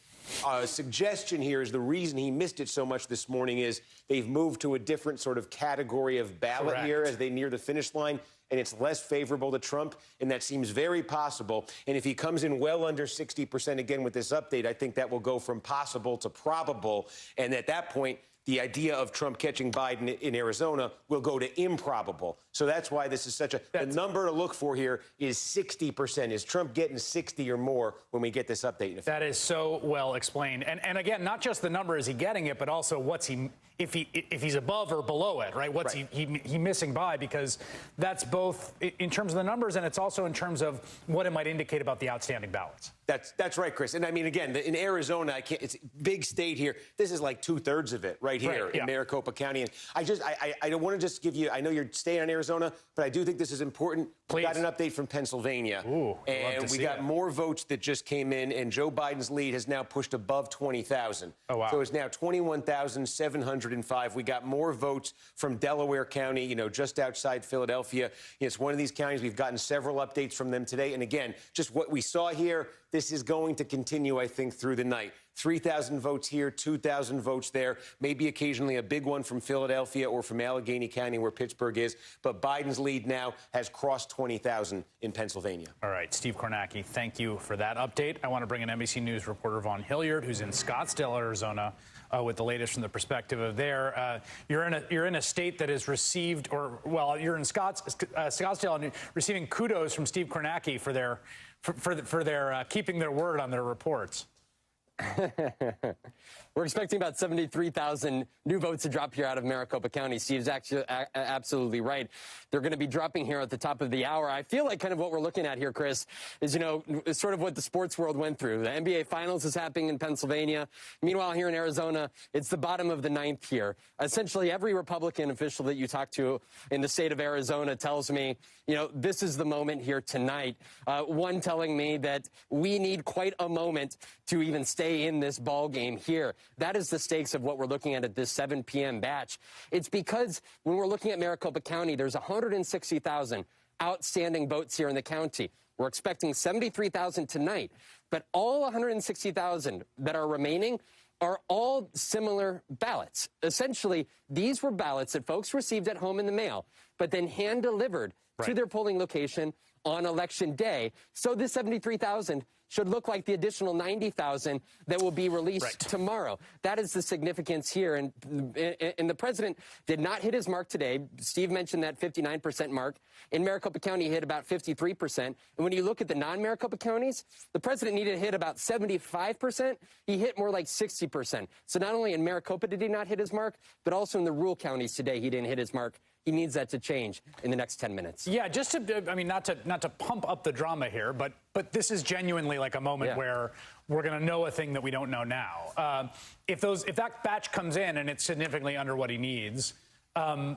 suggestion here is the reason he missed it so much this morning is they've moved to a different sort of category of ballot here as they near the finish line, and it's less favorable to Trump, and that seems very possible. And if he comes in well under 60% again with this update, I think that will go from possible to probable, and at that point, the idea of Trump catching Biden in Arizona will go to improbable. So that's why this is such a... The number to look for here is 60%. Is Trump getting 60 or more when we get this update? That is so well explained. And again, not just the number, is he getting it, but also what's he... If he's above or below it, right? What's he missing by? Because that's both in terms of the numbers, and it's also in terms of what it might indicate about the outstanding ballots. That's right, Chris. And I mean, again, in Arizona, it's a big state here. This is like 2/3 of it right here in Maricopa County. And I don't want to just give you, I know you're staying on Arizona, but I do think this is important. We got an update from Pennsylvania. And we got more votes that just came in, and Joe Biden's lead has now pushed above 20,000. Oh, wow. So it's now 21,705. We got more votes from Delaware County, just outside Philadelphia. It's one of these counties. We've gotten several updates from them today. And again, just what we saw here, this is going to continue, I think, through the night. 3,000 votes here, 2,000 votes there, maybe occasionally a big one from Philadelphia or from Allegheny County where Pittsburgh is. But Biden's lead now has crossed 20,000 in Pennsylvania. All right, Steve Kornacki, thank you for that update. I want to bring in NBC News reporter Vaughn Hilliard, who's in Scottsdale, Arizona, with the latest from the perspective of there. You're in a state that has received, you're in Scottsdale and receiving kudos from Steve Kornacki for their keeping their word on their reports. We're expecting about 73,000 new votes to drop here out of Maricopa County. Steve's actually absolutely right. They're going to be dropping here at the top of the hour. I feel like kind of what we're looking at here, Chris, is, you know, sort of what the sports world went through. The NBA Finals is happening in Pennsylvania. Meanwhile, here in Arizona, it's the bottom of the ninth here. Essentially, every Republican official that you talk to in the state of Arizona tells me, you know, this is the moment here tonight. One telling me that we need quite a moment to even stay in this ball game here. That is the stakes of what we're looking at this 7 p.m. batch. It's because when we're looking at Maricopa County, there's 160,000 outstanding votes here in the county. We're expecting 73,000 tonight, but all 160,000 that are remaining are all similar ballots. Essentially, these were ballots that folks received at home in the mail, but then hand-delivered to their polling location on Election Day. So this 73,000 should look like the additional 90,000 that will be released tomorrow. That is the significance here. And the president did not hit his mark today. Steve mentioned that 59% mark. In Maricopa County, he hit about 53%. And when you look at the non-Maricopa counties, the president needed to hit about 75%. He hit more like 60%. So not only in Maricopa did he not hit his mark, but also in the rural counties today, he didn't hit his mark. He needs that to change in the next 10 minutes. Yeah, just to, I mean, not to pump up the drama here, but this is genuinely like a moment where we're going to know a thing that we don't know now. If that batch comes in and it's significantly under what he needs, I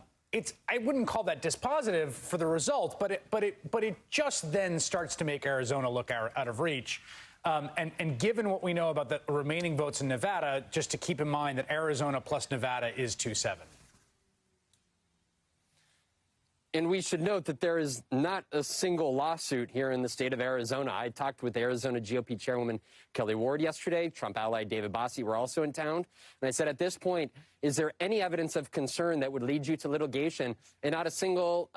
wouldn't call that dispositive for the result, but it just then starts to make Arizona look out of reach. And given what we know about the remaining votes in Nevada, just to keep in mind that Arizona plus Nevada is 2-7. And we should note that there is not a single lawsuit here in the state of Arizona. I talked with Arizona GOP chairwoman Kelly Ward yesterday. Trump ally David Bossie were also in town. And I said, at this point, is there any evidence of concern that would lead you to litigation? And not a single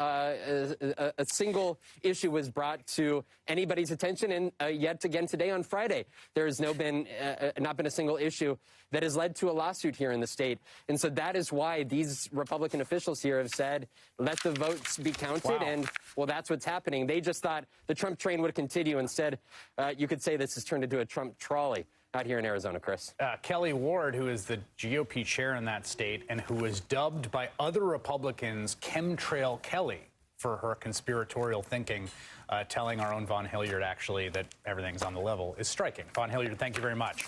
issue was brought to anybody's attention. And yet again today on Friday, there has not been a single issue that has led to a lawsuit here in the state. And so that is why these Republican officials here have said, let the votes be counted. And, well, that's what's happening. They just thought the Trump train would continue. Instead, you could say this has turned into a Trump trolley out here in Arizona, Chris. Kelly Ward, who is the GOP chair in that state and who was dubbed by other Republicans Chemtrail Kelly for her conspiratorial thinking, telling our own Von Hilliard, actually, that everything's on the level, is striking. Von Hilliard, thank you very much.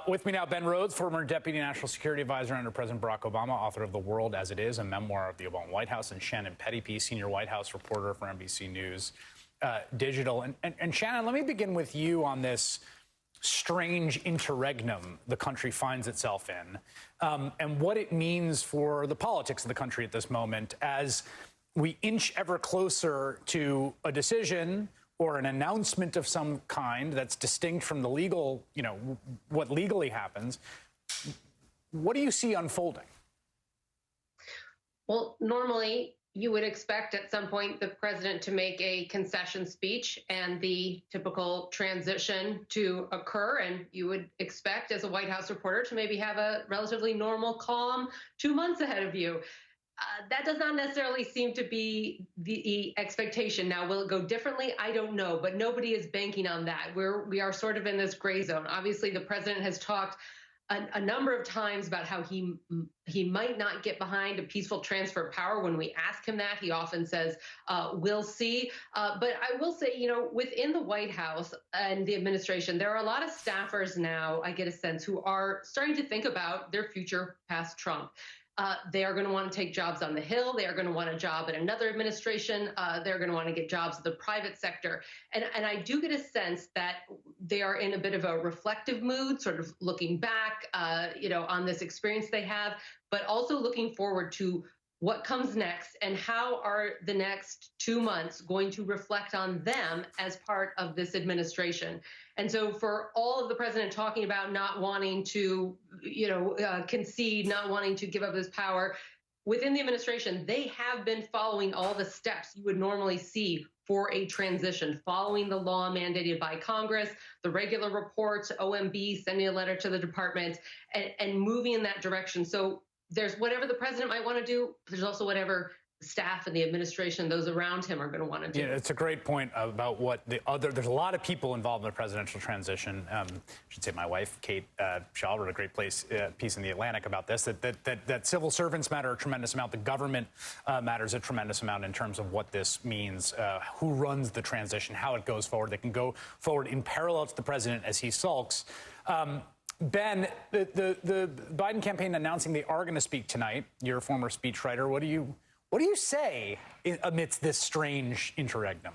With me now, Ben Rhodes, former Deputy National Security Advisor under President Barack Obama, author of The World as It Is, a memoir of the Obama White House, and Shannon Pettype, senior White House reporter for NBC News Digital. And Shannon, let me begin with you on this strange interregnum the country finds itself in, and what it means for the politics of the country at this moment as we inch ever closer to a decision or an announcement of some kind that's distinct from the legal, you know, what legally happens. What do you see unfolding? Well, normally you would expect at some point the president to make a concession speech and the typical transition to occur. And you would expect as a White House reporter to maybe have a relatively normal, calm 2 months ahead of you. That does not necessarily seem to be the expectation. Now, will it go differently? I don't know, but nobody is banking on that. We are sort of in this gray zone. Obviously, the president has talked a number of times about how he might not get behind a peaceful transfer of power. When we ask him that, he often says, we'll see. But I will say, you know, within the White House and the administration, there are a lot of staffers now, I get a sense, who are starting to think about their future past Trump. They are going to want to take jobs on the Hill. They are going to want a job in another administration. They're going to want to get jobs in the private sector. And I do get a sense that they are in a bit of a reflective mood, sort of looking back, you know, on this experience they have, but also looking forward to what comes next and how are the next 2 months going to reflect on them as part of this administration. And so for all of the president talking about not wanting to, you know, concede, not wanting to give up his power, within the administration, they have been following all the steps you would normally see for a transition, following the law mandated by Congress, the regular reports, OMB sending a letter to the department, and moving in that direction. So there's whatever the president might want to do, but there's also whatever staff and the administration, those around him, are going to want to do. Yeah, it's a great point about what there's a lot of people involved in the presidential transition. I should say my wife, Kate Shaw, wrote a great piece in The Atlantic about this, that civil servants matter a tremendous amount. The government matters a tremendous amount in terms of what this means, who runs the transition, how it goes forward. They can go forward in parallel to the president as he sulks. Ben, the Biden campaign announcing they are going to speak tonight. You're a former speechwriter. What do you say amidst this strange interregnum?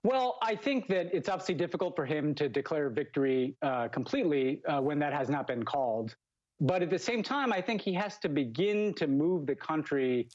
Well, I think that it's obviously difficult for him to declare victory completely when that has not been called. But at the same time, I think he has to begin to move the country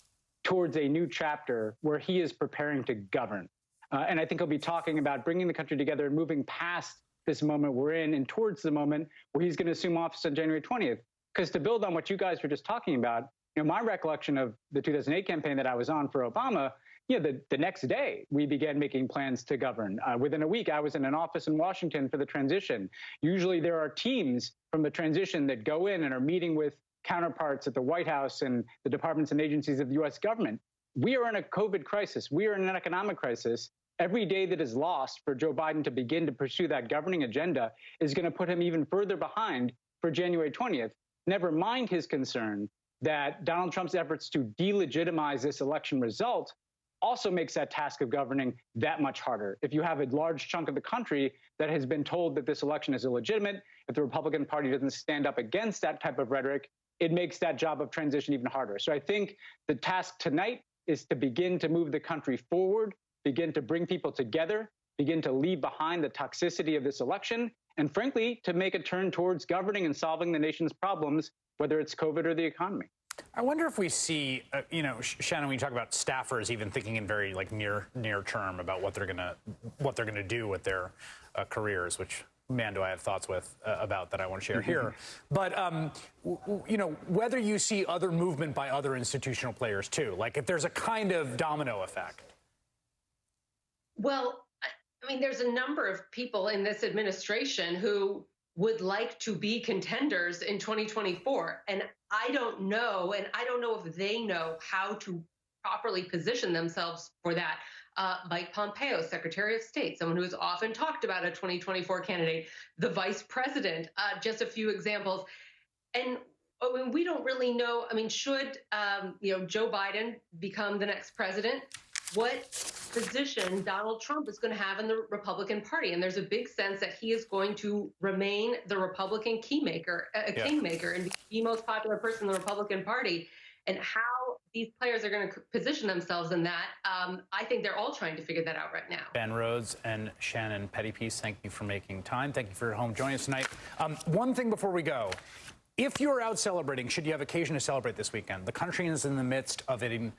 towards a new chapter where he is preparing to govern. And I think he'll be talking about bringing the country together and moving past this moment we're in and towards the moment where he's going to assume office on January 20th. Because to build on what you guys were just talking about, my recollection of the 2008 campaign that I was on for Obama, the next day we began making plans to govern. Within a week, I was in an office in Washington for the transition. Usually there are teams from the transition that go in and are meeting with counterparts at the White House and the departments and agencies of the U.S. government. We are in a COVID crisis. We are in an economic crisis. Every day that is lost for Joe Biden to begin to pursue that governing agenda is going to put him even further behind for January 20th. Never mind his concern that Donald Trump's efforts to delegitimize this election result also makes that task of governing that much harder. If you have a large chunk of the country that has been told that this election is illegitimate, if the Republican Party doesn't stand up against that type of rhetoric, it makes that job of transition even harder. So I think the task tonight is to begin to move the country forward, begin to bring people together, begin to leave behind the toxicity of this election, and frankly, to make a turn towards governing and solving the nation's problems, whether it's COVID or the economy. I wonder if we see, Shannon, when you talk about staffers, even thinking in very near term about what they're gonna do with their careers, which man do I have thoughts about that I want to share here. But whether you see other movement by other institutional players too, like if there's a kind of domino effect. Well, I mean, there's a number of people in this administration who would like to be contenders in 2024. And I don't know if they know how to properly position themselves for that. Mike Pompeo, Secretary of State, someone who has often talked about a 2024 candidate, the vice president, just a few examples. And we don't really know, should Joe Biden become the next president? What position Donald Trump is going to have in the Republican Party. And there's a big sense that he is going to remain the Republican kingmaker and be the most popular person in the Republican Party. And how these players are going to position themselves in that, I think they're all trying to figure that out right now. Ben Rhodes and Shannon Pettypiece, thank you for making time. Thank you for your home joining us tonight. One thing before we go. If you're out celebrating, should you have occasion to celebrate this weekend, the country is in the midst of a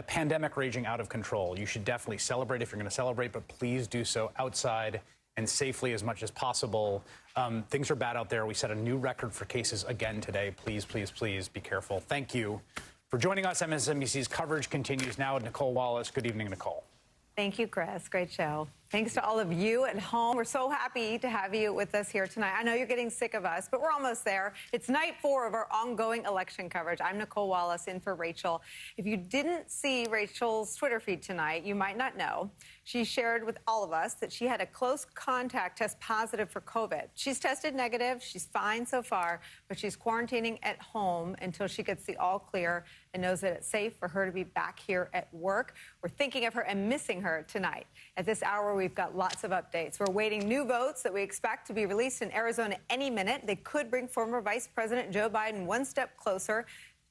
pandemic raging out of control. You should definitely celebrate if you're going to celebrate, but please do so outside and safely as much as possible. Things are bad out there. We set a new record for cases again today. Please, please, please be careful. Thank you for joining us. MSNBC's coverage continues now with Nicole Wallace. Good evening, Nicole. Thank you, Chris. Great show. Thanks to all of you at home. We're so happy to have you with us here tonight. I know you're getting sick of us, but we're almost there. It's night 4 of our ongoing election coverage. I'm Nicole Wallace in for Rachel. If you didn't see Rachel's Twitter feed tonight, you might not know. She shared with all of us that she had a close contact test positive for COVID. She's tested negative. She's fine so far, but she's quarantining at home until she gets the all clear and knows that it's safe for her to be back here at work. We're thinking of her and missing her tonight. At this hour, we've got lots of updates. We're waiting new votes that we expect to be released in Arizona any minute. They could bring former Vice President Joe Biden one step closer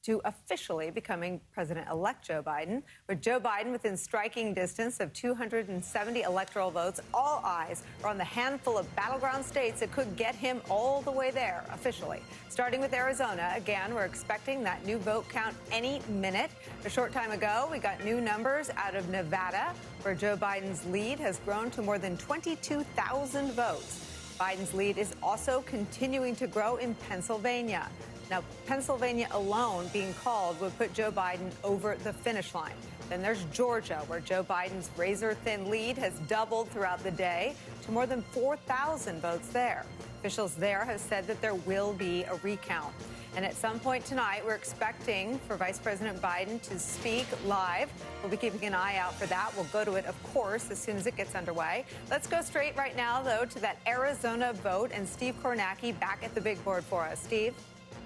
to officially becoming President-elect Joe Biden. With Joe Biden within striking distance of 270 electoral votes, all eyes are on the handful of battleground states that could get him all the way there officially. Starting with Arizona, again, we're expecting that new vote count any minute. A short time ago, we got new numbers out of Nevada, where Joe Biden's lead has grown to more than 22,000 votes. Biden's lead is also continuing to grow in Pennsylvania. Now, Pennsylvania alone being called would put Joe Biden over the finish line. Then there's Georgia, where Joe Biden's razor-thin lead has doubled throughout the day to more than 4,000 votes there. Officials there have said that there will be a recount. And at some point tonight, we're expecting for Vice President Biden to speak live. We'll be keeping an eye out for that. We'll go to it, of course, as soon as it gets underway. Let's go straight right now, though, to that Arizona vote. And Steve Kornacki back at the big board for us. Steve?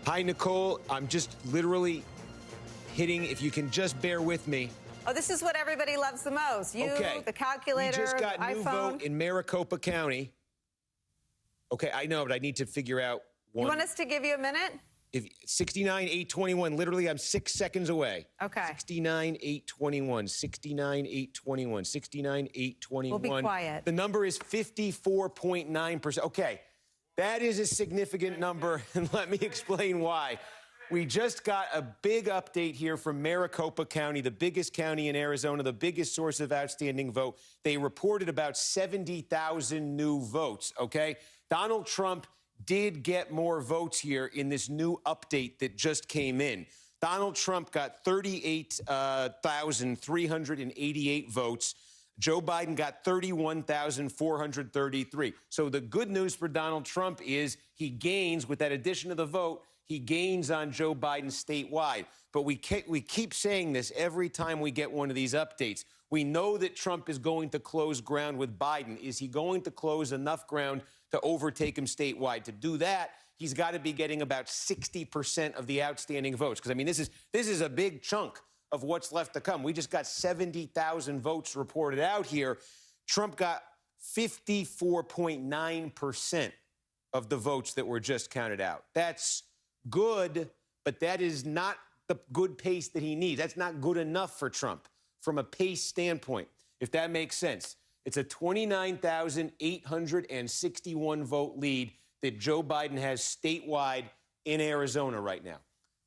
Hi, Nicole. I'm just literally hitting, if you can just bear with me. Oh, this is what everybody loves the most. You, okay. The calculator, we just got the new iPhone. vote in Maricopa County. Okay, I know, but I need to figure out one. You want us to give you a minute? 69,821. Literally, I'm 6 seconds away. Okay. 69,821. 69,821. 69,821. We'll be quiet. The number is 54.9%. Okay, that is a significant number, and let me explain why. We just got a big update here from Maricopa County, the biggest county in Arizona, the biggest source of outstanding vote. They reported about 70,000 new votes, okay? Donald Trump did get more votes here in this new update that just came in. Donald Trump got 38,388 votes. Joe Biden got 31,433. So the good news for Donald Trump is he gains, with that addition of the vote, he gains on Joe Biden statewide. But we keep saying this every time we get one of these updates. We know that Trump is going to close ground with Biden. Is he going to close enough ground to overtake him statewide? To do that, he's got to be getting about 60% of the outstanding votes. Because, I mean, this is a big chunk of what's left to come. We just got 70,000 votes reported out here. Trump got 54.9% of the votes that were just counted out. That's good, but that is not the good pace that he needs. That's not good enough for Trump from a pace standpoint, if that makes sense. It's a 29,861 vote lead that Joe Biden has statewide in Arizona right now.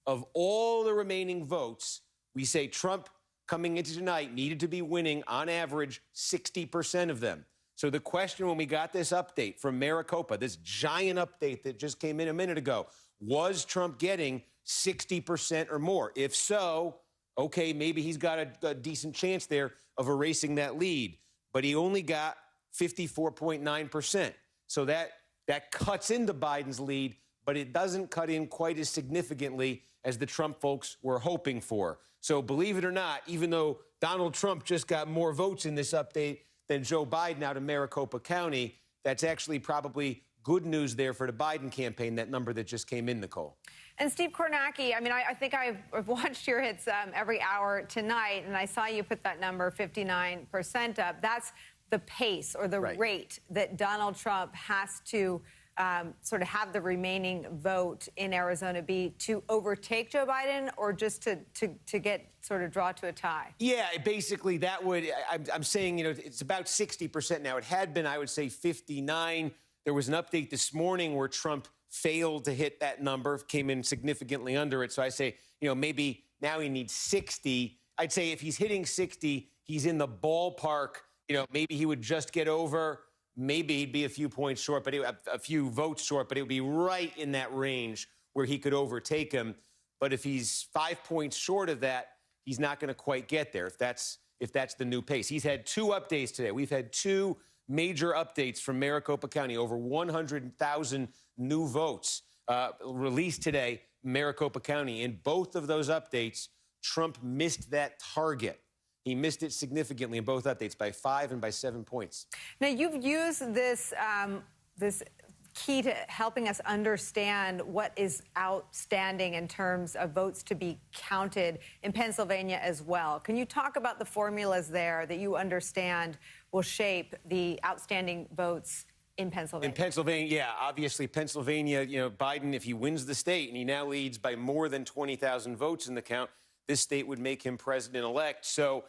Of all the remaining votes, we say Trump coming into tonight needed to be winning on average 60% of them. So the question when we got this update from Maricopa, this giant update that just came in a minute ago, was Trump getting 60% or more? If so, okay, maybe he's got a decent chance there of erasing that lead. But he only got 54.9%. So that cuts into Biden's lead, but it doesn't cut in quite as significantly as the Trump folks were hoping for. So believe it or not, even though Donald Trump just got more votes in this update than Joe Biden out of Maricopa County, that's actually probably good news there for the Biden campaign, that number that just came in, Nicole. And Steve Kornacki, I mean, I think I've watched your hits every hour tonight, and I saw you put that number 59% up. That's the pace or the rate that Donald Trump has to sort of have the remaining vote in Arizona be to overtake Joe Biden, or just to get sort of draw to a tie? Yeah, basically that would, I'm saying, you know, it's about 60% now. It had been, I would say, 59. There was an update this morning where Trump failed to hit that number, came in significantly under it. So I say, you know, maybe now he needs 60. I'd say if he's hitting 60, he's in the ballpark. You know, maybe he would just get over. Maybe he'd be a few points short, but a few votes short, but it would be right in that range where he could overtake him. But if he's 5 points short of that, he's not going to quite get there if that's the new pace. He's had two updates today. We've had two major updates from Maricopa County, over 100,000 new votes released today, Maricopa County. In both of those updates, Trump missed that target. He missed it significantly in both updates by 5 and by 7 points. Now, you've used this key to helping us understand what is outstanding in terms of votes to be counted in Pennsylvania as well. Can you talk about the formulas there that you understand will shape the outstanding votes in Pennsylvania? In Pennsylvania, yeah, obviously Pennsylvania, you know, Biden, if he wins the state and he now leads by more than 20,000 votes in the count, this state would make him president-elect. So,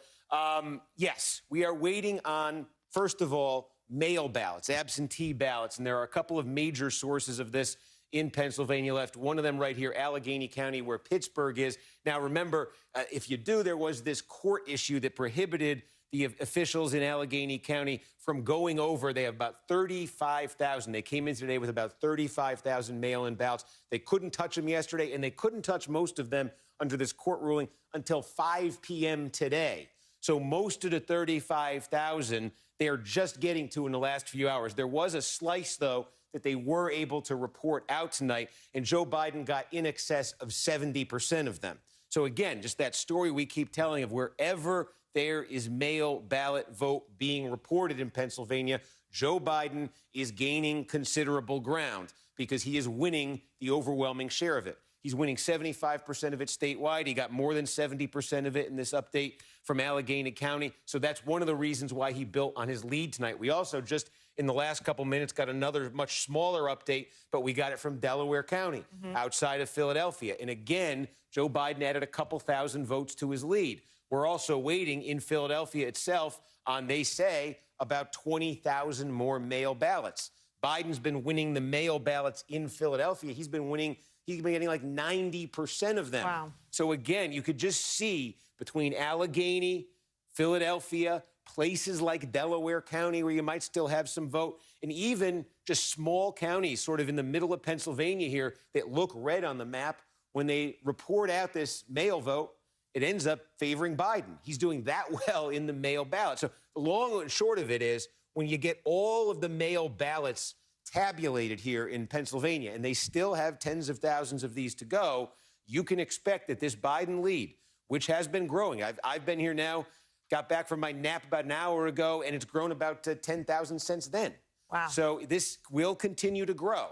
yes, we are waiting on, first of all, mail ballots, absentee ballots, and there are a couple of major sources of this in Pennsylvania left. One of them right here, Allegheny County, where Pittsburgh is. Now, remember, if you do, there was this court issue that prohibited the officials in Allegheny County from going over. They have about 35,000. They came in today with about 35,000 mail-in ballots. They couldn't touch them yesterday, and they couldn't touch most of them under this court ruling until 5 p.m. today. So most of the 35,000, they are just getting to in the last few hours. There was a slice, though, that they were able to report out tonight, and Joe Biden got in excess of 70% of them. So again, just that story we keep telling of wherever there is mail ballot vote being reported in Pennsylvania, Joe Biden is gaining considerable ground because he is winning the overwhelming share of it. He's winning 75% of it statewide. He got more than 70% of it in this update from Allegheny County. So that's one of the reasons why he built on his lead tonight. We also just, in the last couple minutes, got another much smaller update, but we got it from Delaware County, outside of Philadelphia. And again, Joe Biden added a couple thousand votes to his lead. We're also waiting in Philadelphia itself on, they say, about 20,000 more mail ballots. Biden's been winning the mail ballots in Philadelphia. He's been getting like 90% of them. Wow. So again, you could just see between Allegheny, Philadelphia, places like Delaware County where you might still have some vote, and even just small counties sort of in the middle of Pennsylvania here that look red on the map, when they report out this mail vote, it ends up favoring Biden. He's doing that well in the mail ballot. So the long and short of it is, when you get all of the mail ballots tabulated here in Pennsylvania, and they still have tens of thousands of these to go, you can expect that this Biden lead, which has been growing. I've been here now, got back from my nap about an hour ago, and it's grown about 10,000 since then. Wow. So this will continue to grow.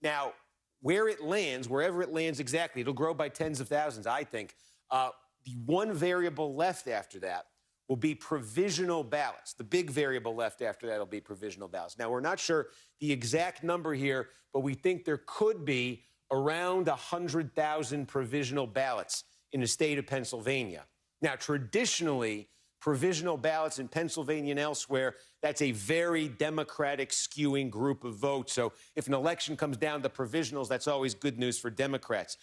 Now, where it lands, wherever it lands exactly, it'll grow by tens of thousands, I think. The one variable left after that will be provisional ballots. The big variable left after that will be provisional ballots. Now, we're not sure the exact number here, but we think there could be around 100,000 provisional ballots in the state of Pennsylvania. Now, traditionally, provisional ballots in Pennsylvania and elsewhere, that's a very Democratic skewing group of votes. So if an election comes down to provisionals, that's always good news for Democrats.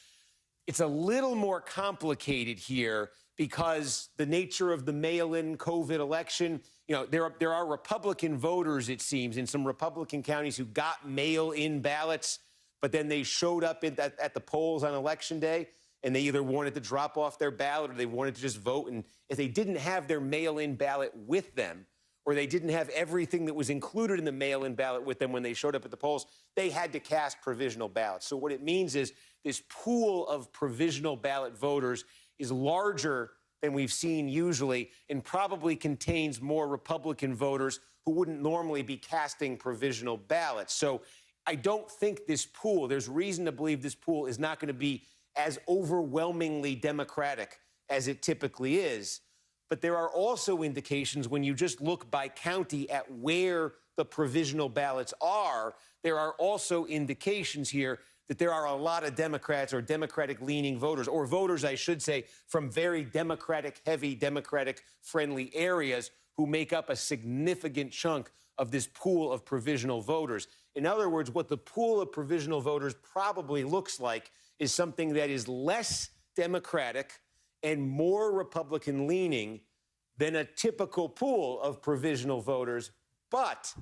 It's a little more complicated here because the nature of the mail-in COVID election, there are Republican voters, it seems, in some Republican counties who got mail-in ballots, but then they showed up at the polls on Election Day, and they either wanted to drop off their ballot or they wanted to just vote. And if they didn't have their mail-in ballot with them, or they didn't have everything that was included in the mail-in ballot with them when they showed up at the polls, they had to cast provisional ballots. So what it means is this pool of provisional ballot voters is larger than we've seen usually and probably contains more Republican voters who wouldn't normally be casting provisional ballots. So I don't think this pool, there's reason to believe this pool is not going to be as overwhelmingly Democratic as it typically is. But there are also indications when you just look by county at where the provisional ballots are, there are also indications here that there are a lot of Democrats or Democratic-leaning voters, or voters, I should say, from very Democratic-heavy, Democratic-friendly areas who make up a significant chunk of this pool of provisional voters. In other words, what the pool of provisional voters probably looks like is something that is less Democratic and more Republican-leaning than a typical pool of provisional voters, but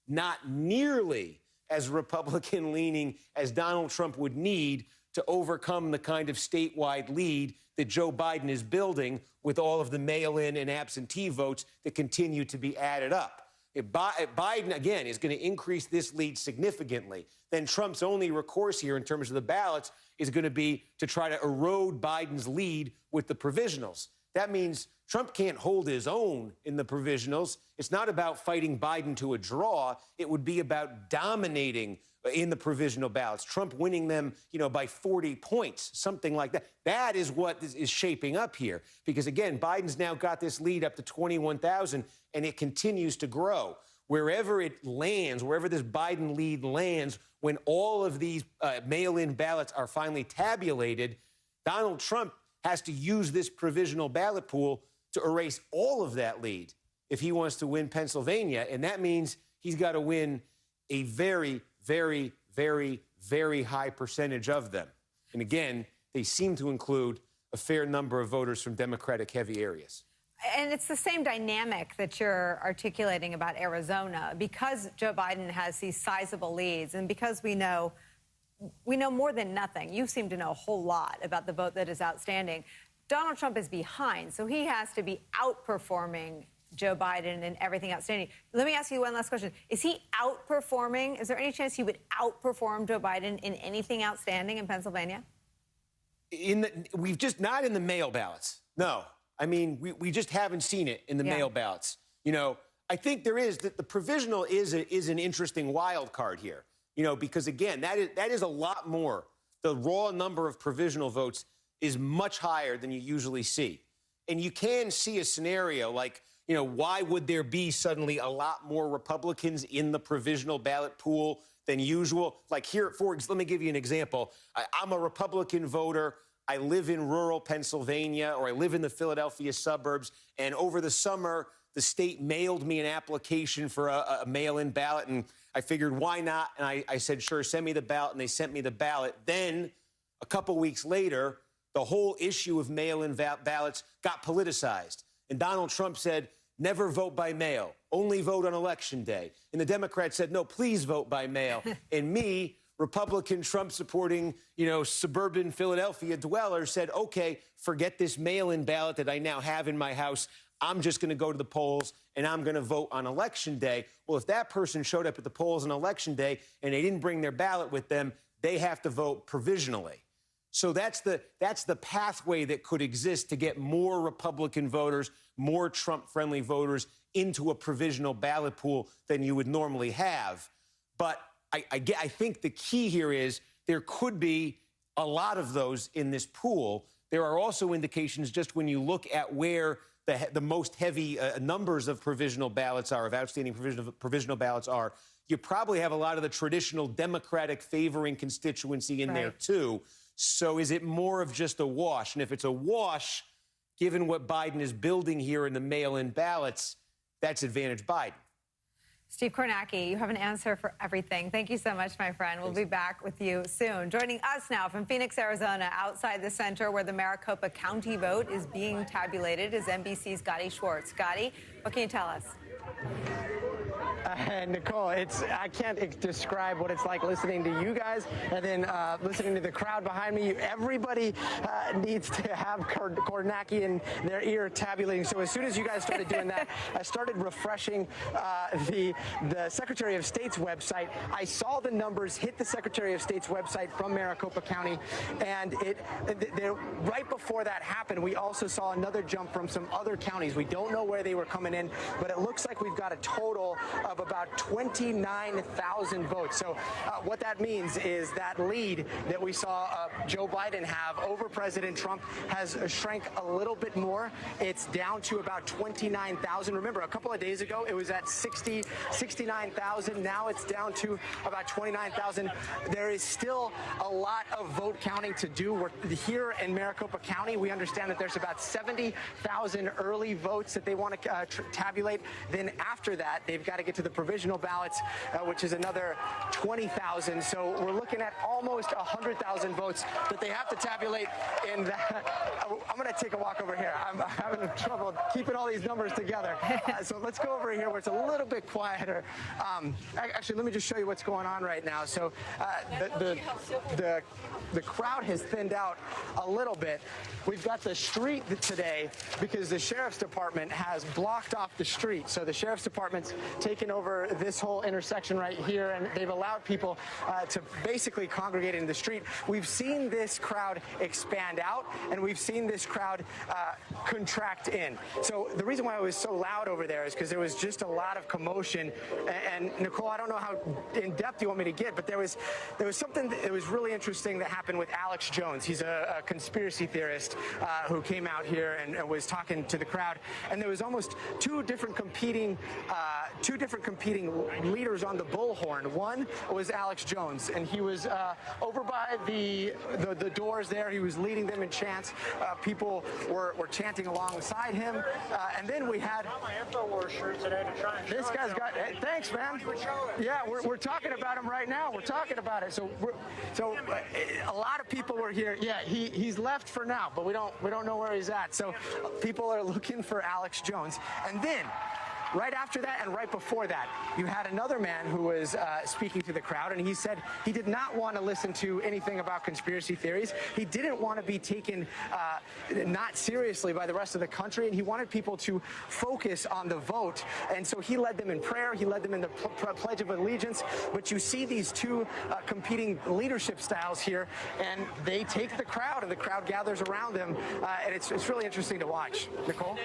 not nearly as Republican-leaning as Donald Trump would need to overcome the kind of statewide lead that Joe Biden is building with all of the mail-in and absentee votes that continue to be added up. If Biden, again, is going to increase this lead significantly, then Trump's only recourse here in terms of the ballots is going to be to try to erode Biden's lead with the provisionals. That means Trump can't hold his own in the provisionals. It's not about fighting Biden to a draw. It would be about dominating in the provisional ballots, Trump winning them, by 40 points, something like that. That is what is shaping up here. Because, again, Biden's now got this lead up to 21,000, and it continues to grow. Wherever it lands, wherever this Biden lead lands, when all of these mail-in ballots are finally tabulated, Donald Trump has to use this provisional ballot pool to erase all of that lead if he wants to win Pennsylvania. And that means he's got to win a very, very, very, very high percentage of them. And again, they seem to include a fair number of voters from Democratic-heavy areas. And it's the same dynamic that you're articulating about Arizona. Because Joe Biden has these sizable leads, and because we know more than nothing. You seem to know a whole lot about the vote that is outstanding. Donald Trump is behind, so he has to be outperforming Joe Biden and everything outstanding. Let me ask you one last question. Is he outperforming? Is there any chance he would outperform Joe Biden in anything outstanding in Pennsylvania? We've just not in the mail ballots. No. I mean, we just haven't seen it in the mail ballots. You know, I think there is that the provisional is an interesting wild card here, you know, because, again, that is a lot more. The raw number of provisional votes is much higher than you usually see. And you can see a scenario like, you know, why would there be suddenly a lot more Republicans in the provisional ballot pool than usual? Like here, let me give you an example. I'm a Republican voter. I live in rural Pennsylvania, or I live in the Philadelphia suburbs. And over the summer, the state mailed me an application for a mail-in ballot. And I figured, why not? And I said, sure, send me the ballot. And they sent me the ballot. Then a couple weeks later, the whole issue of mail-in ballots got politicized. And Donald Trump said, never vote by mail, only vote on Election Day. And the Democrats said, no, please vote by mail. And me, Republican Trump-supporting, you know, suburban Philadelphia dweller, said, okay, forget this mail-in ballot that I now have in my house. I'm just going to go to the polls and I'm going to vote on Election Day. Well, if that person showed up at the polls on Election Day and they didn't bring their ballot with them, they have to vote provisionally. So that's the pathway that could exist to get more Republican voters, more Trump-friendly voters into a provisional ballot pool than you would normally have. But I think the key here is there could be a lot of those in this pool. There are also indications just when you look at where the most heavy numbers of provisional ballots are, of outstanding provisional ballots are, you probably have a lot of the traditional Democratic favoring constituency in there, too. So is it more of just a wash? And if it's a wash, given what Biden is building here in the mail-in ballots, that's advantage Biden. Steve Kornacki, you have an answer for everything. Thank you so much, my friend. We'll be back with you soon. Joining us now from Phoenix, Arizona, outside the center where the Maricopa County vote is being tabulated, is NBC's Gotti Schwartz. Gotti, what can you tell us? Nicole, I can't describe what it's like listening to you guys and then listening to the crowd behind me. Everybody needs to have Kornacki in their ear tabulating. So as soon as you guys started doing that, I started refreshing the Secretary of State's website. I saw the numbers hit the Secretary of State's website from Maricopa County, and right before that happened, we also saw another jump from some other counties. We don't know where they were coming in, but it looks like we've got a total of about 29,000 votes. So what that means is that lead that we saw Joe Biden have over President Trump has shrank a little bit more. It's down to about 29,000. Remember, a couple of days ago, it was at 69,000. Now it's down to about 29,000. There is still a lot of vote counting to do. We're here in Maricopa County. We understand that there's about 70,000 early votes that they want to tabulate. Then after that, they've got to get to the provisional ballots, which is another 20,000. So we're looking at almost 100,000 votes that they have to tabulate in that. I'm going to take a walk over here. I'm having trouble keeping all these numbers together. So let's go over here where it's a little bit quieter. Actually, let me just show you what's going on right now. So the crowd has thinned out a little bit. We've got the street today because the sheriff's department has blocked off the street. So the sheriff's department's taken over this whole intersection right here, and they've allowed people to basically congregate in the street. We've seen this crowd expand out, and we've seen this crowd contract in. So the reason why it was so loud over there is because there was just a lot of commotion. And Nicole, I don't know how in depth you want me to get, but there was something that was really interesting that happened with Alex Jones. He's a conspiracy theorist who came out here and was talking to the crowd, and there was almost two different competing leaders on the bullhorn. One was Alex Jones, and he was over by the doors there. He was leading them in chants. People were chanting alongside him, and then we had this guy's got. Hey, thanks, man. Yeah, we're talking about him right now. We're talking about it. So a lot of people were here. Yeah, he's left for now, but we don't know where he's at. So people are looking for Alex Jones, and then right after that and right before that, you had another man who was speaking to the crowd, and he said he did not want to listen to anything about conspiracy theories. He didn't want to be taken not seriously by the rest of the country, and he wanted people to focus on the vote. And so he led them in prayer. He led them in the Pledge of Allegiance. But you see these two competing leadership styles here, and they take the crowd, and the crowd gathers around them, and it's really interesting to watch. Nicole?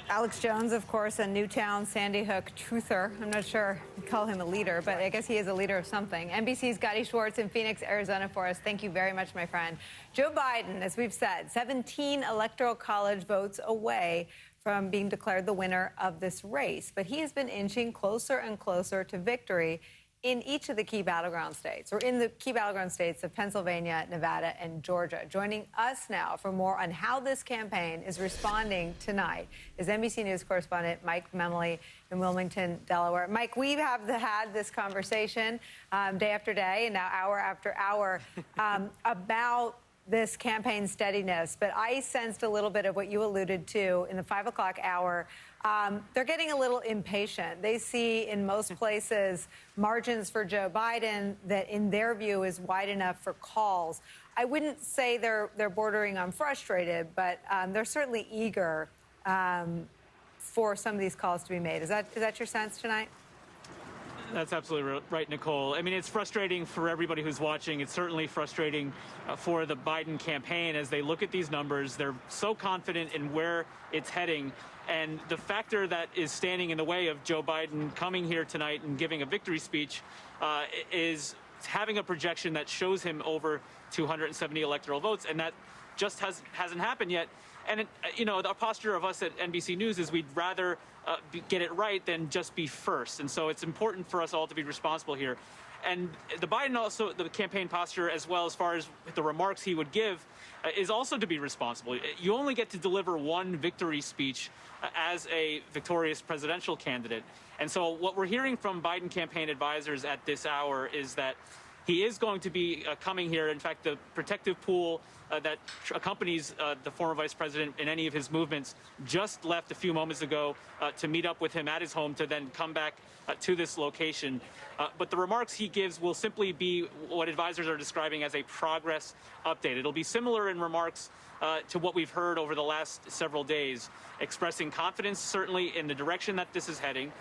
Alex Jones, of course, a Newtown Sandy Hook truther. I'm not sure you call him a leader, but I guess he is a leader of something. NBC's Gotti Schwartz in Phoenix, Arizona for us. Thank you very much, my friend. Joe Biden, as we've said, 17 Electoral College votes away from being declared the winner of this race. But he has been inching closer and closer to victory in each of the key battleground states, or in the key battleground states of Pennsylvania, Nevada, and Georgia. Joining us now for more on how this campaign is responding tonight is NBC News correspondent Mike Memley in Wilmington, Delaware. Mike, we have had this conversation day after day and now hour after hour about this campaign steadiness, but I sensed a little bit of what you alluded to in the 5 o'clock hour. They're getting a little impatient. They see in most places margins for Joe Biden that, in their view, is wide enough for calls. I wouldn't say they're bordering on frustrated, but they're certainly eager for some of these calls to be made. Is that your sense tonight? That's absolutely right, Nicole. I mean, it's frustrating for everybody who's watching. It's certainly frustrating for the Biden campaign as they look at these numbers. They're so confident in where it's heading. And the factor that is standing in the way of Joe Biden coming here tonight and giving a victory speech is having a projection that shows him over 270 electoral votes. And that just hasn't happened yet. And, the posture of us at NBC News is we'd rather get it right than just be first. And so it's important for us all to be responsible here. And the campaign posture, as well as far as the remarks he would give, is also to be responsible. You only get to deliver one victory speech as a victorious presidential candidate. And so what we're hearing from Biden campaign advisors at this hour is that he is going to be coming here. In fact, the protective pool that accompanies the former vice president in any of his movements just left a few moments ago to meet up with him at his home to then come back to this location. But the remarks he gives will simply be what advisors are describing as a progress update. It'll be similar in remarks to what we've heard over the last several days, expressing confidence certainly in the direction that this is heading,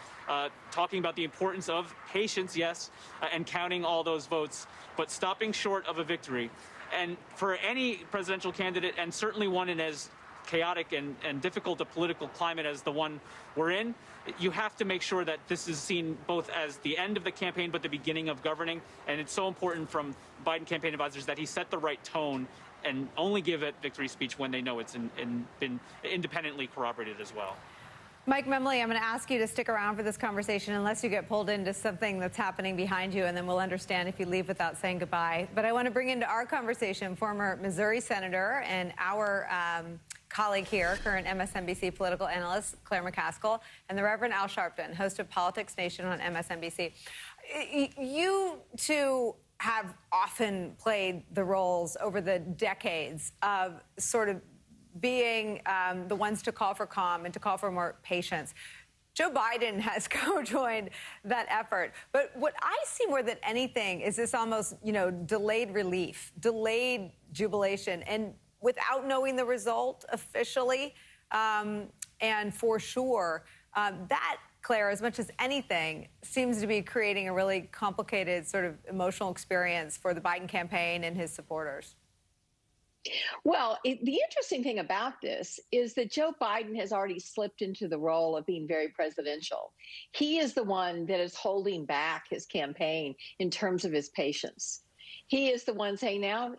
talking about the importance of patience, yes, and counting all those votes, but stopping short of a victory. And for any presidential candidate, and certainly one in as chaotic and difficult a political climate as the one we're in, you have to make sure that this is seen both as the end of the campaign but the beginning of governing. And it's so important from Biden campaign advisors that he set the right tone and only give a victory speech when they know it's been independently corroborated as well. Mike Memley, I'm going to ask you to stick around for this conversation unless you get pulled into something that's happening behind you, and then we'll understand if you leave without saying goodbye. But I want to bring into our conversation former Missouri Senator and our colleague here, current MSNBC political analyst Claire McCaskill, and the Reverend Al Sharpton, host of Politics Nation on MSNBC. You two have often played the roles over the decades of sort of being the ones to call for calm and to call for more patience. Joe Biden has co-joined that effort. But what I see more than anything is this almost, delayed relief, delayed jubilation, and without knowing the result officially, and for sure, that, Claire, as much as anything, seems to be creating a really complicated sort of emotional experience for the Biden campaign and his supporters. Well, the interesting thing about this is that Joe Biden has already slipped into the role of being very presidential. He is the one that is holding back his campaign in terms of his patience. He is the one saying now,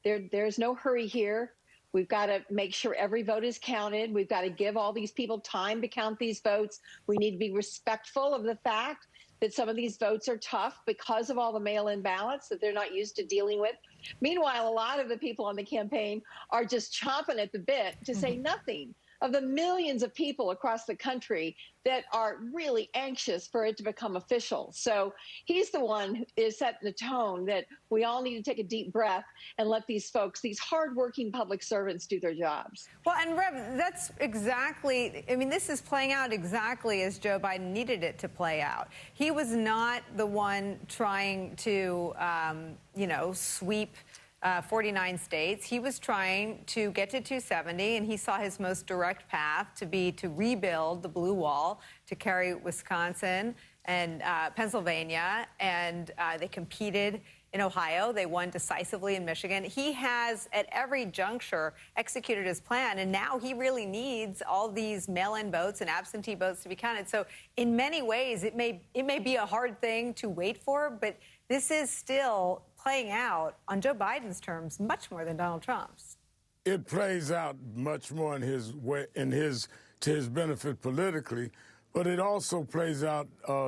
there's no hurry here. We've got to make sure every vote is counted. We've got to give all these people time to count these votes. We need to be respectful of the fact that some of these votes are tough because of all the mail-in ballots that they're not used to dealing with. Meanwhile, a lot of the people on the campaign are just chomping at the bit to say nothing of the millions of people across the country that are really anxious for it to become official. So he's the one who is setting the tone that we all need to take a deep breath and let these folks, these hardworking public servants, do their jobs. Well, and Rev, that's exactly, I mean, this is playing out exactly as Joe Biden needed it to play out. He was not the one trying to, sweep 49 states. He was trying to get to 270, and he saw his most direct path to be to rebuild the blue wall, to carry Wisconsin and Pennsylvania, and they competed in Ohio. They won decisively in Michigan. He has, at every juncture, executed his plan, and now he really needs all these mail-in votes and absentee votes to be counted. So in many ways, it may be a hard thing to wait for, but this is still playing out on Joe Biden's terms much more than Donald Trump's. It plays out much more in his way, to his benefit politically, but it also plays out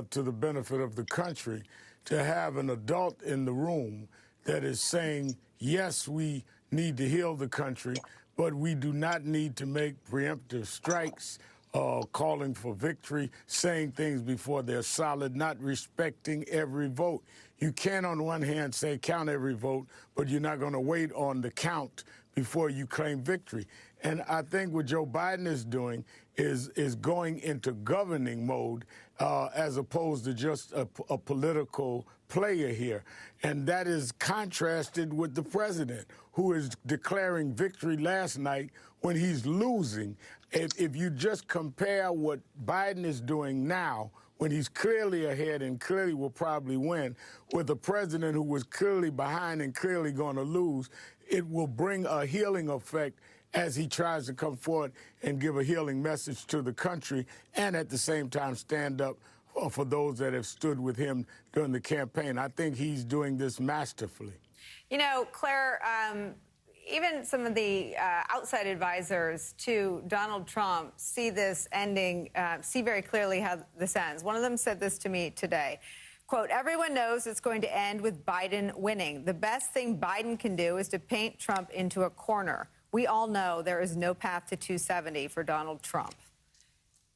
to the benefit of the country to have an adult in the room that is saying, yes, we need to heal the country, but we do not need to make preemptive strikes, calling for victory, saying things before they're solid, not respecting every vote. You can, on one hand, say count every vote, but you're not going to wait on the count before you claim victory. And I think what Joe Biden is doing is going into governing mode as opposed to just a political player here. And that is contrasted with the president, who is declaring victory last night when he's losing. If you just compare what Biden is doing now, when he's clearly ahead and clearly will probably win, with a president who was clearly behind and clearly going to lose, it will bring a healing effect as he tries to come forward and give a healing message to the country and at the same time stand up for those that have stood with him during the campaign. I think he's doing this masterfully. You know, Claire, even some of the outside advisors to Donald Trump see this ending, see very clearly how this ends. One of them said this to me today. Quote, everyone knows it's going to end with Biden winning. The best thing Biden can do is to paint Trump into a corner. We all know there is no path to 270 for Donald Trump.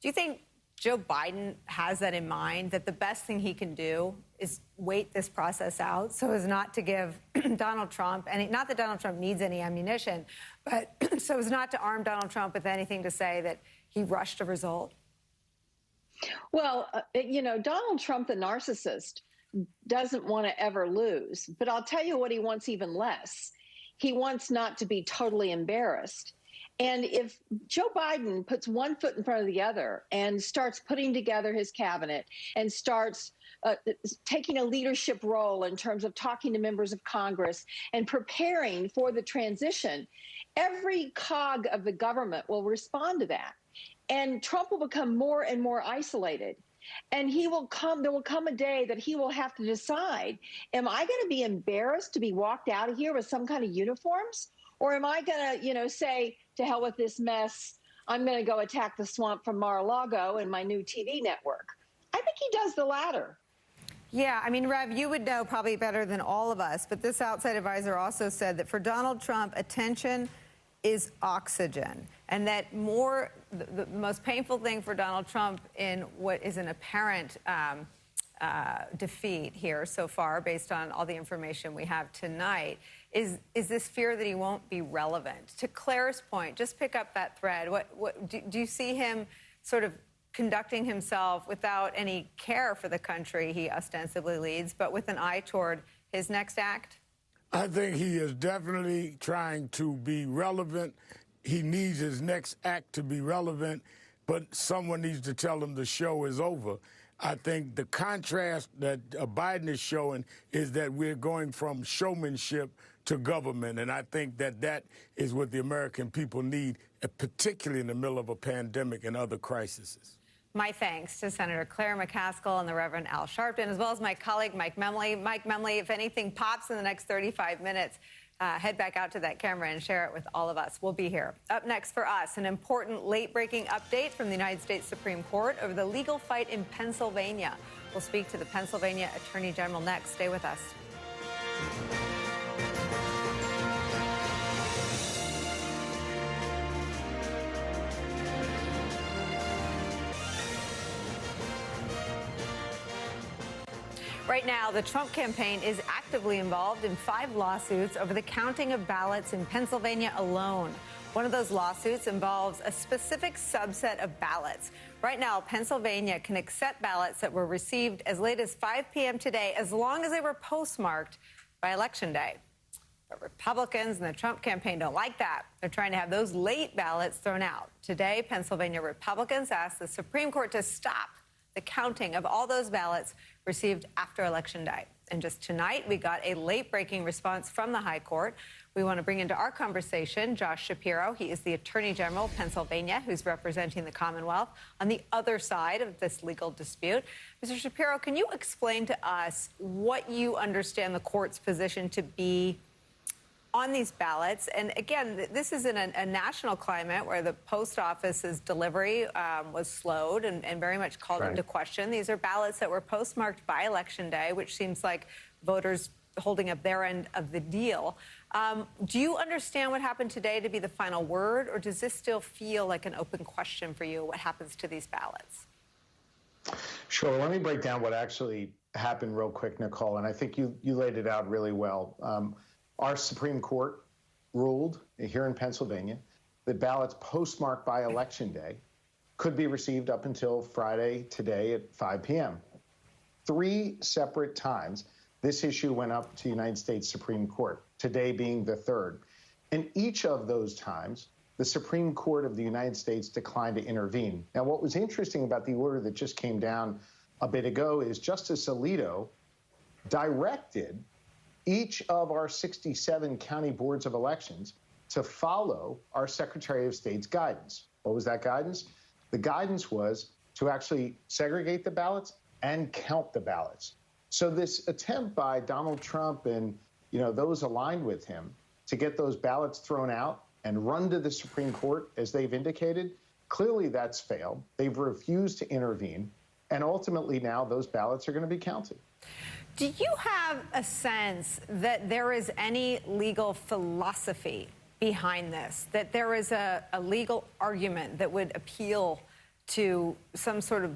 Do you think Joe Biden has that in mind, that the best thing he can do is wait this process out so as not to give Donald Trump, and not that Donald Trump needs any ammunition, but so as not to arm Donald Trump with anything to say that he rushed a result? Well, Donald Trump, the narcissist, doesn't want to ever lose. But I'll tell you what he wants even less. He wants not to be totally embarrassed. And if Joe Biden puts one foot in front of the other and starts putting together his cabinet and starts taking a leadership role in terms of talking to members of Congress and preparing for the transition, every cog of the government will respond to that. And Trump will become more and more isolated. And there will come a day that he will have to decide, am I going to be embarrassed to be walked out of here with some kind of uniforms? Or am I going to, say, to hell with this mess, I'm going to go attack the swamp from Mar-a-Lago and my new TV network? I think he does the latter. Yeah, I mean, Rev, you would know probably better than all of us, but this outside advisor also said that for Donald Trump, attention is oxygen, and that the most painful thing for Donald Trump in what is an apparent defeat here so far, based on all the information we have tonight, is this fear that he won't be relevant. To Claire's point, just pick up that thread. Do you see him sort of conducting himself without any care for the country he ostensibly leads, but with an eye toward his next act? I think he is definitely trying to be relevant. He needs his next act to be relevant, but someone needs to tell him the show is over. I think the contrast that Biden is showing is that we're going from showmanship to government, and I think that is what the American people need, particularly in the middle of a pandemic and other crises. My thanks to Senator Claire McCaskill and the Reverend Al Sharpton, as well as my colleague Mike Memley. Mike Memley, if anything pops in the next 35 minutes, head back out to that camera and share it with all of us. We'll be here. Up next for us, an important late-breaking update from the United States Supreme Court over the legal fight in Pennsylvania. We'll speak to the Pennsylvania Attorney General next. Stay with us. Right now, the Trump campaign is actively involved in 5 lawsuits over the counting of ballots in Pennsylvania alone. One of those lawsuits involves a specific subset of ballots. Right now, Pennsylvania can accept ballots that were received as late as 5 p.m. today, as long as they were postmarked by Election Day. But Republicans and the Trump campaign don't like that. They're trying to have those late ballots thrown out. Today, Pennsylvania Republicans asked the Supreme Court to stop the counting of all those ballots received after Election Day. And just tonight, we got a late-breaking response from the High Court. We want to bring into our conversation Josh Shapiro. He is the Attorney General of Pennsylvania, who's representing the Commonwealth on the other side of this legal dispute. Mr. Shapiro, can you explain to us what you understand the court's position to be on these ballots? And again, this is in a national climate where the post office's delivery was slowed and very much called into question. These are ballots that were postmarked by Election Day, which seems like voters holding up their end of the deal. Do you understand what happened today to be the final word, or does this still feel like an open question for you, what happens to these ballots? Sure. Let me break down what actually happened real quick, Nicole, and I think you laid it out really well. Our Supreme Court ruled here in Pennsylvania that ballots postmarked by Election Day could be received up until Friday today at 5 p.m. 3 separate times, this issue went up to the United States Supreme Court, today being the 3rd. And each of those times, the Supreme Court of the United States declined to intervene. Now, what was interesting about the order that just came down a bit ago is Justice Alito directed each of our 67 county boards of elections to follow our Secretary of State's guidance. What was that guidance? The guidance was to actually segregate the ballots and count the ballots. So this attempt by Donald Trump and those aligned with him to get those ballots thrown out and run to the Supreme Court, as they've indicated, clearly that's failed. They've refused to intervene, and ultimately now those ballots are going to be counted. Do you have a sense that there is any legal philosophy behind this, that there is a legal argument that would appeal to some sort of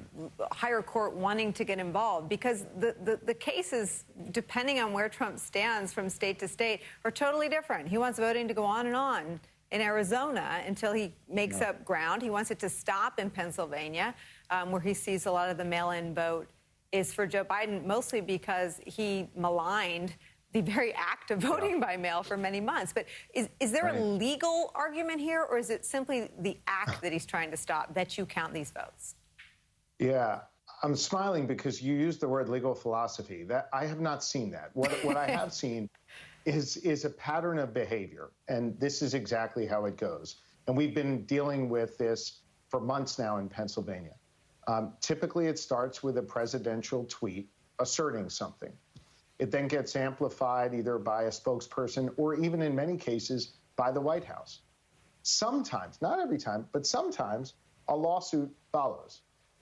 higher court wanting to get involved? Because the cases, depending on where Trump stands from state to state, are totally different. He wants voting to go on and on in Arizona until he makes up ground. He wants it to stop in Pennsylvania, where he sees a lot of the mail-in vote is for Joe Biden, mostly because he maligned the very act of voting by mail for many months. But is there a legal argument here, or is it simply the act that he's trying to stop, that you count these votes? Yeah, I'm smiling because you used the word legal philosophy. That I have not seen that. What I have seen is a pattern of behavior, and this is exactly how it goes. And we've been dealing with this for months now in Pennsylvania. Typically, it starts with a presidential tweet asserting something. It then gets amplified either by a spokesperson or even in many cases by the White House. Sometimes, not every time, but sometimes a lawsuit follows.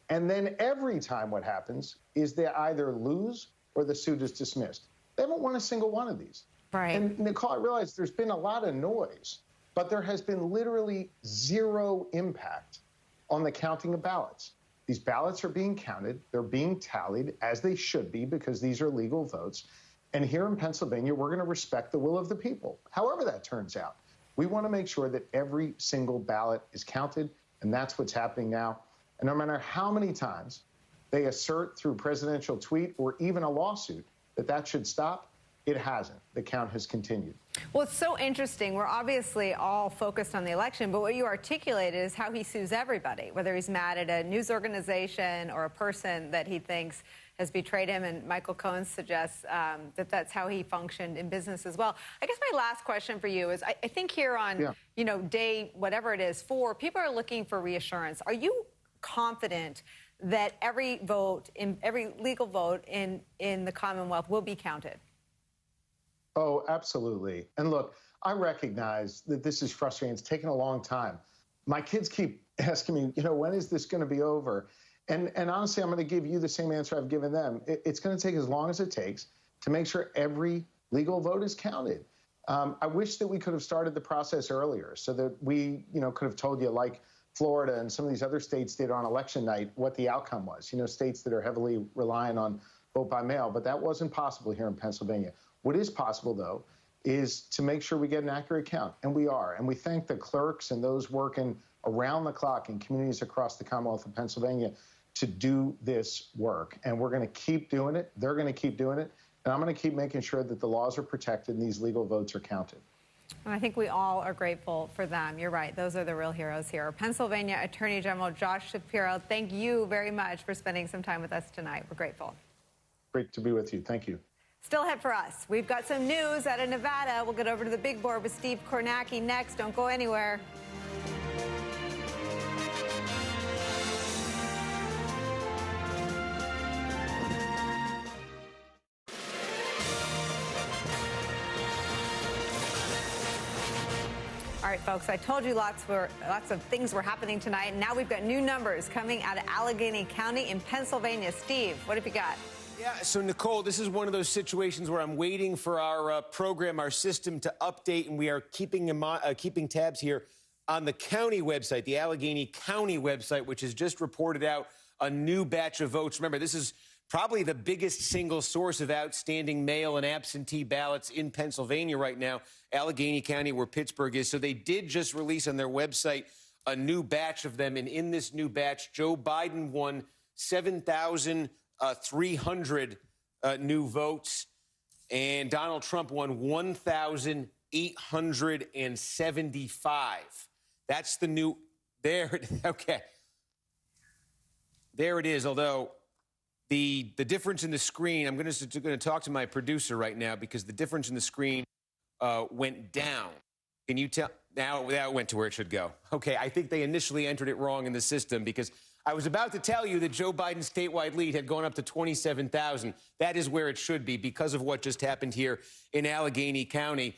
And then every time what happens is they either lose or the suit is dismissed. They haven't won a single one of these. Right. And Nicole, I realize there's been a lot of noise, but there has been literally zero impact on the counting of ballots. These ballots are being counted. They're being tallied, as they should be, because these are legal votes. And here in Pennsylvania, we're going to respect the will of the people, however that turns out. We want to make sure that every single ballot is counted, and that's what's happening now. And no matter how many times they assert through presidential tweet or even a lawsuit that that should stop, it hasn't. The count has continued. Well, it's so interesting. We're obviously all focused on the election, but what you articulated is how he sues everybody, whether he's mad at a news organization or a person that he thinks has betrayed him. And Michael Cohen suggests that that's how he functioned in business as well. I guess my last question for you is, I think here on, day, whatever it is, 4, people are looking for reassurance. Are you confident that every legal vote in the Commonwealth will be counted? Oh, absolutely. And look, I recognize that this is frustrating. It's taken a long time. My kids keep asking me, when is this going to be over? And honestly, I'm going to give you the same answer I've given them. It's going to take as long as it takes to make sure every legal vote is counted. I wish that we could have started the process earlier so that we, could have told you, like Florida and some of these other states did on election night, what the outcome was. States that are heavily reliant on vote by mail, but that wasn't possible here in Pennsylvania. What is possible, though, is to make sure we get an accurate count, and we are. And we thank the clerks and those working around the clock in communities across the Commonwealth of Pennsylvania to do this work. And we're going to keep doing it. They're going to keep doing it. And I'm going to keep making sure that the laws are protected and these legal votes are counted. And I think we all are grateful for them. You're right. Those are the real heroes here. Pennsylvania Attorney General Josh Shapiro, thank you very much for spending some time with us tonight. We're grateful. Great to be with you. Thank you. Still ahead for us. We've got some news out of Nevada. We'll get over to the big board with Steve Kornacki next. Don't go anywhere. All right, folks, I told you lots of things were happening tonight, and now we've got new numbers coming out of Allegheny County in Pennsylvania. Steve, what have you got? Yeah, so Nicole, this is one of those situations where I'm waiting for our program, our system to update, and we are keeping tabs here on the county website, the Allegheny County website, which has just reported out a new batch of votes. Remember, this is probably the biggest single source of outstanding mail and absentee ballots in Pennsylvania right now, Allegheny County, where Pittsburgh is. So they did just release on their website a new batch of them. And in this new batch, Joe Biden won 7,300 new votes, and Donald Trump won 1,875. That's the new, okay. There it is, although the difference in the screen, I'm going to talk to my producer right now because the difference in the screen went down. Can you tell? Now it went to where it should go. Okay, I think they initially entered it wrong in the system because I was about to tell you that Joe Biden's statewide lead had gone up to 27,000. That is where it should be because of what just happened here in Allegheny County.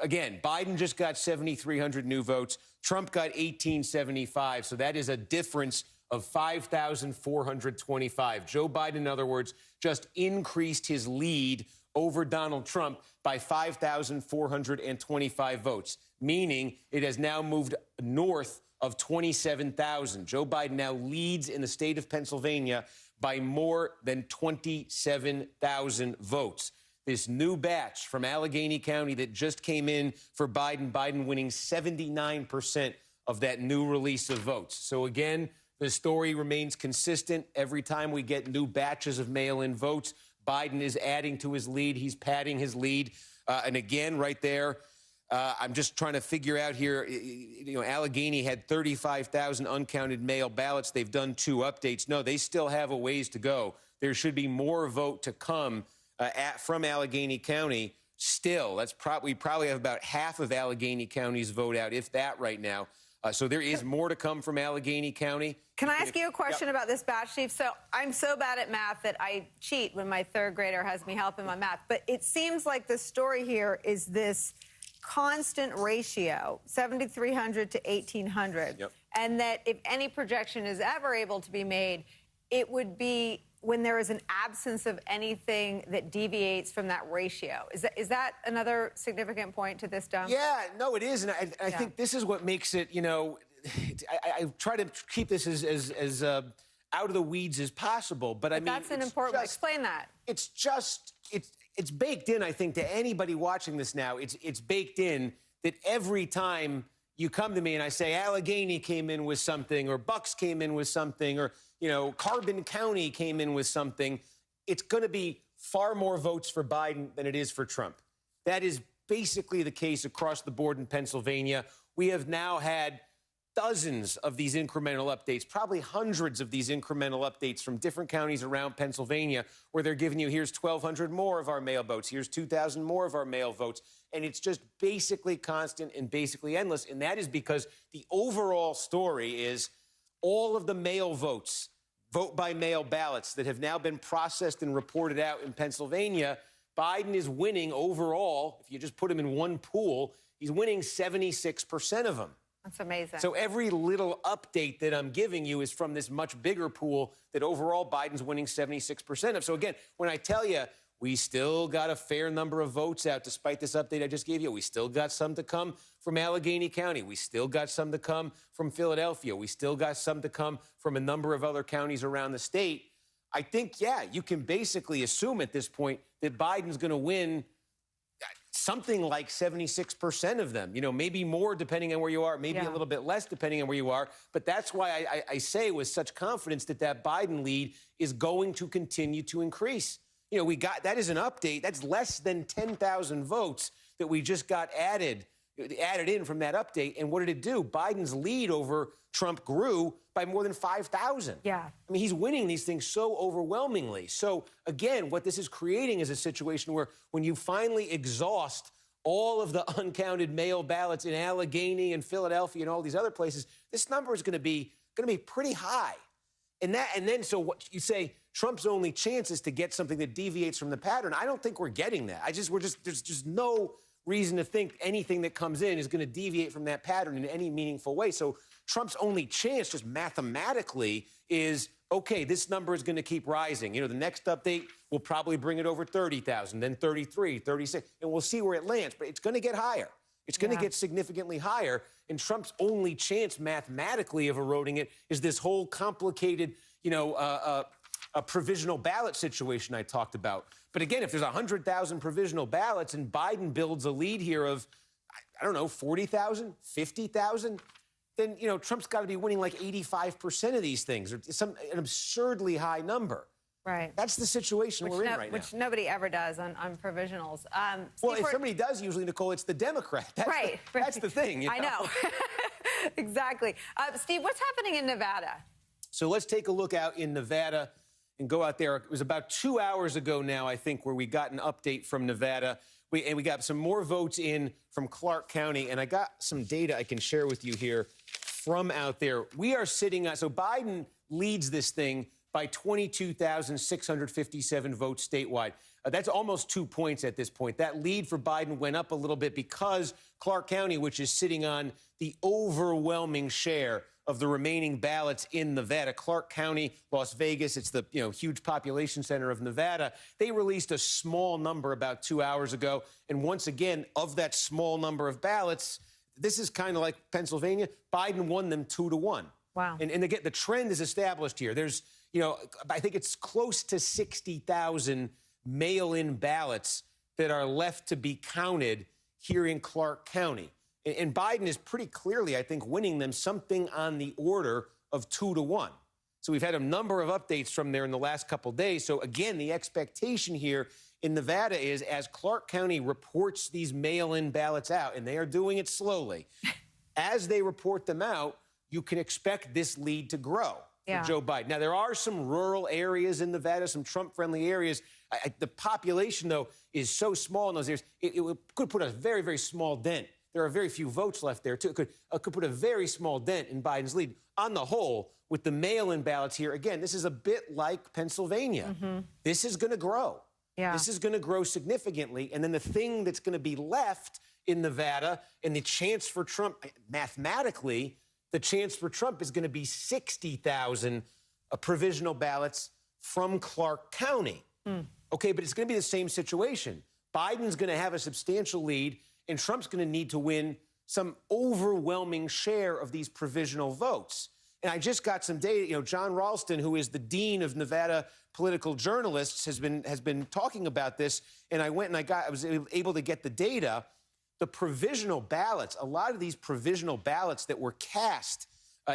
Again, Biden just got 7,300 new votes. Trump got 1,875. So that is a difference of 5,425. Joe Biden, in other words, just increased his lead over Donald Trump by 5,425 votes, meaning it has now moved north of 27,000. Joe Biden now leads in the state of Pennsylvania by more than 27,000 votes. This new batch from Allegheny County that just came in for Biden winning 79% of that new release of votes. So again, the story remains consistent. Every time we get new batches of mail-in votes, Biden is adding to his lead. He's padding his lead. And again, right there, I'm just trying to figure out here, Allegheny had 35,000 uncounted mail ballots. They've done 2 updates. No, they still have a ways to go. There should be more vote to come from Allegheny County still. We probably have about half of Allegheny County's vote out, if that right now. So there is more to come from Allegheny County. Can I ask you a question about this batch, Chief? So I'm so bad at math that I cheat when my 3rd grader has me help in my math. But it seems like the story here is this constant ratio, 7,300 to 1,800. Yep. And that if any projection is ever able to be made, it would be when there is an absence of anything that deviates from that ratio. Is that another significant point to this dump? Yeah, no, it is. And I think this is what makes it, I try to keep this as out of the weeds as possible. But I mean, that's an important, explain that. It's baked in, I think, to anybody watching this now. It's baked in that every time you come to me and I say Allegheny came in with something, or Bucks came in with something, or Carbon County came in with something, it's going to be far more votes for Biden than it is for Trump. That is basically the case across the board in Pennsylvania. We have now had dozens of these incremental updates, probably hundreds of these incremental updates from different counties around Pennsylvania, where they're giving you, here's 1,200 more of our mail votes, here's 2,000 more of our mail votes. And it's just basically constant and basically endless. And that is because the overall story is all of the mail votes, vote-by-mail ballots that have now been processed and reported out in Pennsylvania, Biden is winning overall. If you just put him in one pool, he's winning 76% of them. That's amazing. So every little update that I'm giving you is from this much bigger pool that overall Biden's winning 76% of. So again, when I tell you we still got a fair number of votes out despite this update I just gave you, we still got some to come from Allegheny County. We still got some to come from Philadelphia. We still got some to come from a number of other counties around the state. I think, yeah, you can basically assume at this point that Biden's going to win something like 76% of them, maybe more depending on where you are, maybe a little bit less depending on where you are. But that's why I say with such confidence that Biden lead is going to continue to increase. That is an update. That's less than 10,000 votes that we just got added in from that update. And what did it do? Biden's lead over Trump grew by more than 5,000. Yeah. I mean, he's winning these things so overwhelmingly. So, again, what this is creating is a situation where when you finally exhaust all of the uncounted mail ballots in Allegheny and Philadelphia and all these other places, this number is going to be pretty high. And then so what you say, Trump's only chance is to get something that deviates from the pattern. I don't think we're getting that. There's just no reason to think anything that comes in is going to deviate from that pattern in any meaningful way. So Trump's only chance, just mathematically, is, okay, this number is going to keep rising. The next update will probably bring it over 30,000, then 33, 36, and we'll see where it lands. But it's going to get higher. It's going to get significantly higher. And Trump's only chance mathematically of eroding it is this whole complicated, a provisional ballot situation I talked about. But again, if there's 100,000 provisional ballots and Biden builds a lead here of, I don't know, 40,000, 50,000, then, Trump's got to be winning like 85% of these things, or an absurdly high number. Right. That's the situation we're in right now. Which nobody ever does on provisionals. Well, if somebody does, usually, Nicole, it's the Democrat. That's the thing. I know. Exactly. Steve, what's happening in Nevada? So let's take a look out in Nevada and go out there. It was about 2 hours ago now, I think, where we got an update from Nevada. We got some more votes in from Clark County, and I got some data I can share with you here from out there. We are sitting so Biden leads this thing by 22,657 votes statewide. That's almost 2 points at this point. That lead for Biden went up a little bit because Clark County, which is sitting on the overwhelming share of the remaining ballots in Nevada, Clark County, Las Vegas, it's the huge population center of Nevada. They released a small number about 2 hours ago. And once again, of that small number of ballots, this is kind of like Pennsylvania. Biden won them 2-1. Wow. And again, the trend is established here. There's, I think it's close to 60,000 mail-in ballots that are left to be counted here in Clark County. And Biden is pretty clearly, I think, winning them something on the order of 2-1. So we've had a number of updates from there in the last couple of days. So again, the expectation here in Nevada is as Clark County reports these mail-in ballots out, and they are doing it slowly, as they report them out, you can expect this lead to grow for Joe Biden. Now, there are some rural areas in Nevada, some Trump-friendly areas. The population, though, is so small in those areas, it could put a very, very small dent. There are very few votes left there, too. It could put a very small dent in Biden's lead. On the whole, with the mail-in ballots here, again, this is a bit like Pennsylvania. Mm-hmm. This is going to grow. Yeah. This is going to grow significantly. And then the thing that's going to be left in Nevada and the chance for Trump, mathematically, the chance for Trump is going to be 60,000 provisional ballots from Clark County. Okay, but it's going to be the same situation. Biden's going to have a substantial lead, and Trump's going to need to win some overwhelming share of these provisional votes. And I just got some data. John Ralston, who is the dean of Nevada political journalists, has been talking about this. And I went and I was able to get the data. The provisional ballots, a lot of these provisional ballots that were cast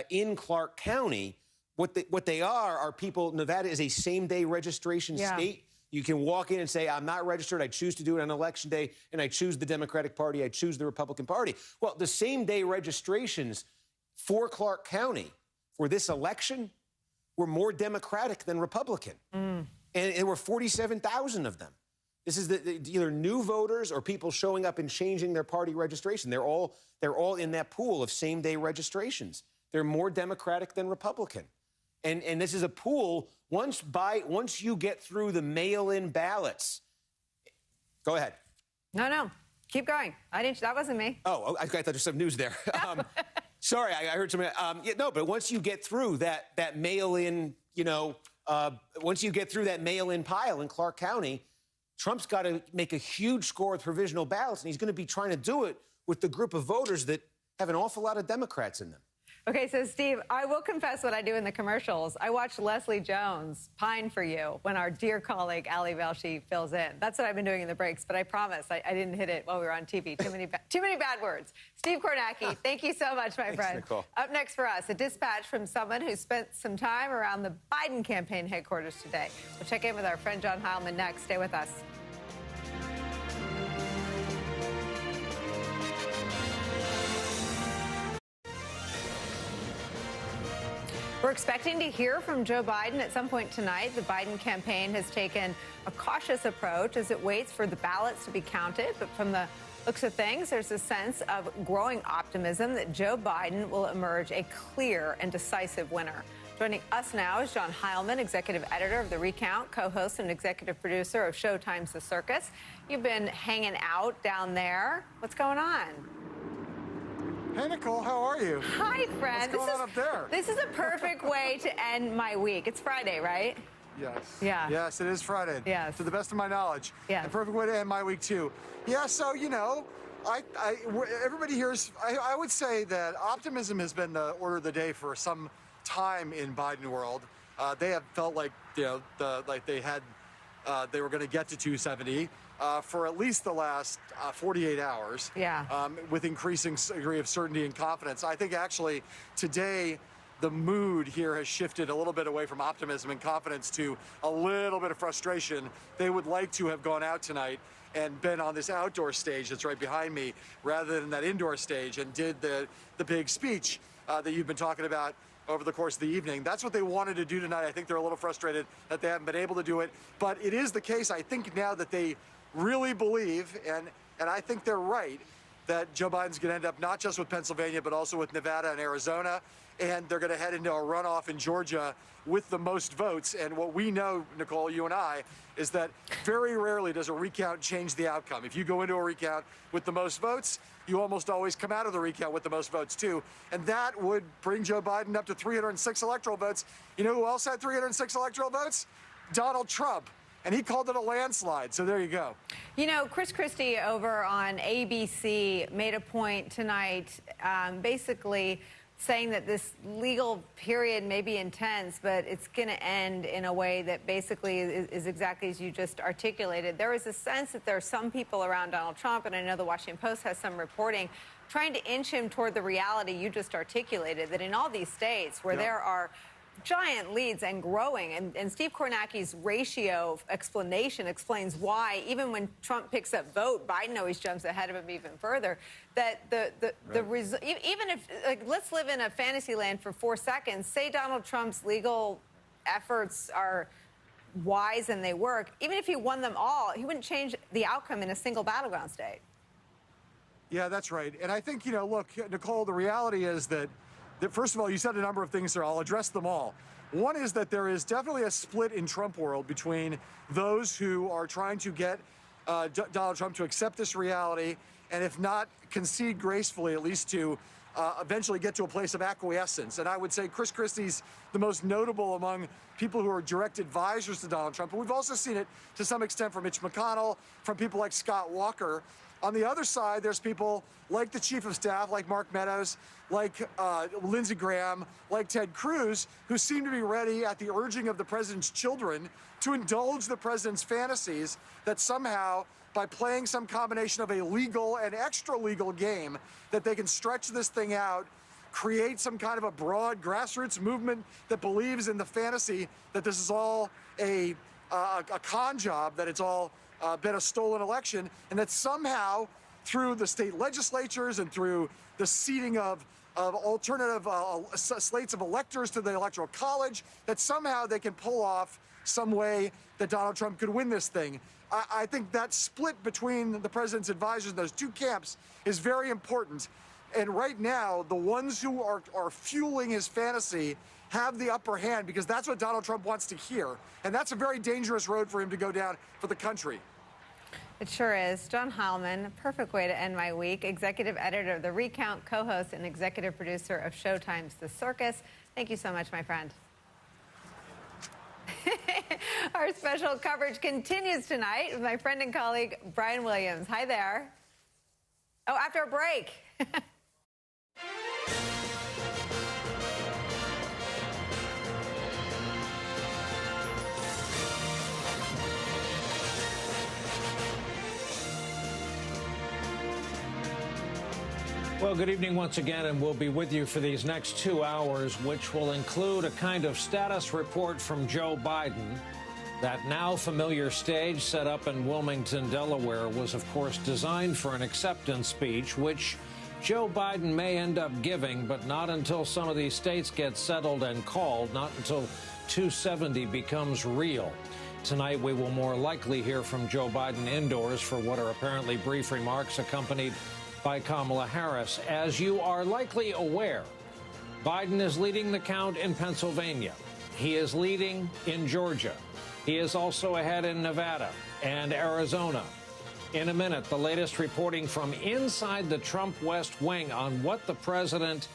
in Clark County, what they are people. Nevada is a same-day registration state. You can walk in and say, I'm not registered. I choose to do it on Election Day, and I choose the Democratic Party. I choose the Republican Party. Well, the same-day registrations for Clark County for this election were more Democratic than Republican. And there were 47,000 of them. This is either new voters or people showing up and changing their party registration. They're all in that pool of same-day registrations. They're more Democratic than Republican. And this is a pool, once you get through the mail-in ballots. Go ahead. No. Keep going. That wasn't me. Oh, I thought there was some news there. Sorry, I heard something. But once you get through that mail-in, once you get through that mail-in pile in Clark County, Trump's got to make a huge score with provisional ballots, and he's going to be trying to do it with the group of voters that have an awful lot of Democrats in them. Okay, so Steve, I will confess what I do in the commercials. I watch Leslie Jones pine for you when our dear colleague Ali Velshi fills in. That's what I've been doing in the breaks, but I promise I didn't hit it while we were on TV. Too many bad words. Steve Kornacki, thank you so much, my friend. Thanks, Nicole. Up next for us, a dispatch from someone who spent some time around the Biden campaign headquarters today. We'll check in with our friend John Heilman next. Stay with us. We're expecting to hear from Joe Biden at some point tonight. The Biden campaign has taken a cautious approach as it waits for the ballots to be counted. But from the looks of things, there's a sense of growing optimism that Joe Biden will emerge a clear and decisive winner. Joining us now is John Heilman, executive editor of The Recount, co-host and executive producer of Showtime's The Circus. You've been hanging out down there. What's going on? Hey, Nicole, how are you? Hi, friend. What's going on up there? This is a perfect way to end my week. It's Friday, right? Yes. Yeah. Yes, it is Friday. Yes. To the best of my knowledge. Yeah. A perfect way to end my week, too. Yeah, so, you know, everybody here is, I would say that optimism has been the order of the day for some time in Biden world. They have felt like, you know, they were going to get to 270. For at least the last 48 hours, with increasing degree of certainty and confidence. I think actually today the mood here has shifted a little bit away from optimism and confidence to a little bit of frustration. They would like to have gone out tonight and been on this outdoor stage that's right behind me rather than that indoor stage and did the big speech that you've been talking about over the course of the evening. That's what they wanted to do tonight. I think they're a little frustrated that they haven't been able to do it. But it is the case, I think, now that they really believe, and I think they're right, that Joe Biden's going to end up not just with Pennsylvania, but also with Nevada and Arizona, and they're going to head into a runoff in Georgia with the most votes. And what we know, Nicole, you and I, is that very rarely does a recount change the outcome. If you go into a recount with the most votes, you almost always come out of the recount with the most votes, too. And that would bring Joe Biden up to 306 electoral votes. You know who else had 306 electoral votes? Donald Trump. And he called it a landslide. So there you go. You know, Chris Christie over on ABC made a point tonight, basically saying that this legal period may be intense, but it's going to end in a way that basically is exactly as you just articulated. There is a sense that there are some people around Donald Trump, and I know the Washington Post has some reporting, trying to inch him toward the reality you just articulated, that in all these states where there are giant leads and growing, and Steve Kornacki's ratio explanation explains why, even when Trump picks up vote, Biden always jumps ahead of him even further. That even if, like, let's live in a fantasy land for 4 seconds, say Donald Trump's legal efforts are wise and they work, even if he won them all, he wouldn't change the outcome in a single battleground state. Yeah, that's right. And I think, you know, look, Nicole, the reality is that first of all, you said a number of things there. I'll address them all. One is that there is definitely a split in Trump world between those who are trying to get Donald Trump to accept this reality, and if not concede gracefully, at least to eventually get to a place of acquiescence. And I would say Chris Christie's the most notable among people who are direct advisors to Donald Trump. But we've also seen it to some extent from Mitch McConnell, from people like Scott Walker. On the other side, there's people like the chief of staff, like Mark Meadows, like Lindsey Graham, like Ted Cruz, who seem to be ready at the urging of the president's children to indulge the president's fantasies that somehow, by playing some combination of a legal and extra legal game, that they can stretch this thing out, create some kind of a broad grassroots movement that believes in the fantasy that this is all a con job, that it's all been a stolen election, and that somehow through the state legislatures and through the seating of alternative slates of electors to the Electoral College, that somehow they can pull off some way that Donald Trump could win this thing. I think that split between the president's advisors in those two camps is very important. And right now, the ones who are fueling his fantasy have the upper hand, because that's what Donald Trump wants to hear. And that's a very dangerous road for him to go down for the country. It sure is. John Heilman, perfect way to end my week. Executive editor of The Recount, co-host and executive producer of Showtime's The Circus. Thank you so much, my friend. Our special coverage continues tonight with my friend and colleague, Brian Williams. Hi there. Oh, after a break. Well, good evening once again, and we'll be with you for these next 2 hours, which will include a kind of status report from Joe Biden. That now familiar stage set up in Wilmington, Delaware, was, of course, designed for an acceptance speech, which Joe Biden may end up giving, but not until some of these states get settled and called, not until 270 becomes real. Tonight, we will more likely hear from Joe Biden indoors for what are apparently brief remarks accompanied by Kamala Harris. As you are likely aware, Biden is leading the count in Pennsylvania. He is leading in Georgia. He is also ahead in Nevada and Arizona. In a minute, the latest reporting from inside the Trump West Wing on what the president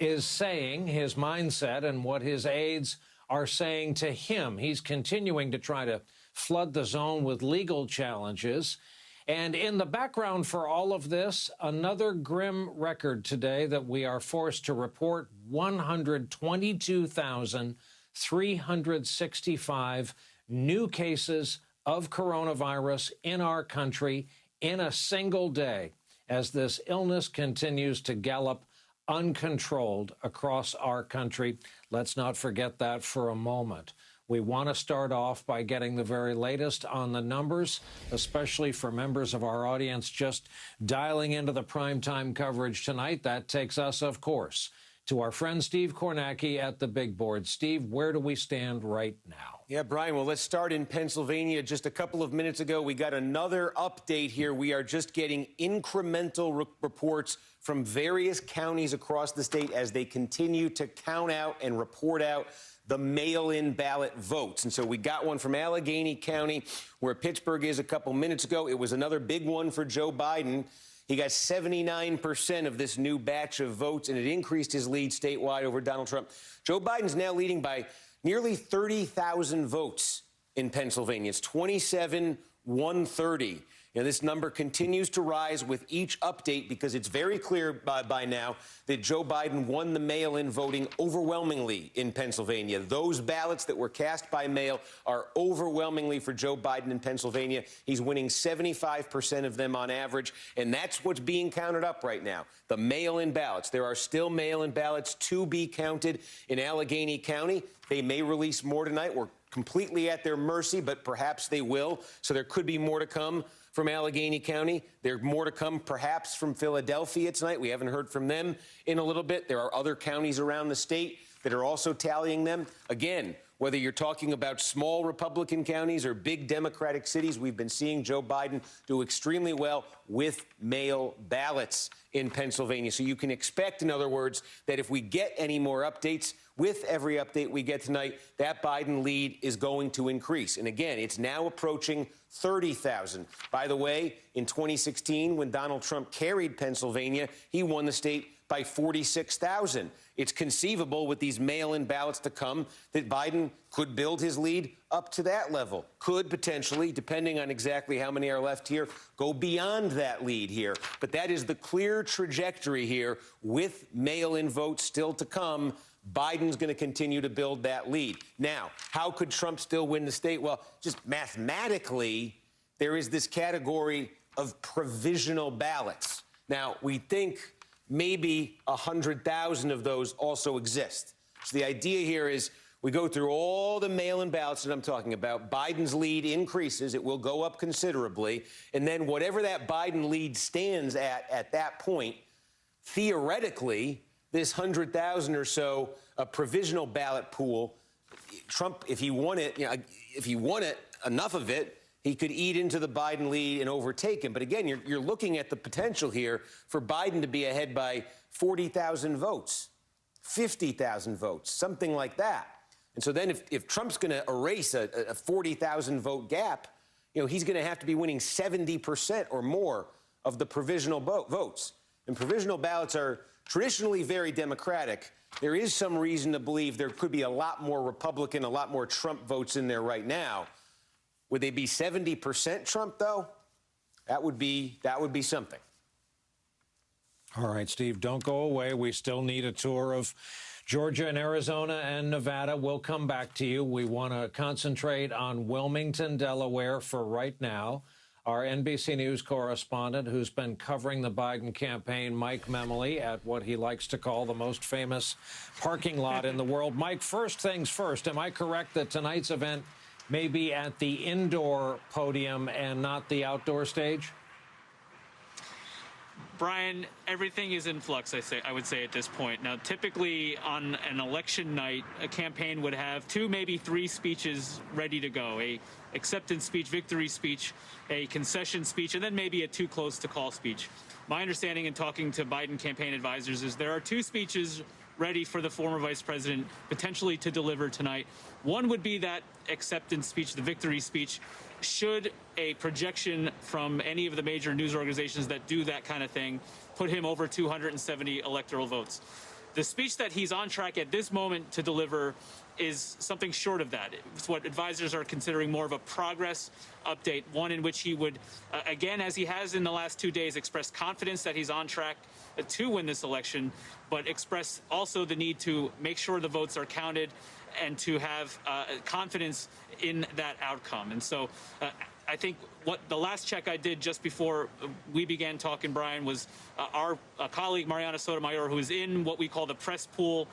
is saying, his mindset, and what his aides are saying to him. He's continuing to try to flood the zone with legal challenges. And in the background for all of this, another grim record today that we are forced to report: 122,365 new cases of coronavirus in our country in a single day, as this illness continues to gallop uncontrolled across our country. Let's not forget that for a moment. We want to start off by getting the very latest on the numbers, especially for members of our audience just dialing into the primetime coverage tonight. That takes us, of course, to our friend Steve Kornacki at the big board. Steve, where do we stand right now? Yeah, Brian, well, let's start in Pennsylvania. Just a couple of minutes ago, we got another update here. We are just getting incremental reports from various counties across the state as they continue to count out and report out the mail-in ballot votes. And so we got one from Allegheny County, where Pittsburgh is, a couple minutes ago. It was another big one for Joe Biden. He got 79% of this new batch of votes, and it increased his lead statewide over Donald Trump. Joe Biden's now leading by nearly 30,000 votes in Pennsylvania. It's 27-130. This number continues to rise with each update because it's very clear by now that Joe Biden won the mail-in voting overwhelmingly in Pennsylvania. Those ballots that were cast by mail are overwhelmingly for Joe Biden in Pennsylvania. He's winning 75% of them on average, and that's what's being counted up right now, the mail-in ballots. There are still mail-in ballots to be counted in Allegheny County. They may release more tonight. We're completely at their mercy, but perhaps they will. So there could be more to come from Allegheny County. There's more to come perhaps from Philadelphia tonight. We haven't heard from them in a little bit. There are other counties around the state that are also tallying them. Again, whether you're talking about small Republican counties or big Democratic cities, we've been seeing Joe Biden do extremely well with mail ballots in Pennsylvania. So you can expect, in other words, that if we get any more updates, with every update we get tonight, that Biden lead is going to increase. And again, it's now approaching 30,000. By the way, in 2016, when Donald Trump carried Pennsylvania, he won the state by 46,000. It's conceivable with these mail-in ballots to come that Biden could build his lead up to that level. Could potentially, depending on exactly how many are left here, go beyond that lead here. But that is the clear trajectory here with mail-in votes still to come. Biden's going to continue to build that lead. Now, how could Trump still win the state? Well, just mathematically, there is this category of provisional ballots. Now, we think maybe 100,000 of those also exist. So the idea here is we go through all the mail-in ballots that I'm talking about. Biden's lead increases. It will go up considerably. And then whatever that Biden lead stands at that point, theoretically, this 100,000 or so, a provisional ballot pool, Trump, if he won it, enough of it, he could eat into the Biden lead and overtake him. But again, you're looking at the potential here for Biden to be ahead by 40,000 votes, 50,000 votes, something like that. And so then if Trump's going to erase a 40,000 vote gap, he's going to have to be winning 70% or more of the provisional votes. And provisional ballots are traditionally very Democratic. There is some reason to believe there could be a lot more Republican, a lot more Trump votes in there right now. Would they be 70% Trump, though? That would be something. All right, Steve, don't go away. We still need a tour of Georgia and Arizona and Nevada. We'll come back to you. We want to concentrate on Wilmington, Delaware for right now. our NBC News correspondent who's been covering the Biden campaign, Mike Memoli, at what he likes to call the most famous parking lot in the world. Mike, first things first, am I correct that tonight's event may be at the indoor podium and not the outdoor stage? Brian, everything is in flux, I would say at this point. Now, typically on an election night, a campaign would have 2, maybe 3 speeches ready to go. A acceptance speech, victory speech, a concession speech, and then maybe a too close to call speech. My understanding in talking to Biden campaign advisors is there are 2 speeches ready for the former vice president potentially to deliver tonight. One would be that acceptance speech, the victory speech. Should a projection from any of the major news organizations that do that kind of thing put him over 270 electoral votes? The speech that he's on track at this moment to deliver is something short of that. It's what advisors are considering more of a progress update, one in which he would, again, as he has in the last 2 days, express confidence that he's on track to win this election, but express also the need to make sure the votes are counted and to have confidence in that outcome. And so I think what the last check I did just before we began talking, Brian, was our colleague Mariana Sotomayor, who is in what we call the press pool,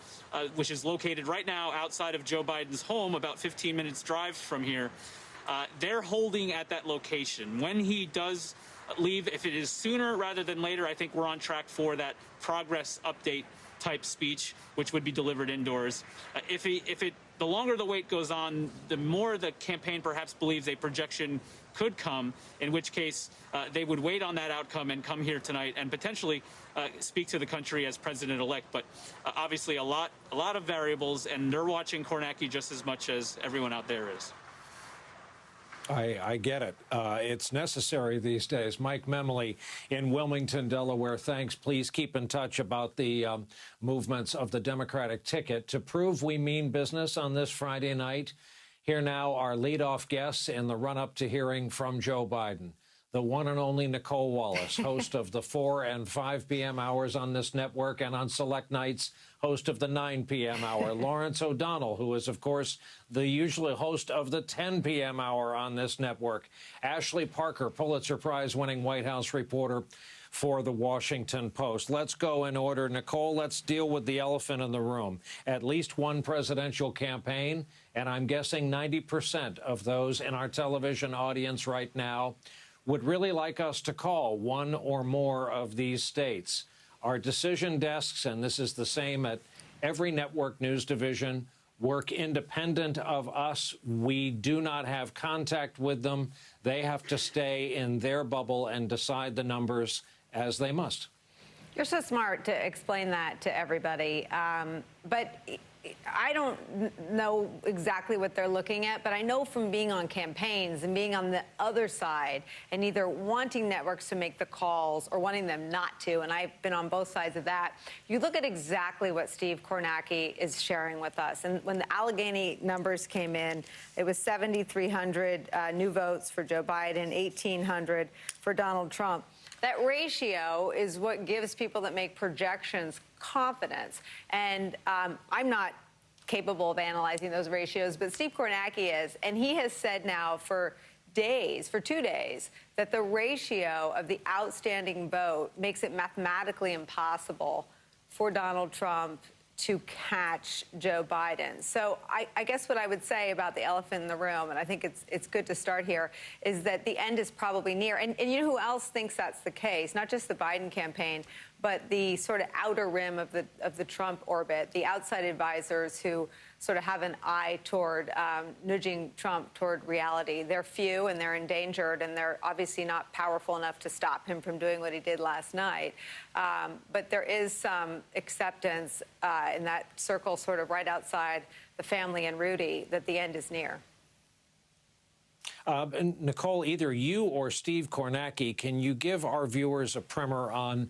which is located right now outside of Joe Biden's home, about 15 minutes drive from here. They're holding at that location. When he does leave, if it is sooner rather than later, I think we're on track for that progress update type speech, which would be delivered indoors. The longer the wait goes on, the more the campaign perhaps believes a projection could come, in which case they would wait on that outcome and come here tonight and potentially speak to the country as president-elect. But obviously a lot of variables, and they're watching Kornacki just as much as everyone out there is. I get it. It's necessary these days. Mike Memoli in Wilmington, Delaware. Thanks. Please keep in touch about the movements of the Democratic ticket. To prove we mean business on this Friday night, here now our leadoff guests in the run-up to hearing from Joe Biden. The one and only Nicole Wallace, host of the 4 and 5 p.m. hours on this network, and on select nights, host of the 9 p.m. hour. Lawrence O'Donnell, who is, of course, the usual host of the 10 p.m. hour on this network. Ashley Parker, Pulitzer Prize-winning White House reporter for The Washington Post. Let's go in order. Nicole, let's deal with the elephant in the room. At least one presidential campaign, and I'm guessing 90% of those in our television audience right now would really like us to call one or more of these states. Our decision desks, and this is the same at every network news division, work independent of us. We do not have contact with them. They have to stay in their bubble and decide the numbers as they must. You're so smart to explain that to everybody. But I don't know exactly what they're looking at, but I know from being on campaigns and being on the other side and either wanting networks to make the calls or wanting them not to, and I've been on both sides of that, you look at exactly what Steve Kornacki is sharing with us. And when the Allegheny numbers came in, it was 7,300 new votes for Joe Biden, 1,800 for Donald Trump. That ratio is what gives people that make projections confidence. And I'm not capable of analyzing those ratios, but Steve Kornacki is. And he has said now for 2 days, that the ratio of the outstanding vote makes it mathematically impossible for Donald Trump to catch Joe Biden. So I guess what I would say about the elephant in the room, and I think it's good to start here, is that the end is probably near. And you know who else thinks that's the case? Not just the Biden campaign, but the sort of outer rim of the Trump orbit, the outside advisors who sort of have an eye toward nudging Trump toward reality. They're few and they're endangered, and they're obviously not powerful enough to stop him from doing what he did last night. But there is some acceptance in that circle sort of right outside the family and Rudy that the end is near. And Nicole, either you or Steve Kornacki, can you give our viewers a primer on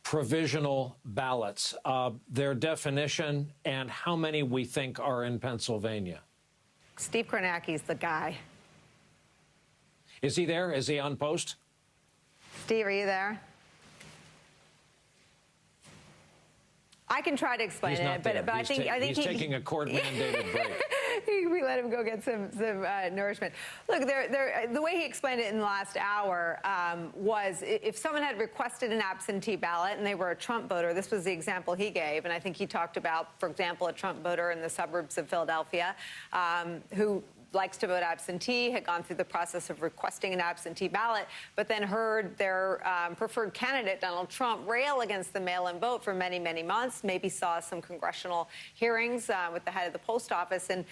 provisional ballots, their definition, and how many we think are in Pennsylvania? Steve Kornacki's the guy. Is he there? Is he on post? Steve, are you there? I can try to explain it, but I think he's taking a court-mandated break. we let him go get some nourishment. Look, the way he explained it in the last hour was if someone had requested an absentee ballot and they were a Trump voter, this was the example he gave. And I think he talked about, for example, a Trump voter in the suburbs of Philadelphia who likes to vote absentee, had gone through the process of requesting an absentee ballot, but then heard their preferred candidate, Donald Trump, rail against the mail-in vote for many, many months, maybe saw some congressional hearings with the head of the post office, and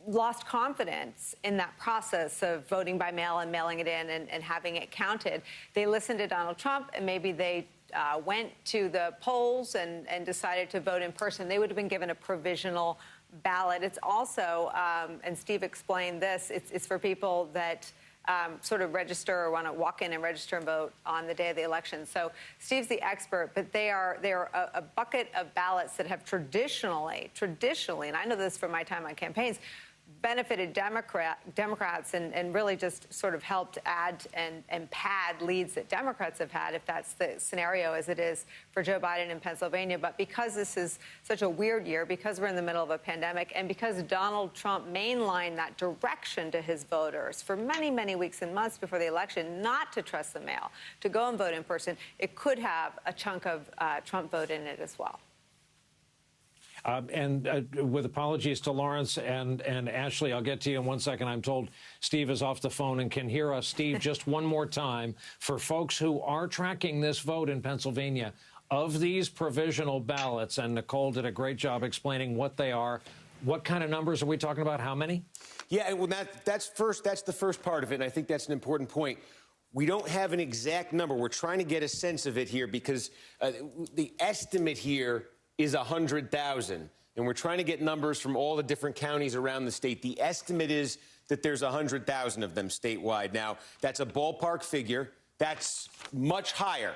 lost confidence in that process of voting by mail and mailing it in and having it counted. They listened to Donald Trump, and maybe they went to the polls and decided to vote in person. They would have been given a provisional ballot. It's also, and Steve explained this, it's for people that sort of register or want to walk in and register and vote on the day of the election. So Steve's the expert, but they are a bucket of ballots that have traditionally, and I know this from my time on campaigns, benefited Democrats and really just sort of helped add and pad leads that Democrats have had, if that's the scenario as it is for Joe Biden in Pennsylvania. But because this is such a weird year, because we're in the middle of a pandemic, and because Donald Trump mainlined that direction to his voters for many, many weeks and months before the election, not to trust the mail, to go and vote in person, it could have a chunk of Trump vote in it as well. And with apologies to Lawrence and Ashley, I'll get to you in 1 second. I'm told Steve is off the phone and can hear us. Steve, just one more time, for folks who are tracking this vote in Pennsylvania, of these provisional ballots, and Nicole did a great job explaining what they are, what kind of numbers are we talking about? How many? Yeah, well, that's the first part of it, and I think that's an important point. We don't have an exact number. We're trying to get a sense of it here because the estimate here is 100,000. And we're trying to get numbers from all the different counties around the state. The estimate is that there's 100,000 of them statewide. Now, that's a ballpark figure. That's much higher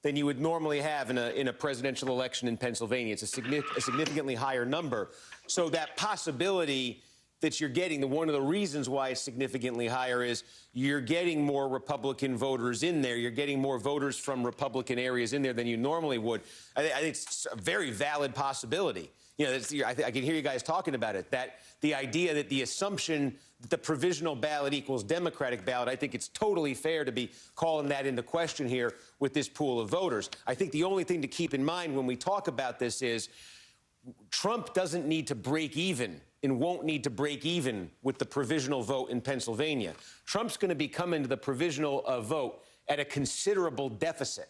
than you would normally have in a presidential election in Pennsylvania. It's a significantly higher number. So that possibility that you're getting, one of the reasons why it's significantly higher is you're getting more Republican voters in there. You're getting more voters from Republican areas in there than you normally would. I think it's a very valid possibility. You know, I can hear you guys talking about it, that the idea that the assumption that the provisional ballot equals Democratic ballot, I think it's totally fair to be calling that into question here with this pool of voters. I think the only thing to keep in mind when we talk about this is Trump doesn't need to break even and won't need to break even with the provisional vote in Pennsylvania. Trump's going to be coming to the provisional vote at a considerable deficit.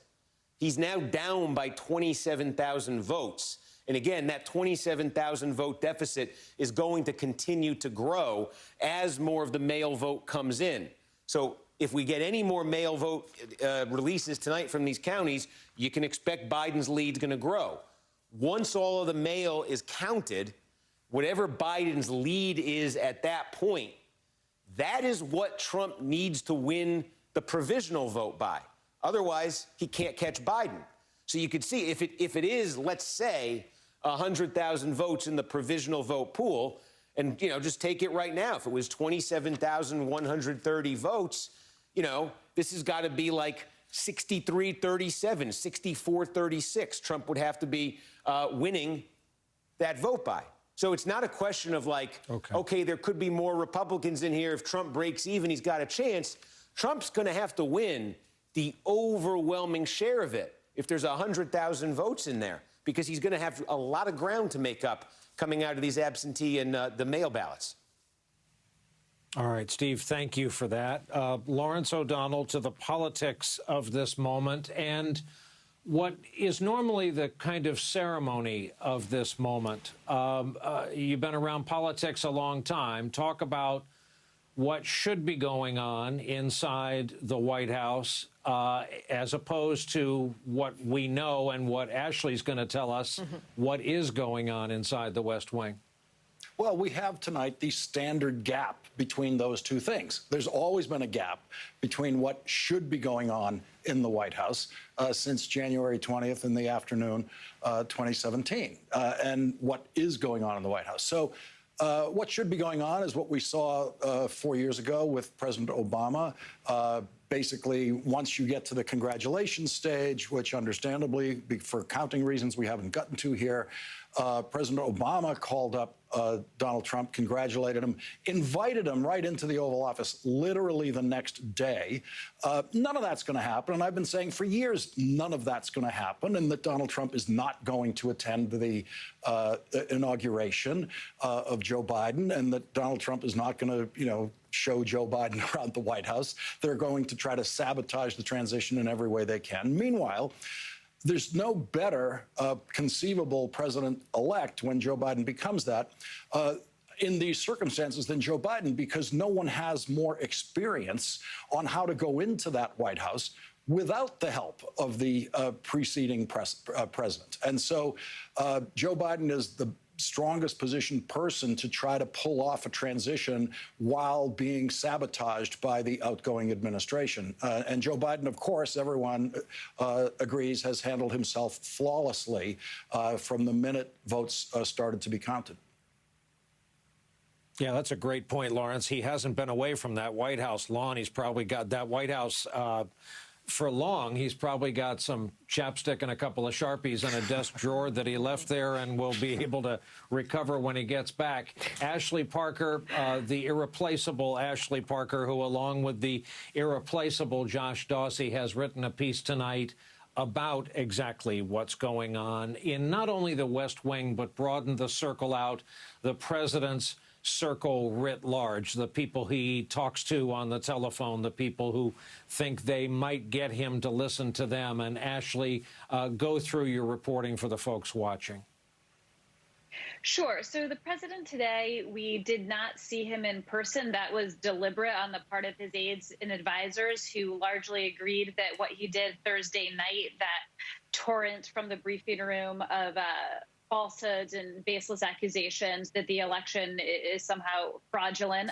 He's now down by 27,000 votes. And again, that 27,000 vote deficit is going to continue to grow as more of the mail vote comes in. So if we get any more mail vote releases tonight from these counties, you can expect Biden's lead's going to grow. Once all of the mail is counted, whatever Biden's lead is at that point, that is what Trump needs to win the provisional vote by. Otherwise, he can't catch Biden. So you could see if it is, let's say, 100,000 votes in the provisional vote pool, and, you know, just take it right now. If it was 27,130 votes, you know, this has got to be like 63-37, 64-36. Trump would have to be winning that vote by. So it's not a question of like, okay, there could be more Republicans in here. If Trump breaks even, he's got a chance. Trump's going to have to win the overwhelming share of it if there's 100,000 votes in there, because he's going to have a lot of ground to make up coming out of these absentee and the mail ballots. All right, Steve, thank you for that. Lawrence O'Donnell, to the politics of this moment and what is normally the kind of ceremony of this moment. You've been around politics a long time. Talk about what should be going on inside the White House as opposed to what we know and what Ashley's going to tell us what is going on inside the West Wing. Well, we have tonight the standard gap between those two things. There's always been a gap between what should be going on in the White House since January 20th in the afternoon, 2017, and what is going on in the White House. So what should be going on is what we saw 4 years ago with President Obama basically, once you get to the congratulations stage, which understandably, for counting reasons we haven't gotten to here, President Obama called up Donald Trump, congratulated him, invited him right into the Oval Office literally the next day. None of that's going to happen. And I've been saying for years, none of that's going to happen, and that Donald Trump is not going to attend the inauguration of Joe Biden, and that Donald Trump is not going to, show Joe Biden around the White House. They're going to try to sabotage the transition in every way they can. Meanwhile, there's no better conceivable president-elect when Joe Biden becomes that in these circumstances than Joe Biden, because no one has more experience on how to go into that White House without the help of the preceding president. And so Joe Biden is the strongest positioned person to try to pull off a transition while being sabotaged by the outgoing administration. And Joe Biden, of course, everyone agrees, has handled himself flawlessly from the minute votes started to be counted. Yeah, that's a great point, Lawrence. He hasn't been away from that White House lawn. He's probably got that White House for long. He's probably got some chapstick and a couple of Sharpies in a desk drawer that he left there and will be able to recover when he gets back. Ashley Parker, the irreplaceable Ashley Parker, who along with the irreplaceable Josh Dawsey has written a piece tonight about exactly what's going on in not only the West Wing, but broaden the circle out, the president's circle writ large, the people he talks to on the telephone, the people who think they might get him to listen to them. And Ashley, go through your reporting for the folks watching. Sure. So the president today, we did not see him in person. That was deliberate on the part of his aides and advisors, who largely agreed that what he did Thursday night, that torrent from the briefing room of falsehoods and baseless accusations that the election is somehow fraudulent.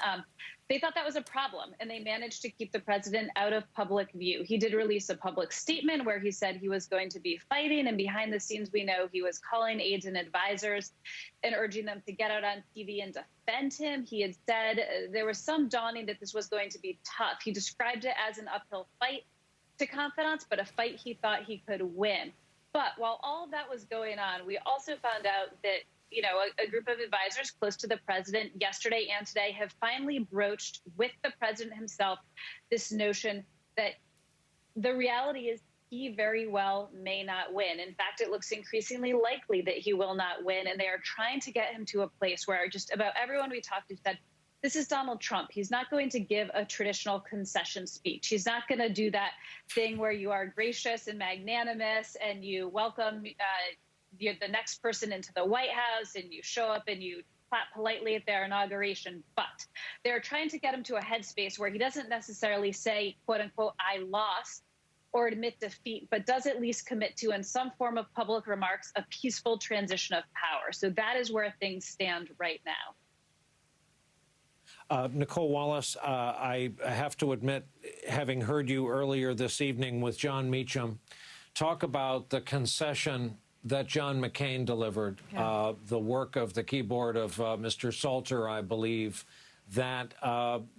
They thought that was a problem, and they managed to keep the president out of public view. He did release a public statement where he said he was going to be fighting, and behind the scenes, we know he was calling aides and advisors and urging them to get out on TV and defend him. He had said there was some dawning that this was going to be tough. He described it as an uphill fight to confidants, but a fight he thought he could win. But while all of that was going on, we also found out that, a group of advisors close to the president yesterday and today have finally broached with the president himself this notion that the reality is he very well may not win. In fact, it looks increasingly likely that he will not win. And they are trying to get him to a place where just about everyone we talked to said, this is Donald Trump. He's not going to give a traditional concession speech. He's not going to do that thing where you are gracious and magnanimous and you welcome the next person into the White House and you show up and you clap politely at their inauguration. But they're trying to get him to a headspace where he doesn't necessarily say, quote unquote, I lost or admit defeat, but does at least commit to, in some form of public remarks, a peaceful transition of power. So that is where things stand right now. Nicole Wallace, I have to admit, having heard you earlier this evening with John Meacham, talk about the concession that John McCain delivered, the work of the keyboard of Mr. Salter, I believe, that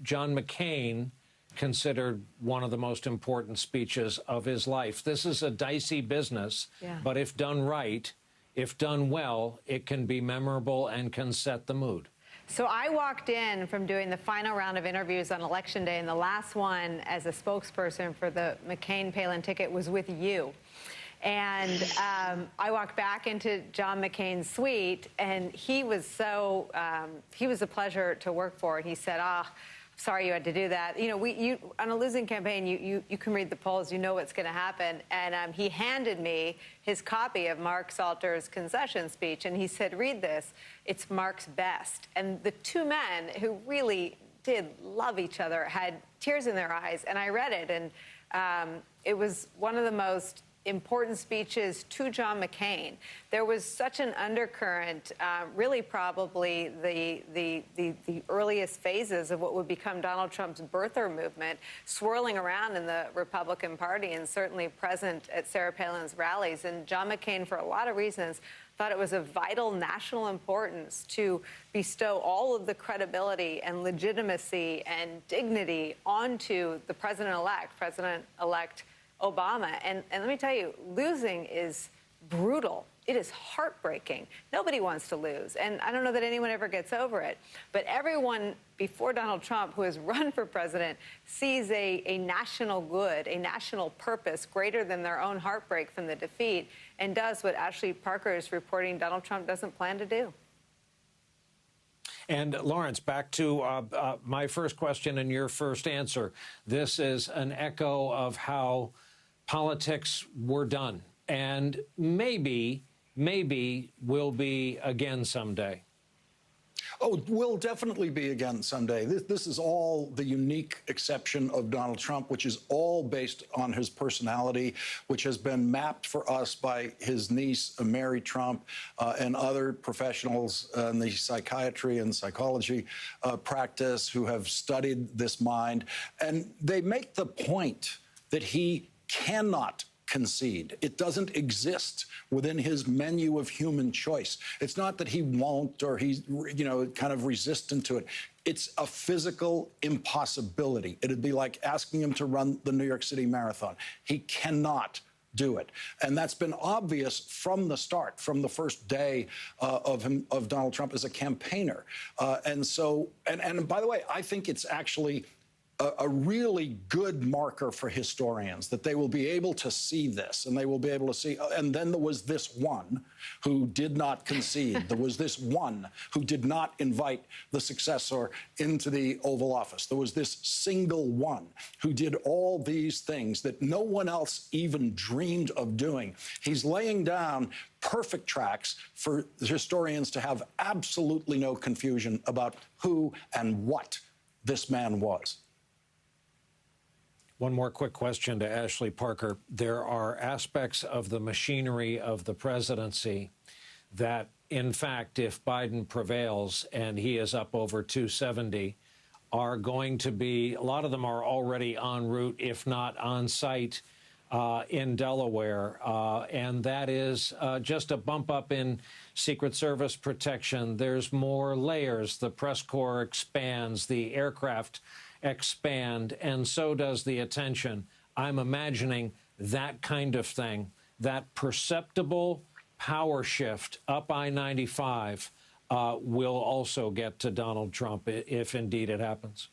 John McCain considered one of the most important speeches of his life. This is a dicey business, but if done right, if done well, it can be memorable and can set the mood. So I walked in from doing the final round of interviews on Election Day, and the last one as a spokesperson for the McCain-Palin ticket was with you. And I walked back into John McCain's suite, and he was he was a pleasure to work for. He said, sorry you had to do that. On a losing campaign, you can read the polls, you know what's going to happen. And he handed me his copy of Mark Salter's concession speech, and he said, read this. It's Mark's best. And the two men who really did love each other had tears in their eyes, and I read it, and it was one of the most important speeches to John McCain. There was such an undercurrent, really probably the earliest phases of what would become Donald Trump's birther movement, swirling around in the Republican Party and certainly present at Sarah Palin's rallies. And John McCain, for a lot of reasons, thought it was of vital national importance to bestow all of the credibility and legitimacy and dignity onto the President-elect Obama. And let me tell you, losing is brutal. It is heartbreaking. Nobody wants to lose. And I don't know that anyone ever gets over it. But everyone before Donald Trump who has run for president sees a national good, a national purpose greater than their own heartbreak from the defeat, and does what Ashley Parker is reporting Donald Trump doesn't plan to do. And Lawrence, back to my first question and your first answer. This is an echo of how politics were done, and maybe will be again someday. Oh, will definitely be again someday. This is all the unique exception of Donald Trump, which is all based on his personality, which has been mapped for us by his niece, Mary Trump, and other professionals in the psychiatry and psychology practice who have studied this mind. And they make the point that he cannot concede. It doesn't exist within his menu of human choice. It's not that he won't or he's, kind of resistant to it. It's a physical impossibility. It'd be like asking him to run the New York City Marathon. He cannot do it. And that's been obvious from the start, from the first day of Donald Trump as a campaigner. And by the way, I think it's actually a really good marker for historians that they will be able to see this, and they will be able to see. And then there was this one who did not concede. There was this one who did not invite the successor into the Oval Office. There was this single one who did all these things that no one else even dreamed of doing. He's laying down perfect tracks for historians to have absolutely no confusion about who and what this man was. One more quick question to Ashley Parker. There are aspects of the machinery of the presidency that, in fact, if Biden prevails and he is up over 270, are going to be, a lot of them are already en route, if not on site, in Delaware. And that is just a bump up in Secret Service protection. There's more layers. The press corps expands, the aircraft expand, and so does the attention. I'm imagining that kind of thing, that perceptible power shift up I-95 will also get to Donald Trump if indeed it happens.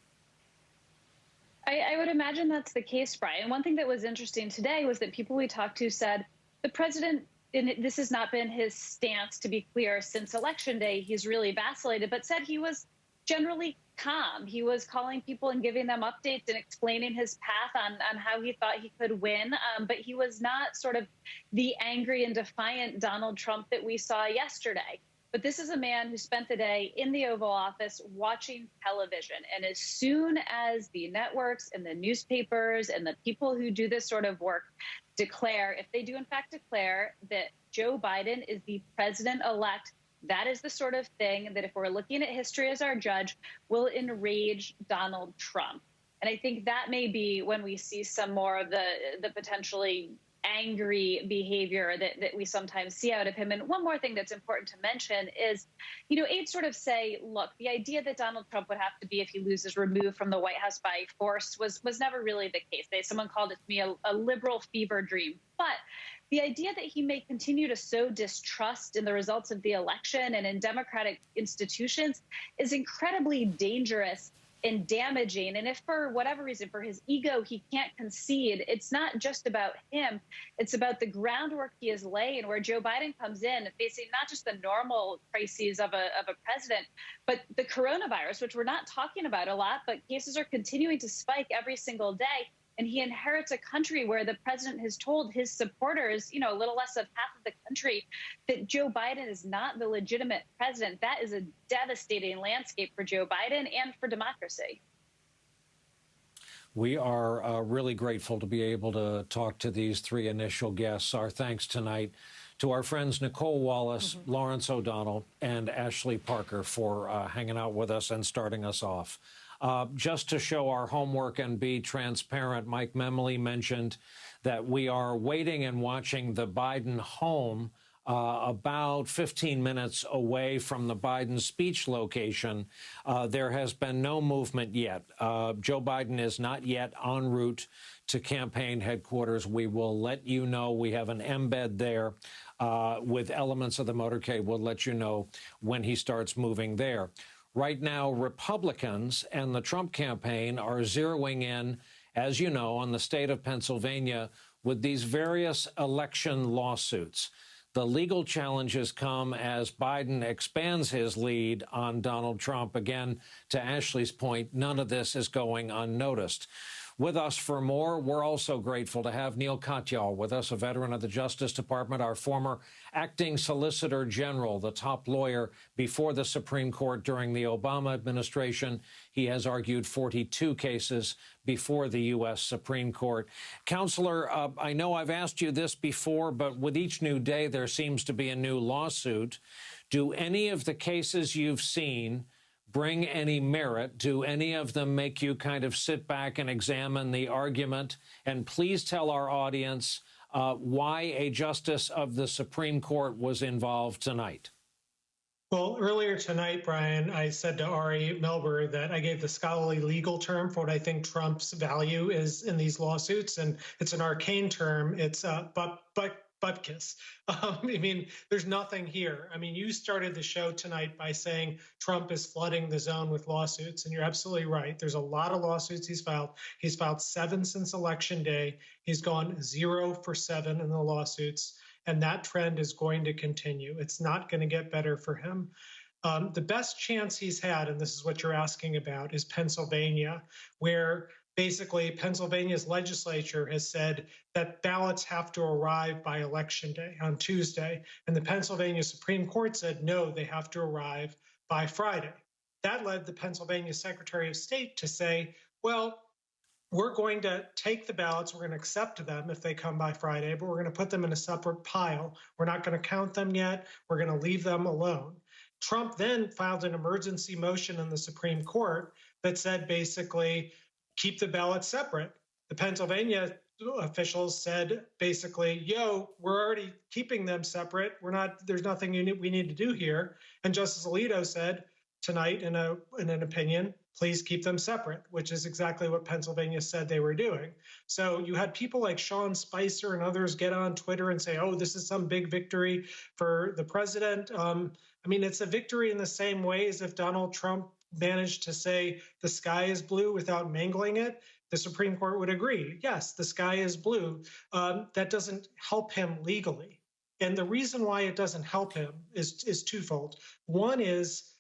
I would imagine that's the case, Brian. One thing that was interesting today was that people we talked to said the president, and this has not been his stance, to be clear, since Election Day, he's really vacillated, but said he was generally calm. He was calling people and giving them updates and explaining his path on how he thought he could win. But he was not sort of the angry and defiant Donald Trump that we saw yesterday. But this is a man who spent the day in the Oval Office watching television. And as soon as the networks and the newspapers and the people who do this sort of work declare, if they do in fact declare that Joe Biden is the president-elect, that is the sort of thing that, if we're looking at history as our judge, will enrage Donald Trump. And I think that may be when we see some more of the potentially angry behavior that we sometimes see out of him. And one more thing that's important to mention is, aides sort of say, look, the idea that Donald Trump would have to be, if he loses, removed from the White House by force was never really the case. Someone called it to me a liberal fever dream. But the idea that he may continue to sow distrust in the results of the election and in democratic institutions is incredibly dangerous and damaging. And if for whatever reason, for his ego, he can't concede, it's not just about him. It's about the groundwork he is laying, where Joe Biden comes in facing not just the normal crises of a president, but the coronavirus, which we're not talking about a lot, but cases are continuing to spike every single day. And he inherits a country where the president has told his supporters, a little less of half of the country, that Joe Biden is not the legitimate president. That is a devastating landscape for Joe Biden and for democracy. We are really grateful to be able to talk to these three initial guests. Our thanks tonight to our friends Nicole Wallace, Lawrence O'Donnell, and Ashley Parker for hanging out with us and starting us off. Just to show our homework and be transparent, Mike Memley mentioned that we are waiting and watching the Biden home about 15 minutes away from the Biden speech location. There has been no movement yet. Joe Biden is not yet en route to campaign headquarters. We will let you know. We have an embed there with elements of the motorcade. We'll let you know when he starts moving there. Right now, Republicans and the Trump campaign are zeroing in, as you know, on the state of Pennsylvania with these various election lawsuits. The legal challenges come as Biden expands his lead on Donald Trump. Again, to Ashley's point, none of this is going unnoticed. With us for more, we're also grateful to have Neil Katyal with us, a veteran of the Justice Department, our former acting Solicitor General, the top lawyer before the Supreme Court during the Obama administration. He has argued 42 cases before the U.S. Supreme Court. Counselor, I know I've asked you this before, but with each new day, there seems to be a new lawsuit. Do any of the cases you've seen bring any merit? Do any of them make you kind of sit back and examine the argument? And please tell our audience why a justice of the Supreme Court was involved tonight. Well, earlier tonight, Brian, I said to Ari Melber that I gave the scholarly legal term for what I think Trump's value is in these lawsuits, and it's an arcane term. It's butt kiss. I mean, there's nothing here. I mean, you started the show tonight by saying Trump is flooding the zone with lawsuits, and you're absolutely right. There's a lot of lawsuits he's filed. He's filed 7 since Election Day. He's gone 0 for 7 in the lawsuits, and that trend is going to continue. It's not going to get better for him. The best chance he's had, and this is what you're asking about, is Pennsylvania, where basically Pennsylvania's legislature has said that ballots have to arrive by Election Day on Tuesday. And the Pennsylvania Supreme Court said, no, they have to arrive by Friday. That led the Pennsylvania Secretary of State to say, well, we're going to take the ballots, we're going to accept them if they come by Friday, but we're going to put them in a separate pile. We're not going to count them yet. We're going to leave them alone. Trump then filed an emergency motion in the Supreme Court that said basically, keep the ballots separate. The Pennsylvania officials said basically, yo, we're already keeping them separate. There's nothing we need to do here. And Justice Alito said tonight in an opinion, please keep them separate, which is exactly what Pennsylvania said they were doing. So you had people like Sean Spicer and others get on Twitter and say, oh, this is some big victory for the president. I mean, it's a victory in the same way as if Donald Trump managed to say the sky is blue without mangling it. The Supreme Court would agree, yes, the sky is blue. That doesn't help him legally. And the reason why it doesn't help him is twofold. One is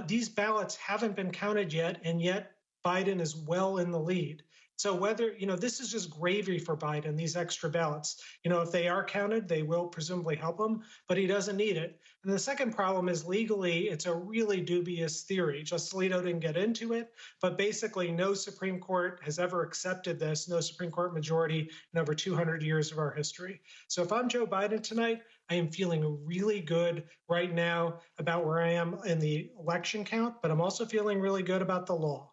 these ballots haven't been counted yet, and yet Biden is well in the lead. So whether, this is just gravy for Biden, these extra ballots. If they are counted, they will presumably help him, but he doesn't need it. And the second problem is legally, it's a really dubious theory. Justice Alito didn't get into it, but basically no Supreme Court has ever accepted this, no Supreme Court majority in over 200 years of our history. So if I'm Joe Biden tonight, I am feeling really good right now about where I am in the election count, but I'm also feeling really good about the law.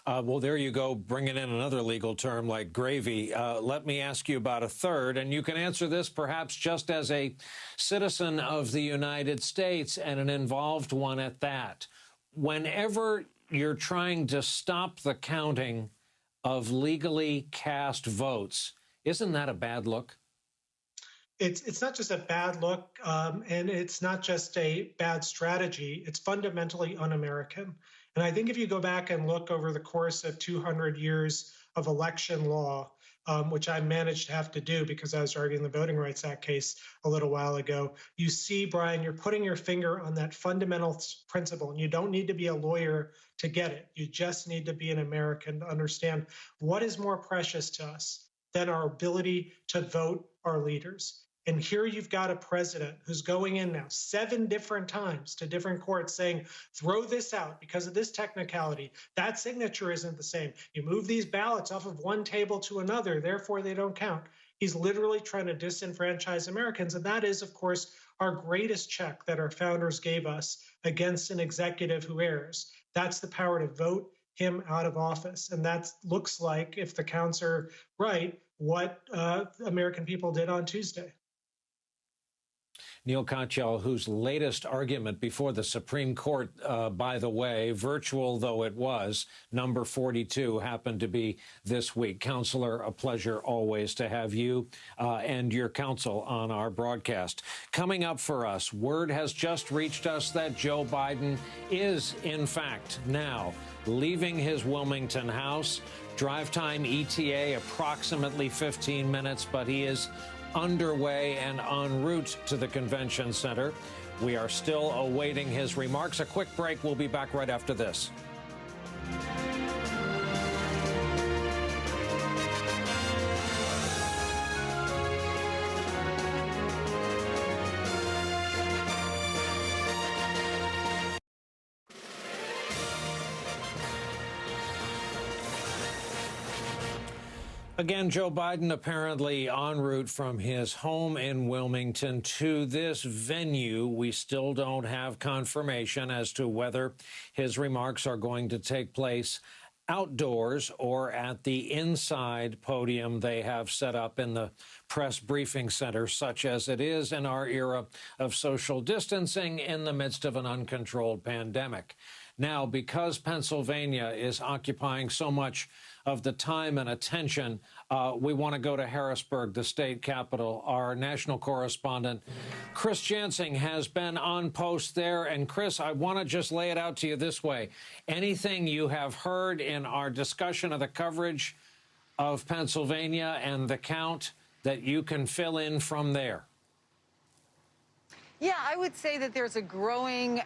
Well, there you go, bringing in another legal term like gravy. Let me ask you about a third, and you can answer this perhaps just as a citizen of the United States and an involved one at that. Whenever you're trying to stop the counting of legally cast votes, isn't that a bad look? It's not just a bad look, and it's not just a bad strategy. It's fundamentally un-American. And I think if you go back and look over the course of 200 years of election law, which I managed to have to do because I was arguing the Voting Rights Act case a little while ago, you see, Brian, you're putting your finger on that fundamental principle, and you don't need to be a lawyer to get it. You just need to be an American to understand what is more precious to us than our ability to vote our leaders. And here you've got a president who's going in now 7 different times to different courts saying, throw this out because of this technicality. That signature isn't the same. You move these ballots off of one table to another, therefore they don't count. He's literally trying to disenfranchise Americans. And that is, of course, our greatest check that our founders gave us against an executive who errs. That's the power to vote him out of office. And that looks like, if the counts are right, what American people did on Tuesday. Neil Katyal, whose latest argument before the Supreme Court, by the way, virtual though it was, number 42, happened to be this week. Counselor, a pleasure always to have you and your counsel on our broadcast. Coming up for us, word has just reached us that Joe Biden is, in fact, now leaving his Wilmington house. Drive time ETA approximately 15 minutes, but he is underway and en route to the convention center. We are still awaiting his remarks. A quick break. We'll be back right after this. Again, Joe Biden apparently en route from his home in Wilmington to this venue. We still don't have confirmation as to whether his remarks are going to take place outdoors or at the inside podium they have set up in the press briefing center, such as it is in our era of social distancing in the midst of an uncontrolled pandemic. Now, because Pennsylvania is occupying so much of the time and attention, we want to go to Harrisburg, the state capital. Our national correspondent, Chris Jansing, has been on post there. And Chris, I want to just lay it out to you this way. Anything you have heard in our discussion of the coverage of Pennsylvania and the count that you can fill in from there? Yeah, I would say that there's a growing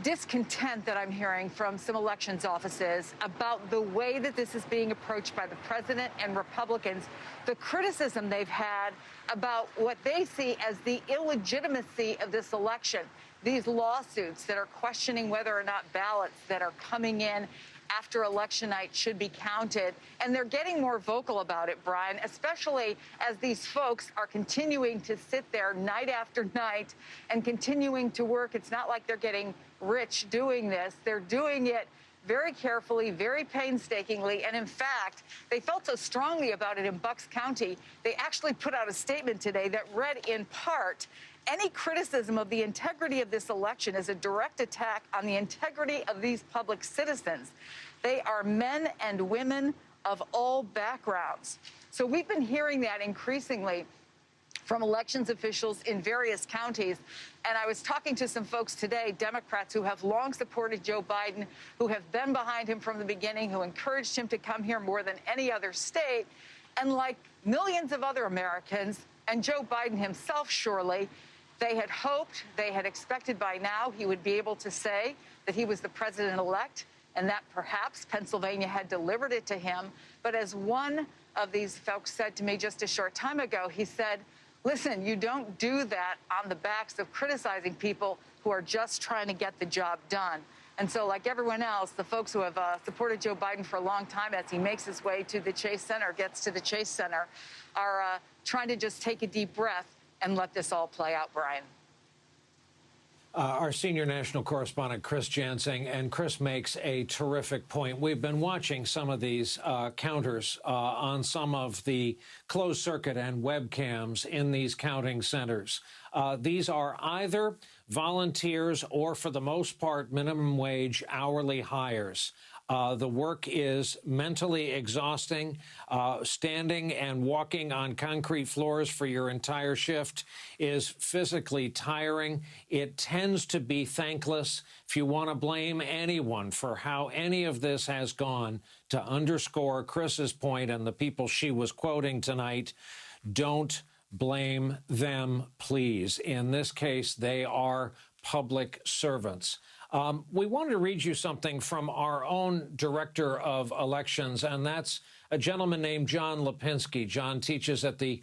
discontent that I'm hearing from some elections offices about the way that this is being approached by the president and Republicans, the criticism they've had about what they see as the illegitimacy of this election, these lawsuits that are questioning whether or not ballots that are coming in after election night should be counted. And they're getting more vocal about it, Brian, especially as these folks are continuing to sit there night after night and continuing to work. It's not like they're getting rich doing this. They're doing it very carefully, very painstakingly. And in fact, they felt so strongly about it in Bucks County, they actually put out a statement today that read in part, any criticism of the integrity of this election is a direct attack on the integrity of these public citizens. They are men and women of all backgrounds. So we've been hearing that increasingly from elections officials in various counties. And I was talking to some folks today, Democrats who have long supported Joe Biden, who have been behind him from the beginning, who encouraged him to come here more than any other state. And like millions of other Americans, and Joe Biden himself surely, they had hoped, they had expected by now he would be able to say that he was the president-elect and that perhaps Pennsylvania had delivered it to him. But as one of these folks said to me just a short time ago, he said, listen, you don't do that on the backs of criticizing people who are just trying to get the job done. And so like everyone else, the folks who have supported Joe Biden for a long time as he makes his way to the Chase Center, gets to the Chase Center, are trying to just take a deep breath and let this all play out, Brian. Our senior national correspondent, Chris Jansing, and Chris makes a terrific point. We've been watching some of these counters on some of the closed circuit and webcams in these counting centers. These are either volunteers or, for the most part, minimum wage hourly hires. The work is mentally exhausting. Standing and walking on concrete floors for your entire shift is physically tiring. It tends to be thankless. If you want to blame anyone for how any of this has gone, to underscore Chris's point and the people she was quoting tonight, don't blame them, please. In this case, they are public servants. We wanted to read you something from our own director of elections, and that's a gentleman named John Lipinski. John teaches at the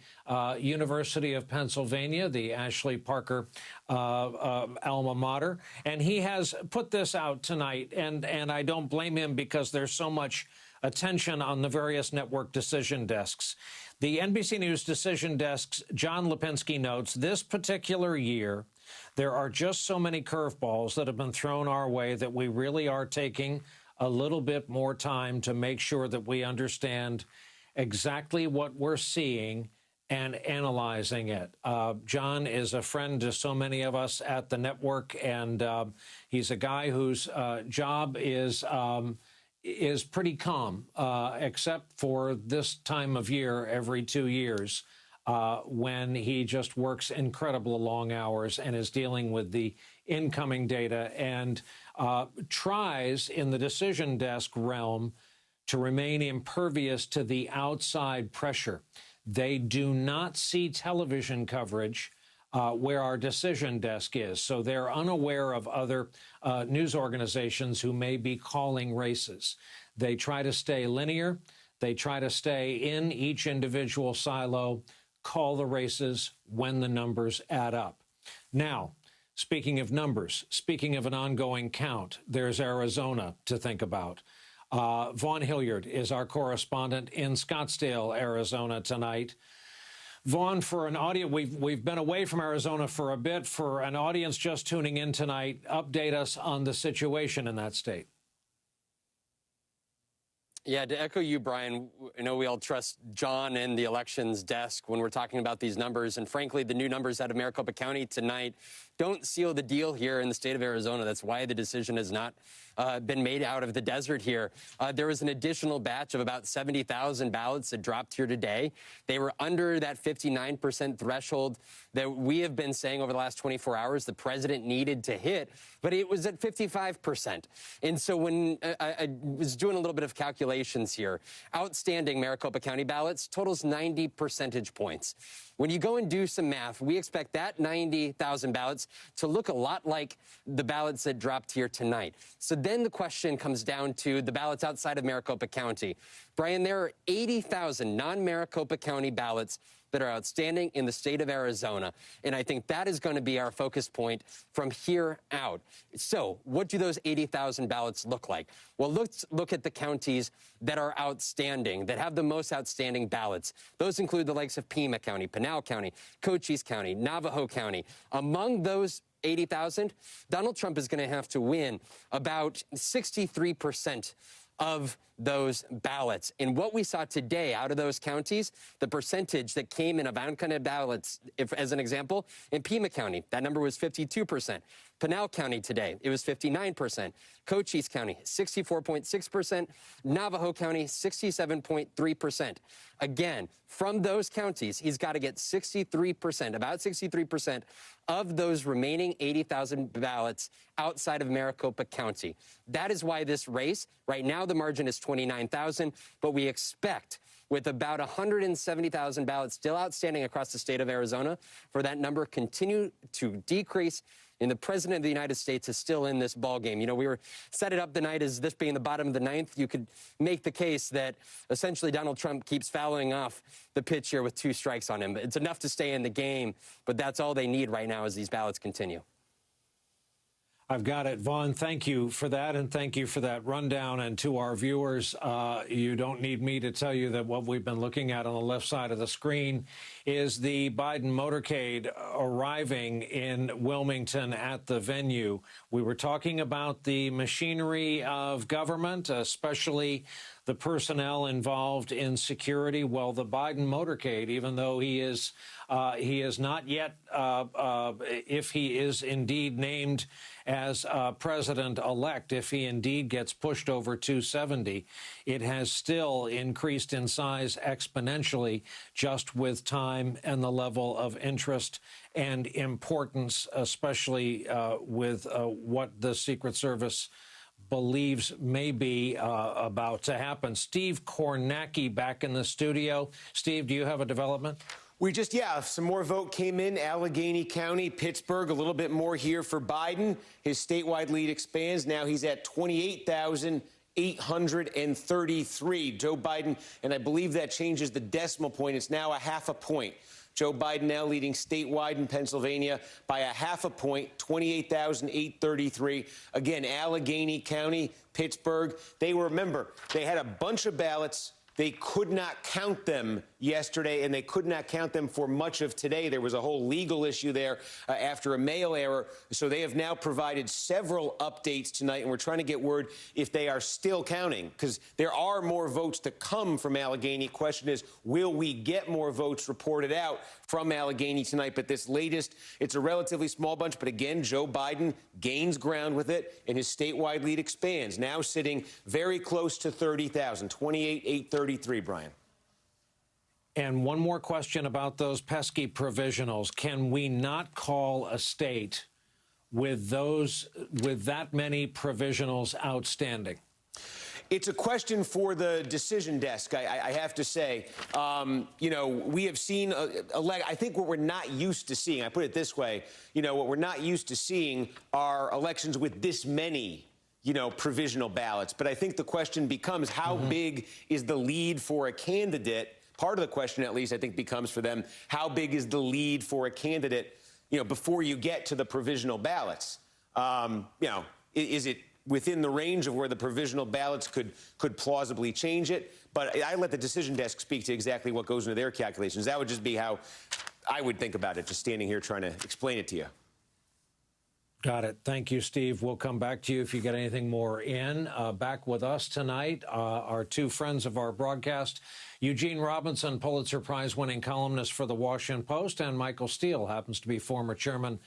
University of Pennsylvania, the Ashley Parker alma mater, and he has put this out tonight, and I don't blame him because there's so much attention on the various network decision desks. The NBC News decision desks, John Lipinski notes, this particular year, there are just so many curveballs that have been thrown our way that we really are taking a little bit more time to make sure that we understand exactly what we're seeing and analyzing it. John is a friend to so many of us at the network, and he's a guy whose job is pretty calm, except for this time of year every 2 years, when he just works incredible long hours and is dealing with the incoming data and tries in the decision desk realm to remain impervious to the outside pressure. They do not see television coverage where our decision desk is, so they're unaware of other news organizations who may be calling races. They try to stay linear. They try to stay in each individual silo, call the races when the numbers add up. Now, speaking of numbers, speaking of an ongoing count, there's Arizona to think about. Vaughn Hilliard is our correspondent in Scottsdale, Arizona tonight. Vaughn, for an audience, we've been away from Arizona for a bit. For an audience just tuning in tonight, update us on the situation in that state. Yeah, to echo you, Brian, I know we all trust John and the elections desk when we're talking about these numbers. And frankly, the new numbers out of Maricopa County tonight don't seal the deal here in the state of Arizona. That's why the decision has not been made out of the desert here. There was an additional batch of about 70,000 ballots that dropped here today. They were under that 59% threshold that we have been saying over the last 24 hours the president needed to hit, but it was at 55%. And so when I was doing a little bit of calculations here, outstanding Maricopa County ballots totals 90 percentage points. When you go and do some math, we expect that 90,000 ballots to look a lot like the ballots that dropped here tonight. So then the question comes down to the ballots outside of Maricopa County. Brian, there are 80,000 non-Maricopa County ballots that are outstanding in the state of Arizona. And I think that is going to be our focus point from here out. So what do those 80,000 ballots look like? Well, let's look at the counties that are outstanding, that have the most outstanding ballots. Those include the likes of Pima County, Pinal County, Cochise County, Navajo County. Among those 80,000, Donald Trump is going to have to win about 63% of those ballots. And what we saw today out of those counties, the percentage that came in of uncounted ballots, as an example, in Pima County, that number was 52%. Pinal County today, it was 59%. Cochise County, 64.6%. Navajo County, 67.3%. Again, from those counties, he's got to get 63%, about 63% of those remaining 80,000 ballots outside of Maricopa County. That is why this race, right now the margin is 29,000, but we expect with about 170,000 ballots still outstanding across the state of Arizona, for that number continue to decrease. And the president of the United States is still in this ballgame. You know, we were set it up the night as this being the bottom of the ninth. You could make the case that essentially Donald Trump keeps fouling off the pitch here with 2 strikes on him. It's enough to stay in the game, but that's all they need right now as these ballots continue. I've got it. Vaughn, thank you for that, and thank you for that rundown. And to our viewers, you don't need me to tell you that what we've been looking at on the left side of the screen is the Biden motorcade arriving in Wilmington at the venue. We were talking about the machinery of government, especially the personnel involved in security. Well, the Biden motorcade, even though he is not yet, if he is indeed named as president-elect, if he indeed gets pushed over 270, it has still increased in size exponentially just with time and the level of interest and importance, especially with what the Secret Service believes may be about to happen. Steve Kornacki back in the studio. Steve, do you have a development? We just, some more vote came in. Allegheny County, Pittsburgh, a little bit more here for Biden. His statewide lead expands. Now he's at 28,833. Joe Biden, and I believe that changes the decimal point. It's now a half a point. Joe Biden now leading statewide in Pennsylvania by a half a point, 28,833. Again, Allegheny County, Pittsburgh. Remember, they had a bunch of ballots They could not count them yesterday, and they could not count them for much of today. There was a whole legal issue there after a mail error. So they have now provided several updates tonight, and we're trying to get word if they are still counting, because there are more votes to come from Allegheny. Question is, will we get more votes reported out from Allegheny tonight? But this latest, it's a relatively small bunch. But again, Joe Biden gains ground with it, and his statewide lead expands, now sitting very close to 30,000, 28,833, Brian. And one more question about those pesky provisionals. Can we not call a state with that many provisionals outstanding? It's a question for the decision desk, I have to say. You know, we have seen, I think what we're not used to seeing, I put it this way, you know, what we're not used to seeing are elections with this many, you know, provisional ballots. But I think the question becomes, how big is the lead for a candidate? Part of the question, at least, I think becomes for them, how big is the lead for a candidate, you know, before you get to the provisional ballots? You know, is it within the range of where the provisional ballots could plausibly change it? But I let the decision desk speak to exactly what goes into their calculations. That would just be how I would think about it, just standing here trying to explain it to you. Got it. Thank you, Steve. We'll come back to you if you get anything more in. Back with us tonight, our two friends of our broadcast, Eugene Robinson, Pulitzer Prize-winning columnist for The Washington Post, and Michael Steele, happens to be former chairman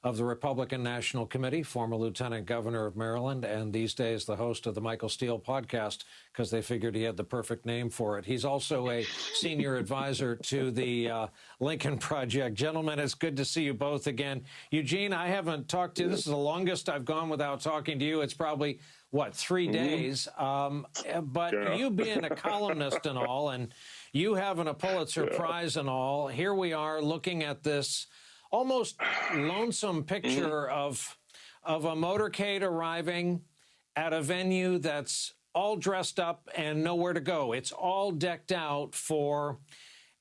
of the Republican National Committee, former lieutenant governor of Maryland, and these days the host of the Michael Steele podcast, because they figured he had the perfect name for it. He's also a senior advisor to the Lincoln Project. Gentlemen, it's good to see you both again. Eugene, I haven't talked to you. This is the longest I've gone without talking to you. It's probably, what, 3 days? But you being a columnist and all, and you having a Pulitzer Prize and all, here we are looking at this almost lonesome picture of a motorcade arriving at a venue that's all dressed up and nowhere to go. It's all decked out for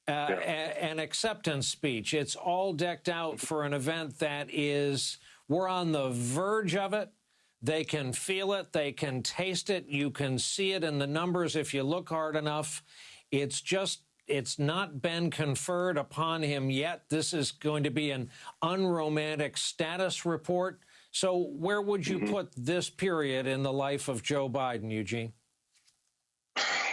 an acceptance speech. It's all decked out for an event that is, we're on the verge of it. They can feel it. They can taste it. You can see it in the numbers if you look hard enough. It's not been conferred upon him yet. This is going to be an unromantic status report. So where would you put this period in the life of Joe Biden, Eugene?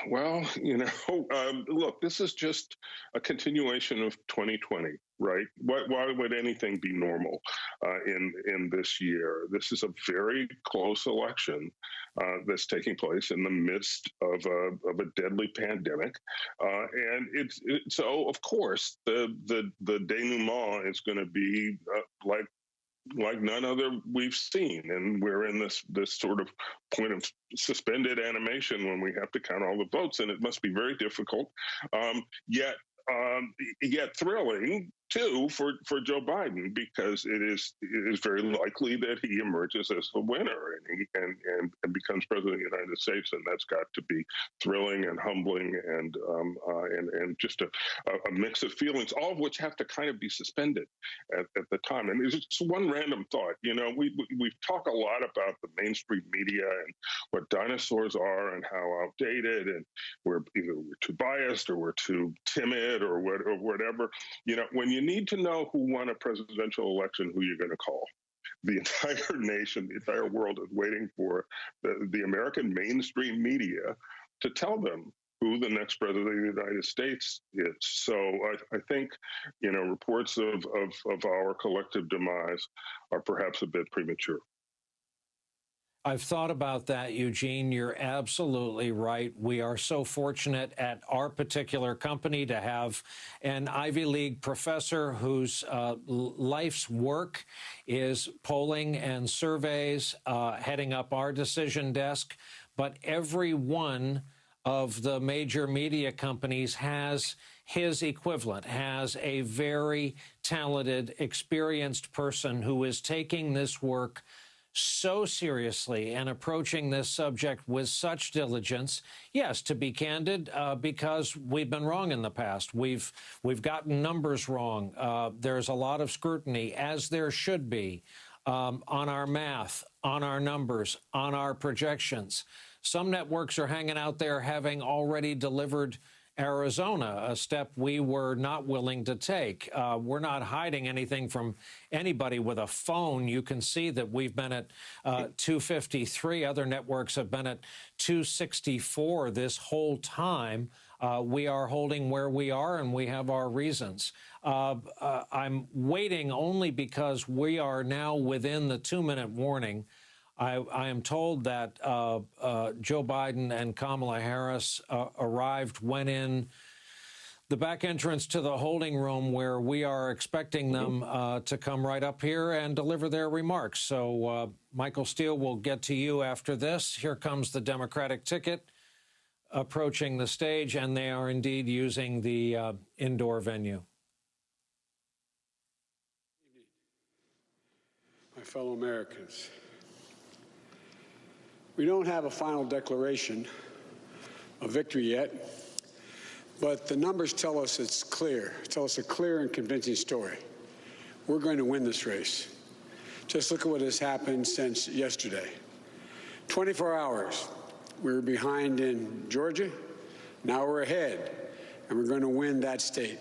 Well, you know, look, this is just a continuation of 2020, right? Why would anything be normal in this year? This is a very close election that's taking place in the midst of a deadly pandemic, and so of course the denouement is going to be like none other we've seen. And we're in this sort of point of suspended animation when we have to count all the votes, and it must be very difficult, yet thrilling too for Joe Biden, because it is very likely that he emerges as the winner and becomes president of the United States, and that's got to be thrilling and humbling and just a mix of feelings, all of which have to kind of be suspended at the time. And it's just one random thought. You know, we talk a lot about the mainstream media and what dinosaurs are and how outdated, and we're too biased or we're too timid or whatever. You know, when you need to know who won a presidential election, who you're going to call. The entire nation, the entire world is waiting for the American mainstream media to tell them who the next president of the United States is. So I think, you know, reports of our collective demise are perhaps a bit premature. I've thought about that, Eugene. You're absolutely right. We are so fortunate at our particular company to have an Ivy League professor whose life's work is polling and surveys, heading up our decision desk. But every one of the major media companies has his equivalent, has a very talented, experienced person who is taking this work so seriously and approaching this subject with such diligence. Yes, to be candid, because we've been wrong in the past. We've gotten numbers wrong. There's a lot of scrutiny, as there should be, on our math, on our numbers, on our projections. Some networks are hanging out there having already delivered Arizona, a step we were not willing to take. We're not hiding anything from anybody with a phone. You can see that we've been at 253. Other networks have been at 264 this whole time. We are holding where we are, and we have our reasons. I'm waiting only because we are now within the 2-minute warning. I am told that Joe Biden and Kamala Harris went in the back entrance to the holding room where we are expecting them to come right up here and deliver their remarks. So, Michael Steele, we'll get to you after this. Here comes the Democratic ticket approaching the stage, and they are indeed using the indoor venue. My fellow Americans, we don't have a final declaration of victory yet, but the numbers tell us it's clear, tell us a clear and convincing story. We're going to win this race. Just look at what has happened since yesterday. 24 hours, we were behind in Georgia. Now we're ahead, and we're going to win that state.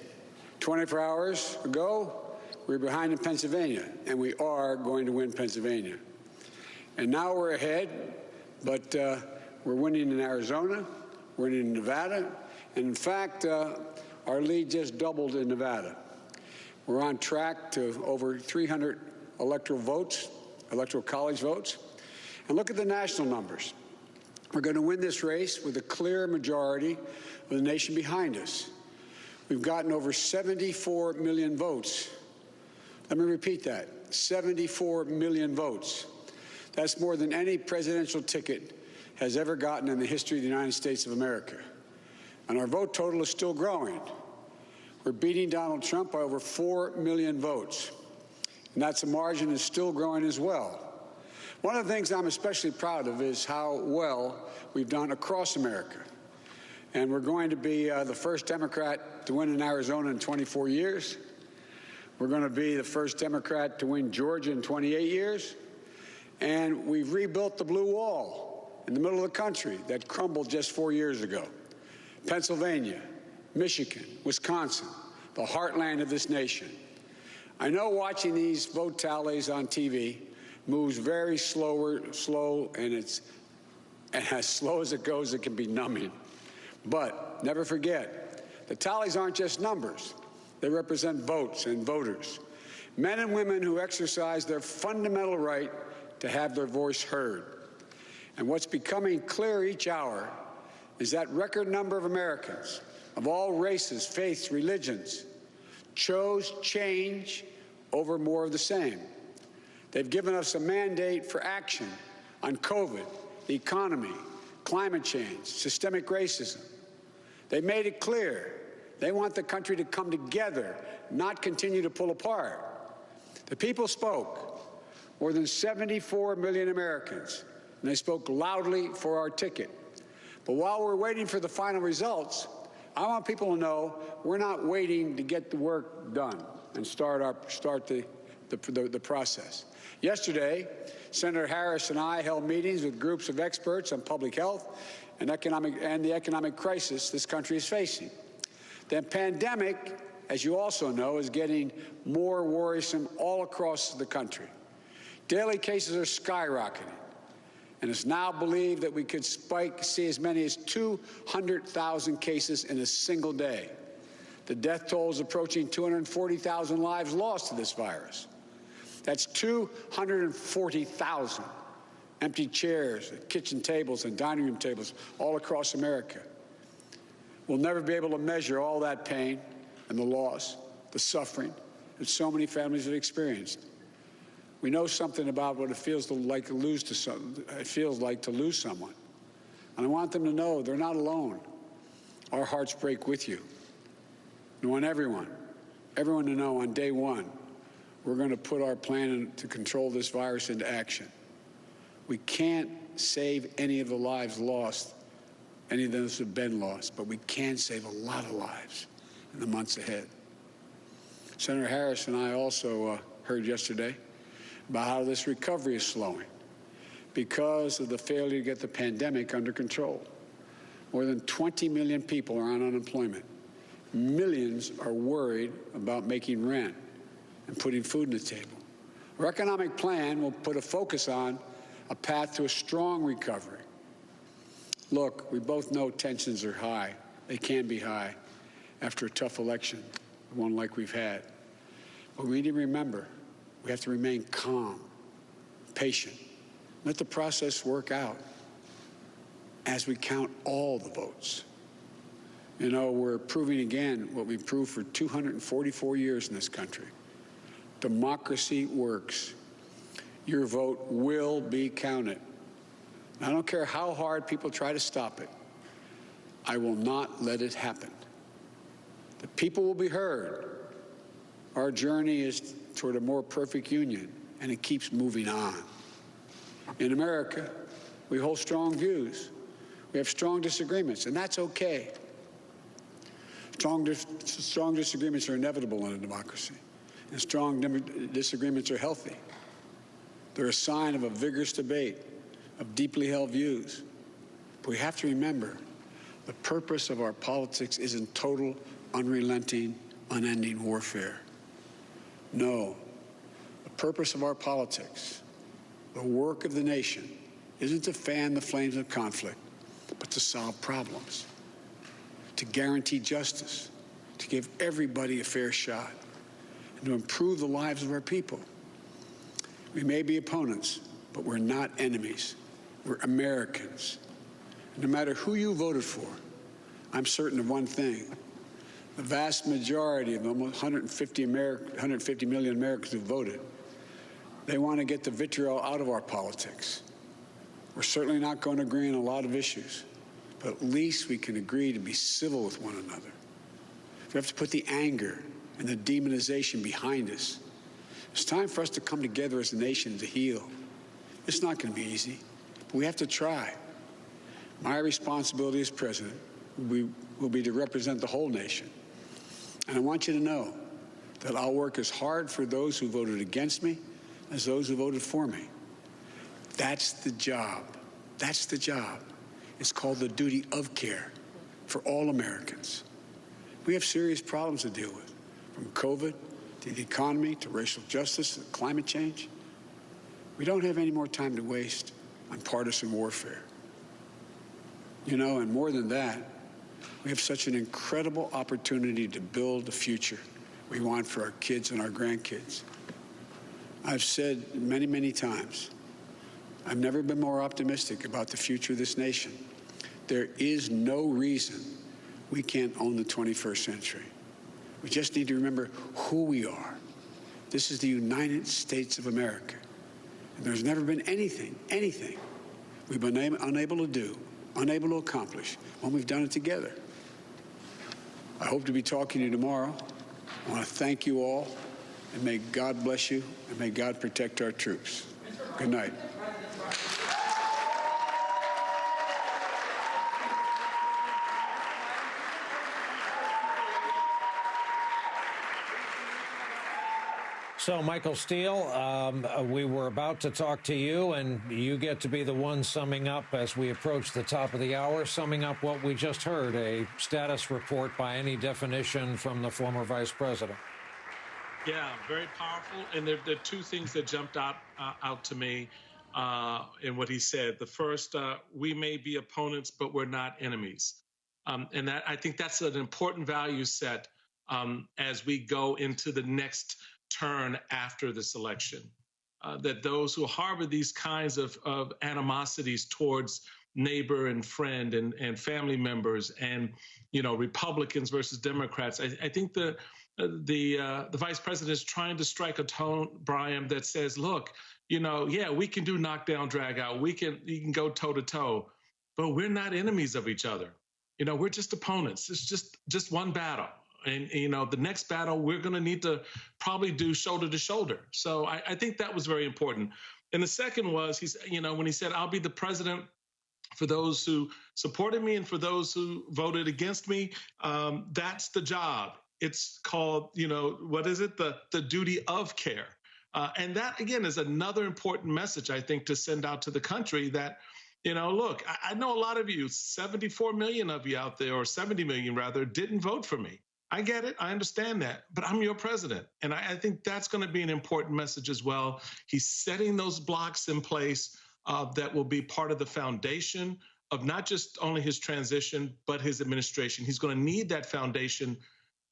24 hours ago, we were behind in Pennsylvania, and we are going to win Pennsylvania. And now we're ahead, but we're winning in Arizona, we're winning in Nevada, and in fact, our lead just doubled in Nevada. We're on track to over 300 electoral votes, electoral college votes. And look at the national numbers. We're going to win this race with a clear majority of the nation behind us. We've gotten over 74 million votes. Let me repeat that, 74 million votes. That's more than any presidential ticket has ever gotten in the history of the United States of America. And our vote total is still growing. We're beating Donald Trump by over 4 million votes. And that's a margin that's still growing as well. One of the things I'm especially proud of is how well we've done across America. And we're going to be the first Democrat to win in Arizona in 24 years. We're going to be the first Democrat to win Georgia in 28 years. And we've rebuilt the blue wall in the middle of the country that crumbled just 4 years ago. Pennsylvania, Michigan, Wisconsin, the heartland of this nation. I know watching these vote tallies on TV moves very slow, and as slow as it goes, it can be numbing. But never forget, the tallies aren't just numbers. They represent votes and voters, men and women who exercise their fundamental right to have their voice heard. And what's becoming clear each hour is that record number of Americans of all races, faiths, religions chose change over more of the same. They've given us a mandate for action on COVID, the economy, climate change, systemic racism. They made it clear they want the country to come together, not continue to pull apart. The people spoke, more than 74 million Americans, and they spoke loudly for our ticket. But while we're waiting for the final results, I want people to know we're not waiting to get the work done and start the process. Yesterday, Senator Harris and I held meetings with groups of experts on public health and the economic crisis this country is facing. The pandemic, as you also know, is getting more worrisome all across the country. Daily cases are skyrocketing, and it's now believed that we could see as many as 200,000 cases in a single day. The death toll is approaching 240,000 lives lost to this virus. That's 240,000 empty chairs, kitchen tables, and dining room tables all across America. We'll never be able to measure all that pain and the loss, the suffering that so many families have experienced. We know something about what it feels like to lose someone. And I want them to know they're not alone. Our hearts break with you. I want everyone to know on day one, we're going to put our plan to control this virus into action. We can't save any of the lives lost, any of those who have been lost, but we can save a lot of lives in the months ahead. Senator Harris and I also heard yesterday about how this recovery is slowing. because of the failure to get the pandemic under control. More than 20 million people are on unemployment. Millions are worried about making rent and putting food on the table. Our economic plan will put a focus on a path to a strong recovery. Look, we both know tensions are high. They can be high after a tough election, one like we've had. But we need to remember, we have to remain calm, patient. Let the process work out as we count all the votes. You know, we're proving again what we've proved for 244 years in this country. Democracy works. Your vote will be counted. I don't care how hard people try to stop it. I will not let it happen. The people will be heard. Our journey is toward a more perfect union, and it keeps moving on. In America, we hold strong views. We have strong disagreements, and that's okay. Strong disagreements are inevitable in a democracy, and strong disagreements are healthy. They're a sign of a vigorous debate, of deeply held views. But we have to remember, the purpose of our politics isn't total, unrelenting, unending warfare. No, the purpose of our politics, the work of the nation, isn't to fan the flames of conflict, but to solve problems, to guarantee justice, to give everybody a fair shot, and to improve the lives of our people. We may be opponents, but we're not enemies. We're Americans. No matter who you voted for, I'm certain of one thing. The vast majority of almost 150 million Americans who voted, they want to get the vitriol out of our politics. We're certainly not going to agree on a lot of issues, but at least we can agree to be civil with one another. We have to put the anger and the demonization behind us. It's time for us to come together as a nation to heal. It's not going to be easy, but we have to try. My responsibility as president will be to represent the whole nation. And I want you to know that I'll work as hard for those who voted against me as those who voted for me. That's the job. That's the job. It's called the duty of care for all Americans. We have serious problems to deal with, from COVID to the economy to racial justice to climate change. We don't have any more time to waste on partisan warfare. You know, and more than that, we have such an incredible opportunity to build the future we want for our kids and our grandkids. I've said many, many times, I've never been more optimistic about the future of this nation. There is no reason we can't own the 21st century. We just need to remember who we are. This is the United States of America. And there's never been anything we've been unable to do, unable to accomplish when we've done it together. I hope to be talking to you tomorrow. I want to thank you all, and may God bless you, and may God protect our troops. Good night. So, Michael Steele, we were about to talk to you, and you get to be the one summing up as we approach the top of the hour, summing up what we just heard, a status report by any definition from the former vice president. Yeah, very powerful. And there are two things that jumped out to me in what he said. The first, we may be opponents, but we're not enemies. And that, I think that's an important value set as we go into the next turn after this election, that those who harbor these kinds of animosities towards neighbor and friend and family members and, you know, Republicans versus Democrats, I think the vice president is trying to strike a tone, Brian, that says, look, you know, yeah, we can do knockdown, drag out. You can go toe to toe, but we're not enemies of each other. You know, we're just opponents. It's just one battle. And, you know, the next battle, we're going to need to probably do shoulder to shoulder. So I think that was very important. And the second was, when he said, I'll be the president for those who supported me and for those who voted against me, that's the job. It's called, what is it? The duty of care. And that, again, is another important message, I think, to send out to the country that, look, I know a lot of you, 74 million of you out there, or 70 million rather, didn't vote for me. I get it. I understand that. But I'm your president. And I think that's going to be an important message as well. He's setting those blocks in place that will be part of the foundation of not just only his transition, but his administration. He's going to need that foundation,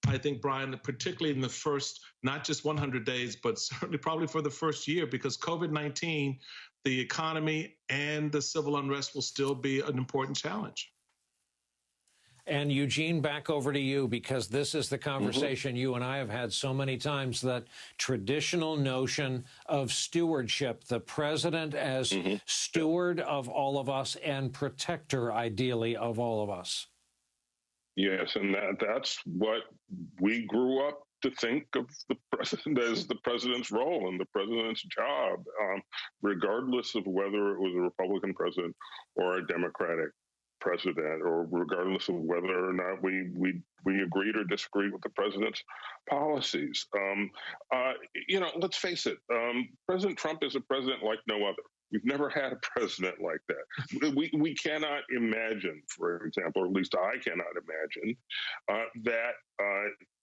I think, Brian, particularly in the first, not just 100 days, but certainly probably for the first year, because COVID-19, the economy and the civil unrest will still be an important challenge. And Eugene, back over to you, because this is the conversation you and I have had so many times, that traditional notion of stewardship, the president as steward of all of us and protector, ideally, of all of us. Yes, and that's what we grew up to think of the president as the president's role and the president's job, regardless of whether it was a Republican president or a Democratic president, or regardless of whether or not we agreed or disagreed with the president's policies. Let's face it, President Trump is a president like no other. We've never had a president like that. We cannot imagine, for example, or at least I cannot imagine, that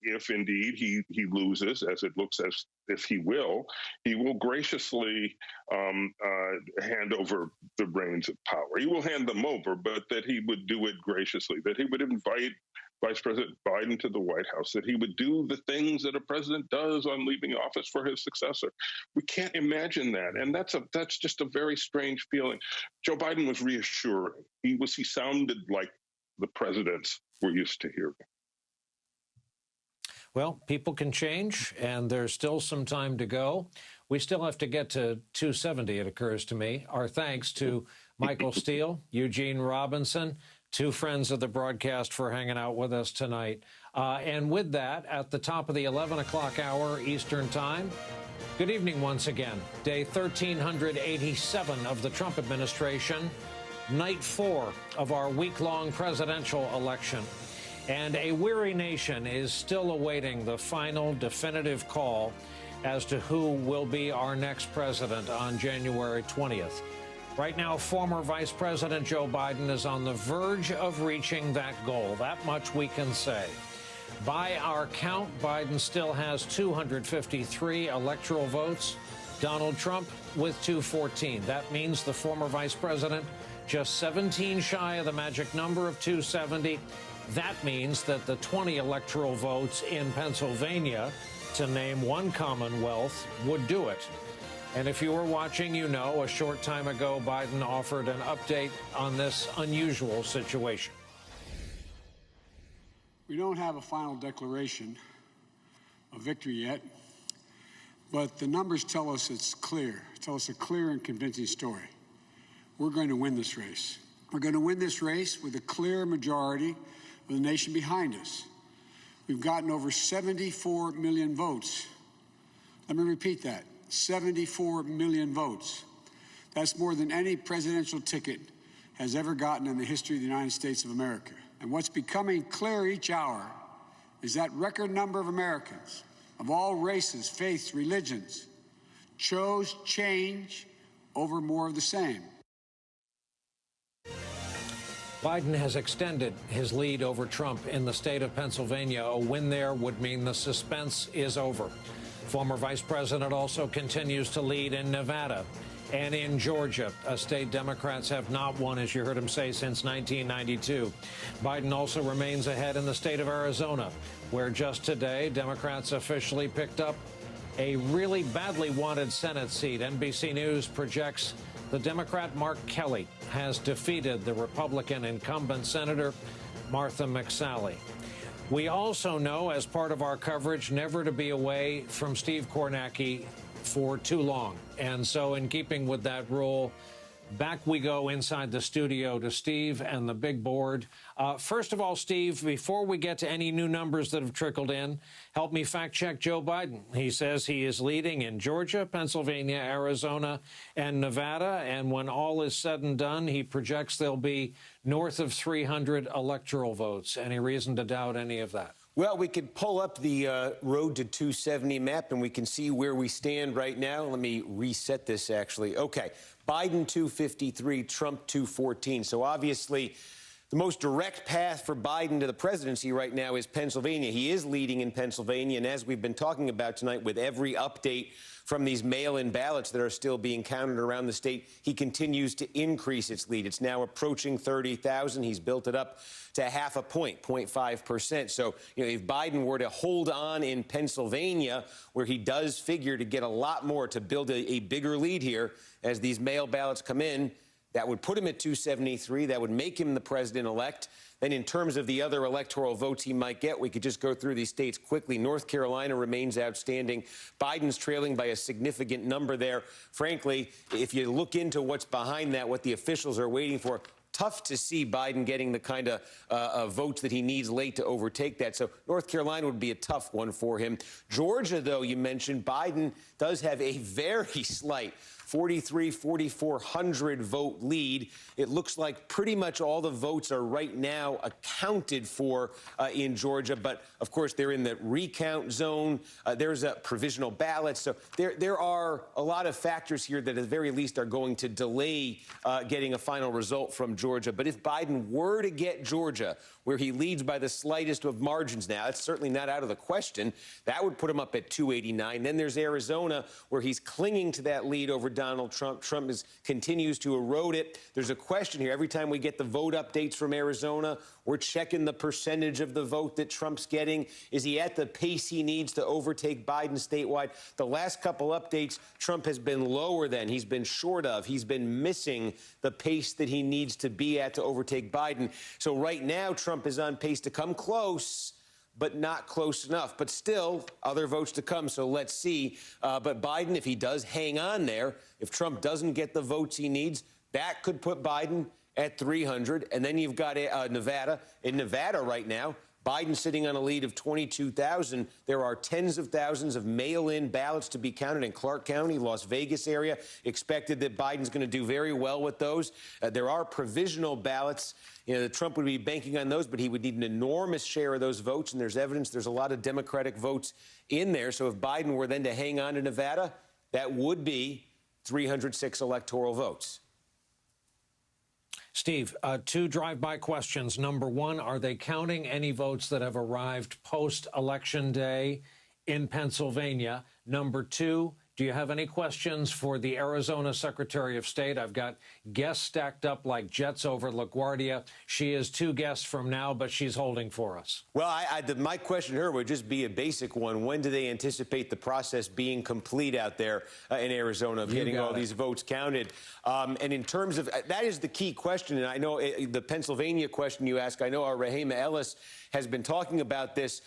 if indeed he loses, as it looks as if he will graciously hand over the reins of power. He will hand them over, but that he would do it graciously, that he would invite Vice President Biden to the White House, that he would do the things that a president does on leaving office for his successor. We can't imagine that. And that's just a very strange feeling. Joe Biden was reassuring. He sounded like the presidents we're used to hearing. Well, people can change, and there's still some time to go. We still have to get to 270, it occurs to me. Our thanks to Michael Steele, Eugene Robinson, two friends of the broadcast, for hanging out with us tonight. And with that, at the top of the 11 o'clock hour Eastern Time, good evening once again. Day 1387 of the Trump administration, night 4 of our week-long presidential election. And a weary nation is still awaiting the final definitive call as to who will be our next president on January 20th. Right now, former Vice President Joe Biden is on the verge of reaching that goal. That much we can say. By our count, Biden still has 253 electoral votes. Donald Trump with 214. That means the former vice president just 17 shy of the magic number of 270. That means that the 20 electoral votes in Pennsylvania, to name one Commonwealth, would do it. And if you were watching, you know, a short time ago, Biden offered an update on this unusual situation. We don't have a final declaration of victory yet, but the numbers tell us it's clear, tell us a clear and convincing story. We're going to win this race. We're going to win this race with a clear majority of the nation behind us. We've gotten over 74 million votes. Let me repeat that. 74 million votes. That's more than any presidential ticket has ever gotten in the history of the United States of America. And what's becoming clear each hour is that record number of Americans of all races, faiths, religions chose change over more of the same. Biden has extended his lead over Trump in the state of Pennsylvania. A win there would mean the suspense is over. Former Vice President also continues to lead in Nevada and in Georgia, a state Democrats have not won, as you heard him say, since 1992. Biden also remains ahead in the state of Arizona, where just today Democrats officially picked up a really badly wanted Senate seat. NBC News projects the Democrat Mark Kelly has defeated the Republican incumbent Senator Martha McSally. We also know, as part of our coverage, never to be away from Steve Kornacki for too long. And so in keeping with that rule, back we go inside the studio to Steve and the big board. First of all, Steve, before we get to any new numbers that have trickled in, help me fact check Joe Biden. He says he is leading in Georgia, Pennsylvania, Arizona, and Nevada. And when all is said and done, he projects there'll be north of 300 electoral votes. Any reason to doubt any of that? Well, we could pull up the road to 270 map, and we can see where we stand right now. Let me reset this, actually. Okay, Biden 253, Trump 214. So obviously, the most direct path for Biden to the presidency right now is Pennsylvania. He is leading in Pennsylvania, and as we've been talking about tonight, with every update from these mail-in ballots that are still being counted around the state, he continues to increase its lead. It's now approaching 30,000. He's built it up to half a point, 0.5%. So, if Biden were to hold on in Pennsylvania, where he does figure to get a lot more, to build a bigger lead here as these mail ballots come in, that would put him at 273. That would make him the president-elect. Then in terms of the other electoral votes he might get, we could just go through these states quickly. North Carolina remains outstanding. Biden's trailing by a significant number there. Frankly, if you look into what's behind that, what the officials are waiting for, tough to see Biden getting the kind of votes that he needs late to overtake that. So North Carolina would be a tough one for him. Georgia, though, you mentioned, Biden does have a very slight 4,400 vote lead. It looks like pretty much all the votes are right now accounted for in Georgia. But, of course, they're in the recount zone. There's a provisional ballot. So there are a lot of factors here that, at the very least, are going to delay getting a final result from Georgia. But if Biden were to get Georgia, where he leads by the slightest of margins now, it's certainly not out of the question, that would put him up at 289. Then there's Arizona, where he's clinging to that lead over Donald Trump. Trump continues to erode it. There's a question here. Every time we get the vote updates from Arizona, we're checking the percentage of the vote that Trump's getting. Is he at the pace he needs to overtake Biden statewide? The last couple updates, Trump has been lower than. He's been short of. He's been missing the pace that he needs to be at to overtake Biden. So right now, Trump is on pace to come close, but not close enough. But still, other votes to come, so let's see. But Biden, if he does hang on there, if Trump doesn't get the votes he needs, that could put Biden at 300. And then you've got Nevada. In Nevada right now, Biden sitting on a lead of 22,000. There are tens of thousands of mail-in ballots to be counted in Clark County, Las Vegas area. Expected that Biden's going to do very well with those. There are provisional ballots. That Trump would be banking on those, but he would need an enormous share of those votes. And there's evidence there's a lot of Democratic votes in there. So if Biden were then to hang on to Nevada, that would be 306 electoral votes. Steve, two drive-by questions. Number one, are they counting any votes that have arrived post-Election Day in Pennsylvania? Number two, do you have any questions for the Arizona Secretary of State? I've got guests stacked up like jets over LaGuardia. She is 2 guests from now, but she's holding for us. Well, my question to her would just be a basic one. When do they anticipate the process being complete out there in Arizona of getting all these votes counted? And in terms of that is the key question. And I know the Pennsylvania question you ask, I know our Rahima Ellis has been talking about this.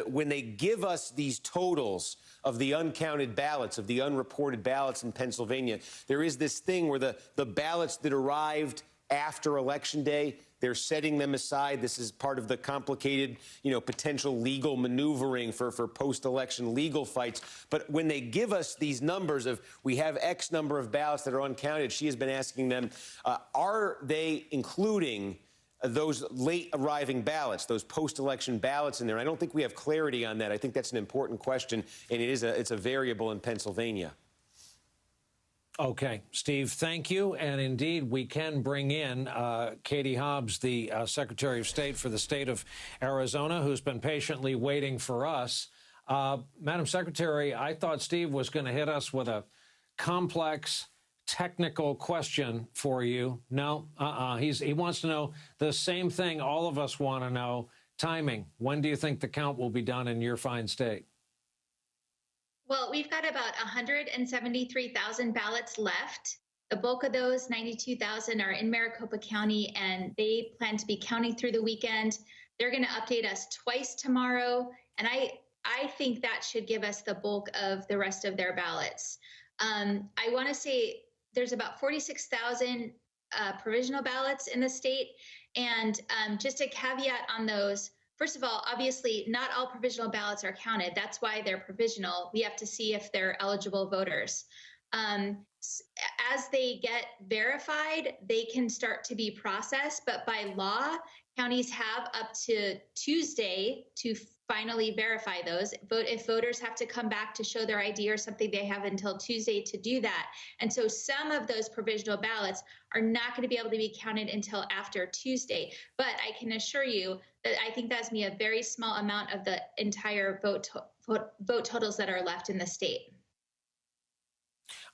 When they give us these totals of the uncounted ballots, of the unreported ballots in Pennsylvania, there is this thing where the ballots that arrived after Election Day, they're setting them aside. This is part of the complicated, potential legal maneuvering for post-election legal fights. But when they give us these numbers of we have X number of ballots that are uncounted, she has been asking them, are they including those late arriving ballots, those post-election ballots in there? I don't think we have clarity on that. I think that's an important question, and it's a variable in Pennsylvania. Okay, Steve, thank you. And indeed, we can bring in Katie Hobbs, the Secretary of State for the state of Arizona, who's been patiently waiting for us. Madam Secretary, I thought Steve was going to hit us with a complex technical question for you. No, he wants to know the same thing all of us want to know. Timing. When do you think the count will be done in your fine state? Well, we've got about 173,000 ballots left. The bulk of those, 92,000, are in Maricopa County, and they plan to be counting through the weekend. They're going to update us twice tomorrow, and I think that should give us the bulk of the rest of their ballots. I want to say there's about 46,000 provisional ballots in the state, and just a caveat on those. First of all, obviously, not all provisional ballots are counted. That's why they're provisional. We have to see if they're eligible voters. As they get verified, they can start to be processed. But by law, Counties have up to Tuesday to finally verify those. If voters have to come back to show their ID or something, they have until Tuesday to do that. And so some of those provisional ballots are not going to be able to be counted until after Tuesday. But I can assure you that I think that's going to be a very small amount of the entire vote totals that are left in the state.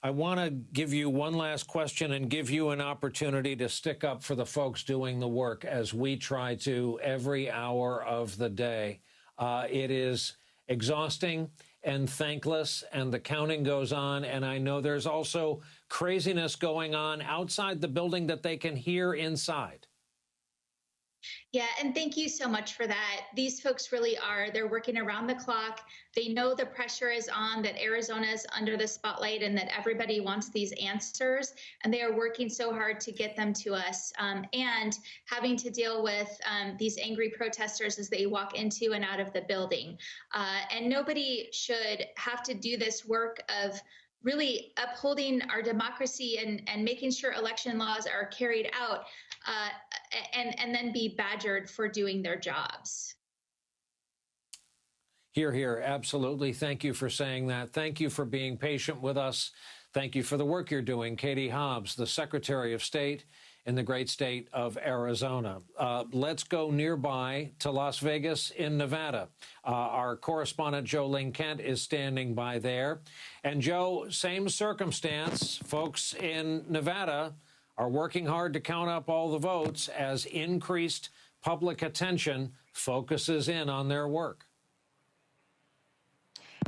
I want to give you one last question and give you an opportunity to stick up for the folks doing the work as we try to every hour of the day. It is exhausting and thankless, and the counting goes on. And I know there's also craziness going on outside the building that they can hear inside. Yeah, and thank you so much for that. These folks really are. They're working around the clock. They know the pressure is on, that Arizona is under the spotlight and that everybody wants these answers. And they are working so hard to get them to us, and having to deal with these angry protesters as they walk into and out of the building. And nobody should have to do this work of really upholding our democracy and making sure election laws are carried out, and then be badgered for doing their jobs. Hear, hear. Absolutely. Thank you for saying that. Thank you for being patient with us. Thank you for the work you're doing. Katie Hobbs, the Secretary of State in the great state of Arizona. Let's go nearby to Las Vegas in Nevada. Our correspondent Joe Ling Kent is standing by there. And Joe, same circumstance. Folks in Nevada are working hard to count up all the votes as increased public attention focuses in on their work.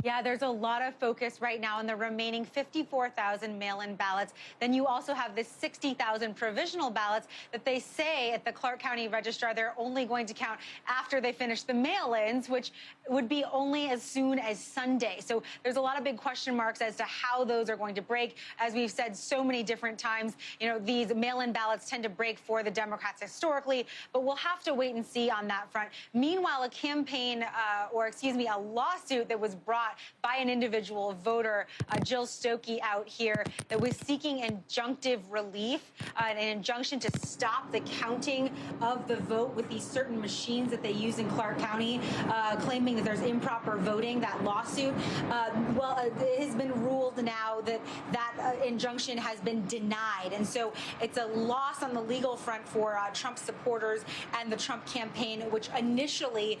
Yeah, there's a lot of focus right now on the remaining 54,000 mail-in ballots. Then you also have the 60,000 provisional ballots that they say at the Clark County Registrar they're only going to count after they finish the mail-ins, which would be only as soon as Sunday. So there's a lot of big question marks as to how those are going to break. As we've said so many different times, you know, these mail-in ballots tend to break for the Democrats historically, but we'll have to wait and see on that front. Meanwhile, a lawsuit that was brought by an individual voter, Jill Stokey, out here that was seeking injunctive relief, an injunction to stop the counting of the vote with these certain machines that they use in Clark County, claiming that there's improper voting. That lawsuit, it has been ruled now that injunction has been denied. And so it's a loss on the legal front for Trump supporters and the Trump campaign, which initially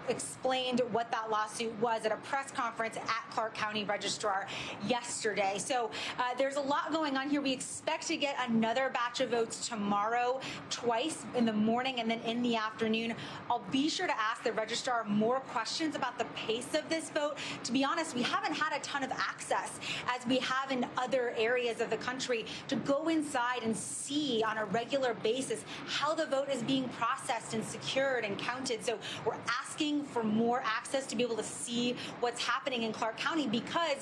explained what that lawsuit was at a press conference at Clark County Registrar yesterday. So there's a lot going on here. We expect to get another batch of votes tomorrow, twice in the morning and then in the afternoon. I'll be sure to ask the registrar more questions about the pace of this vote. To be honest, we haven't had a ton of access, as we have in other areas of the country, to go inside and see on a regular basis how the vote is being processed and secured and counted. So we're asking for more access to be able to see what's happening in Clark County, because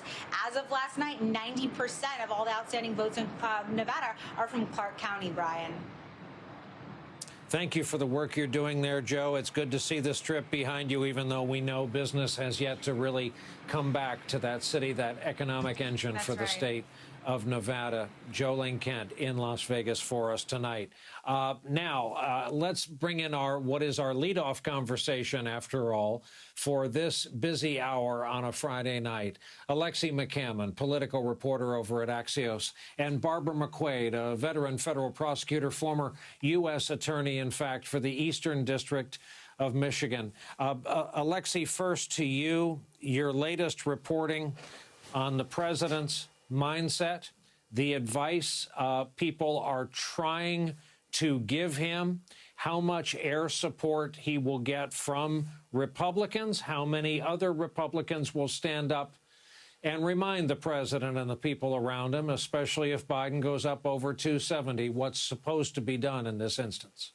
as of last night, 90% of all the outstanding votes in Nevada are from Clark County, Brian. Thank you for the work you're doing there, Joe. It's good to see this trip behind you, even though we know business has yet to really come back to that city, that economic engine for the state of Nevada. Joe Ling Kent in Las Vegas for us tonight. Now, let's bring in what is our leadoff conversation, after all, for this busy hour on a Friday night. Alexi McCammon, political reporter over at Axios, and Barbara McQuaid, a veteran federal prosecutor, former U.S. attorney, in fact, for the Eastern District of Michigan. Alexi, first to you, your latest reporting on the president's mindset, the advice people are trying to give him, how much air support he will get from Republicans, how many other Republicans will stand up and remind the president and the people around him, especially if Biden goes up over 270, what's supposed to be done in this instance.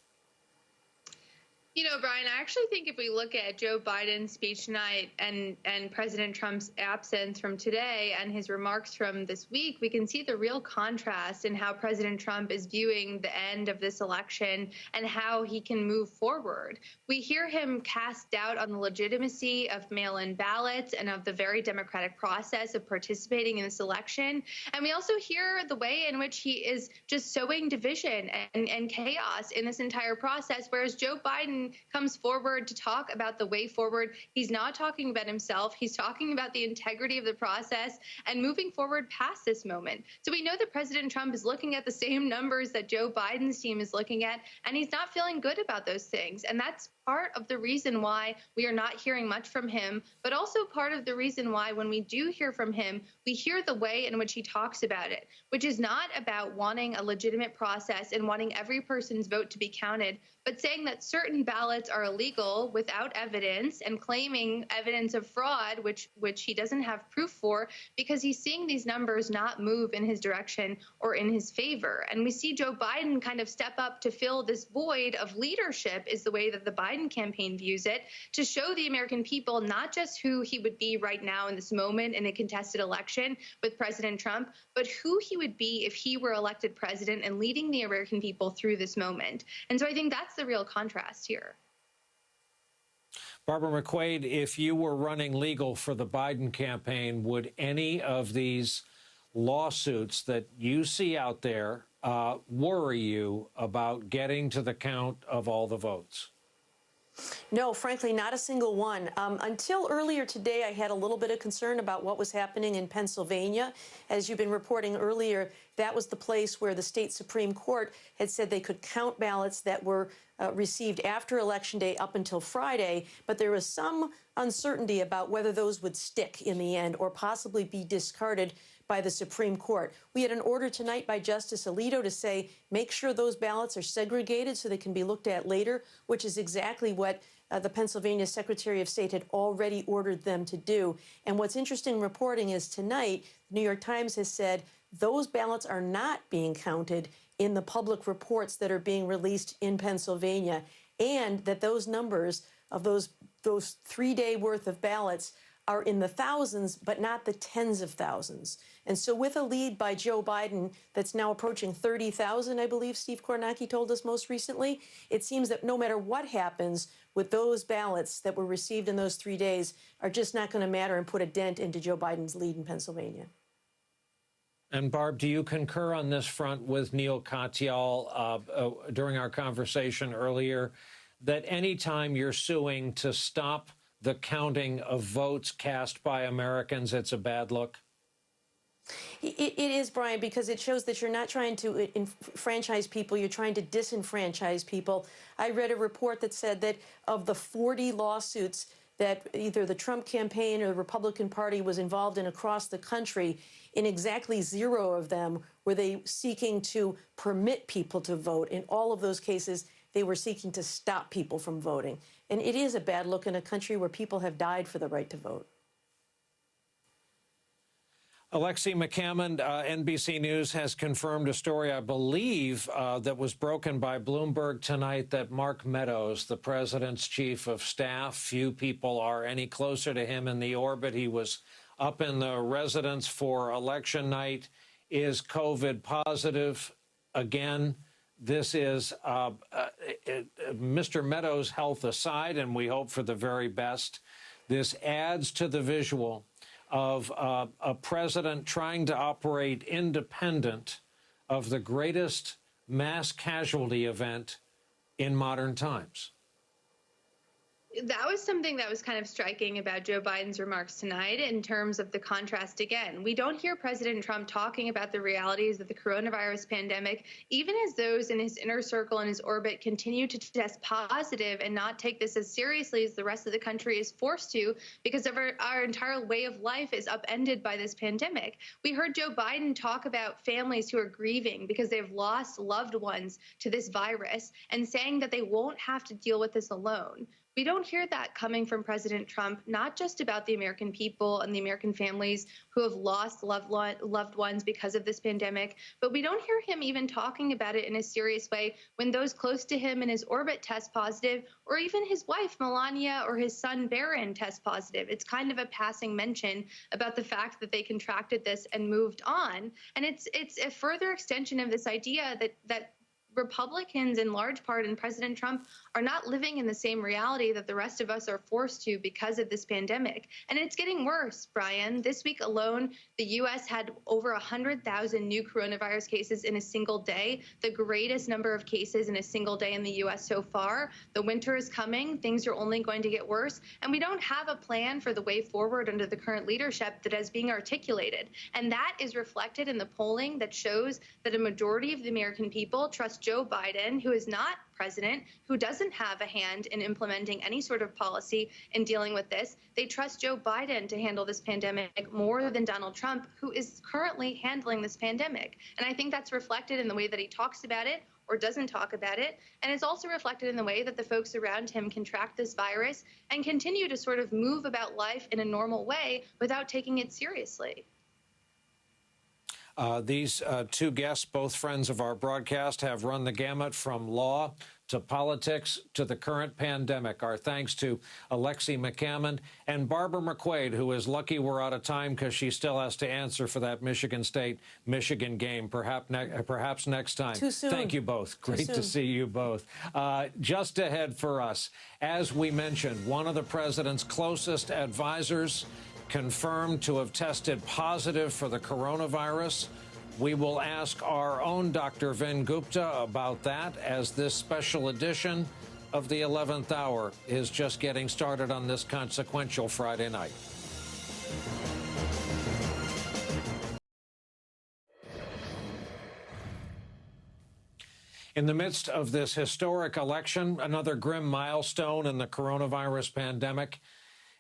You know, Brian, I actually think if we look at Joe Biden's speech tonight and President Trump's absence from today and his remarks from this week, we can see the real contrast in how President Trump is viewing the end of this election and how he can move forward. We hear him cast doubt on the legitimacy of mail-in ballots and of the very democratic process of participating in this election. And we also hear the way in which he is just sowing division and chaos in this entire process, whereas Joe Biden comes forward to talk about the way forward. He's not talking about himself. He's talking about the integrity of the process and moving forward past this moment. So we know that President Trump is looking at the same numbers that Joe Biden's team is looking at, and he's not feeling good about those things. And that's part of the reason why we are not hearing much from him, but also part of the reason why when we do hear from him, we hear the way in which he talks about it, which is not about wanting a legitimate process and wanting every person's vote to be counted, but saying that certain ballots are illegal without evidence and claiming evidence of fraud, which he doesn't have proof for, because he's seeing these numbers not move in his direction or in his favor. And we see Joe Biden kind of step up to fill this void of leadership, is the way that the Biden campaign views it, to show the American people not just who he would be right now in this moment in a contested election with President Trump, but who he would be if he were elected president and leading the American people through this moment. And so I think that's the real contrast here. Barbara McQuaid, if you were running legal for the Biden campaign, would any of these lawsuits that you see out there worry you about getting to the count of all the votes? No, frankly, not a single one. Until earlier today, I had a little bit of concern about what was happening in Pennsylvania. As you've been reporting earlier, that was the place where the state Supreme Court had said they could count ballots that were received after Election Day up until Friday, but there was some uncertainty about whether those would stick in the end or possibly be discarded by the Supreme Court. We had an order tonight by Justice Alito to say, make sure those ballots are segregated so they can be looked at later, which is exactly what the Pennsylvania Secretary of State had already ordered them to do. And what's interesting reporting is tonight, the New York Times has said those ballots are not being counted in the public reports that are being released in Pennsylvania, and that those numbers of those 3-day worth of ballots are in the thousands, but not the tens of thousands. And so with a lead by Joe Biden that's now approaching 30,000, I believe Steve Kornacki told us most recently, it seems that no matter what happens with those ballots that were received in those 3 days are just not going to matter and put a dent into Joe Biden's lead in Pennsylvania. And Barb, do you concur on this front with Neil Katyal during our conversation earlier that anytime you're suing to stop the counting of votes cast by Americans, it's a bad look? It is, Brian, because it shows that you're not trying to enfranchise people, you're trying to disenfranchise people. I read a report that said that of the 40 lawsuits that either the Trump campaign or the Republican Party was involved in across the country, in exactly 0 of them were they seeking to permit people to vote. In all of those cases, they were seeking to stop people from voting. And it is a bad look in a country where people have died for the right to vote. Alexi McCammond, NBC News has confirmed a story, I believe, that was broken by Bloomberg tonight, that Mark Meadows, the president's chief of staff, few people are any closer to him in the orbit. He was up in the residence for election night, is COVID positive again. This is Mr. Meadows' health aside, and we hope for the very best. This adds to the visual of a president trying to operate independent of the greatest mass casualty event in modern times. That was something that was kind of striking about Joe Biden's remarks tonight in terms of the contrast again. We don't hear President Trump talking about the realities of the coronavirus pandemic, even as those in his inner circle and his orbit continue to test positive and not take this as seriously as the rest of the country is forced to, because of our entire way of life is upended by this pandemic. We heard Joe Biden talk about families who are grieving because they've lost loved ones to this virus and saying that they won't have to deal with this alone. We don't hear that coming from President Trump, not just about the American people and the American families who have lost loved ones because of this pandemic, but we don't hear him even talking about it in a serious way when those close to him in his orbit test positive, or even his wife, Melania, or his son, Barron, test positive. It's kind of a passing mention about the fact that they contracted this and moved on. And it's a further extension of this idea that Republicans, in large part, and President Trump are not living in the same reality that the rest of us are forced to because of this pandemic. And it's getting worse, Brian. This week alone, the U.S. had over 100,000 new coronavirus cases in a single day, the greatest number of cases in a single day in the U.S. so far. The winter is coming. Things are only going to get worse. And we don't have a plan for the way forward under the current leadership that is being articulated. And that is reflected in the polling that shows that a majority of the American people trust Joe Biden, who is not president, who doesn't have a hand in implementing any sort of policy in dealing with this. They trust Joe Biden to handle this pandemic more than Donald Trump, who is currently handling this pandemic. And I think that's reflected in the way that he talks about it or doesn't talk about it. And it's also reflected in the way that the folks around him can track this virus and continue to sort of move about life in a normal way without taking it seriously. These two guests, both friends of our broadcast, have run the gamut from law to politics to the current pandemic. Our thanks to Alexi McCammon and Barbara McQuaid, who is lucky we're out of time because she still has to answer for that Michigan State-Michigan game, perhaps next time. Too soon. Thank you both. Great to see you both. Just ahead for us, as we mentioned, one of the president's closest advisors confirmed to have tested positive for the coronavirus. We will ask our own Dr. Vin Gupta about that as this special edition of the 11th Hour is just getting started on this consequential Friday night. In the midst of this historic election, another grim milestone in the coronavirus pandemic,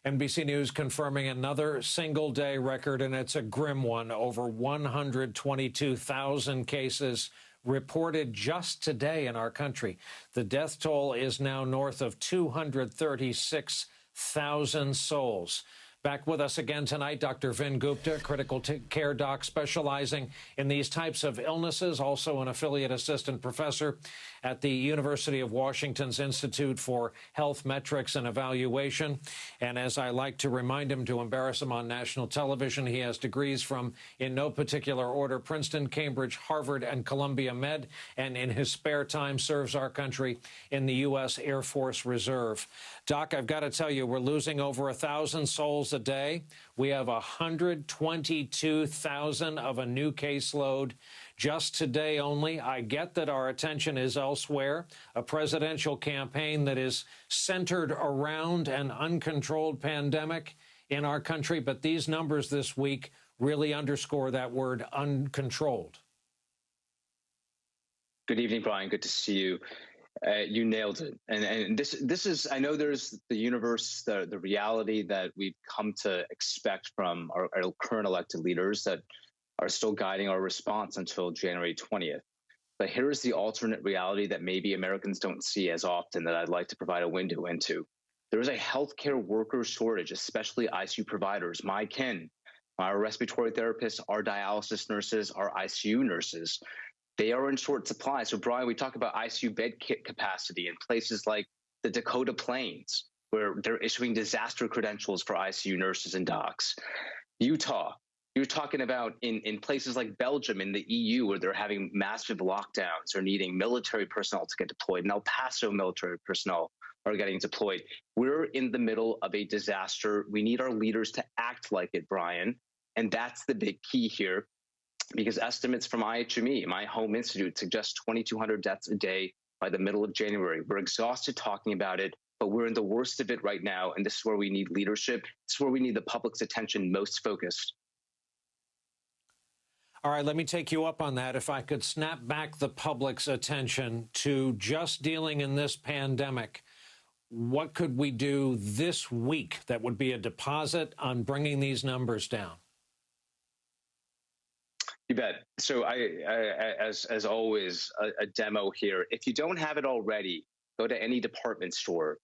NBC News confirming another single-day record, and it's a grim one. Over 122,000 cases reported just today in our country. The death toll is now north of 236,000 souls. Back with us again tonight, Dr. Vin Gupta, critical care doc specializing in these types of illnesses, also an affiliate assistant professor at the University of Washington's Institute for Health Metrics and Evaluation. And as I like to remind him, to embarrass him on national television, he has degrees from, in no particular order, Princeton, Cambridge, Harvard, and Columbia Med, and in his spare time serves our country in the U.S. Air Force Reserve. Doc, I've got to tell you, we're losing over 1,000 souls a day. We have 122,000 of a new caseload just today only. I get that our attention is elsewhere, a presidential campaign that is centered around an uncontrolled pandemic in our country, but these numbers this week really underscore that word, uncontrolled. Good evening, Brian. Good to see you. You nailed it. And this is, I know there's the universe, the reality that we've come to expect from our current elected leaders that are still guiding our response until January 20th. But here's the alternate reality that maybe Americans don't see as often that I'd like to provide a window into. There is a healthcare worker shortage, especially ICU providers, my kin, our respiratory therapists, our dialysis nurses, our ICU nurses. They are in short supply. So, Brian, we talk about ICU bed capacity in places like the Dakota Plains, where they're issuing disaster credentials for ICU nurses and docs. Utah, you're talking about in places like Belgium, in the EU, where they're having massive lockdowns or needing military personnel to get deployed. In El Paso, military personnel are getting deployed. We're in the middle of a disaster. We need our leaders to act like it, Brian. And that's the big key here. Because estimates from IHME, my home institute, suggest 2,200 deaths a day by the middle of January. We're exhausted talking about it, but we're in the worst of it right now, and this is where we need leadership. This is where we need the public's attention most focused. All right, let me take you up on that. If I could snap back the public's attention to just dealing in this pandemic, what could we do this week that would be a deposit on bringing these numbers down? You bet. So as always, a demo here. If you don't have it already, go to any department store.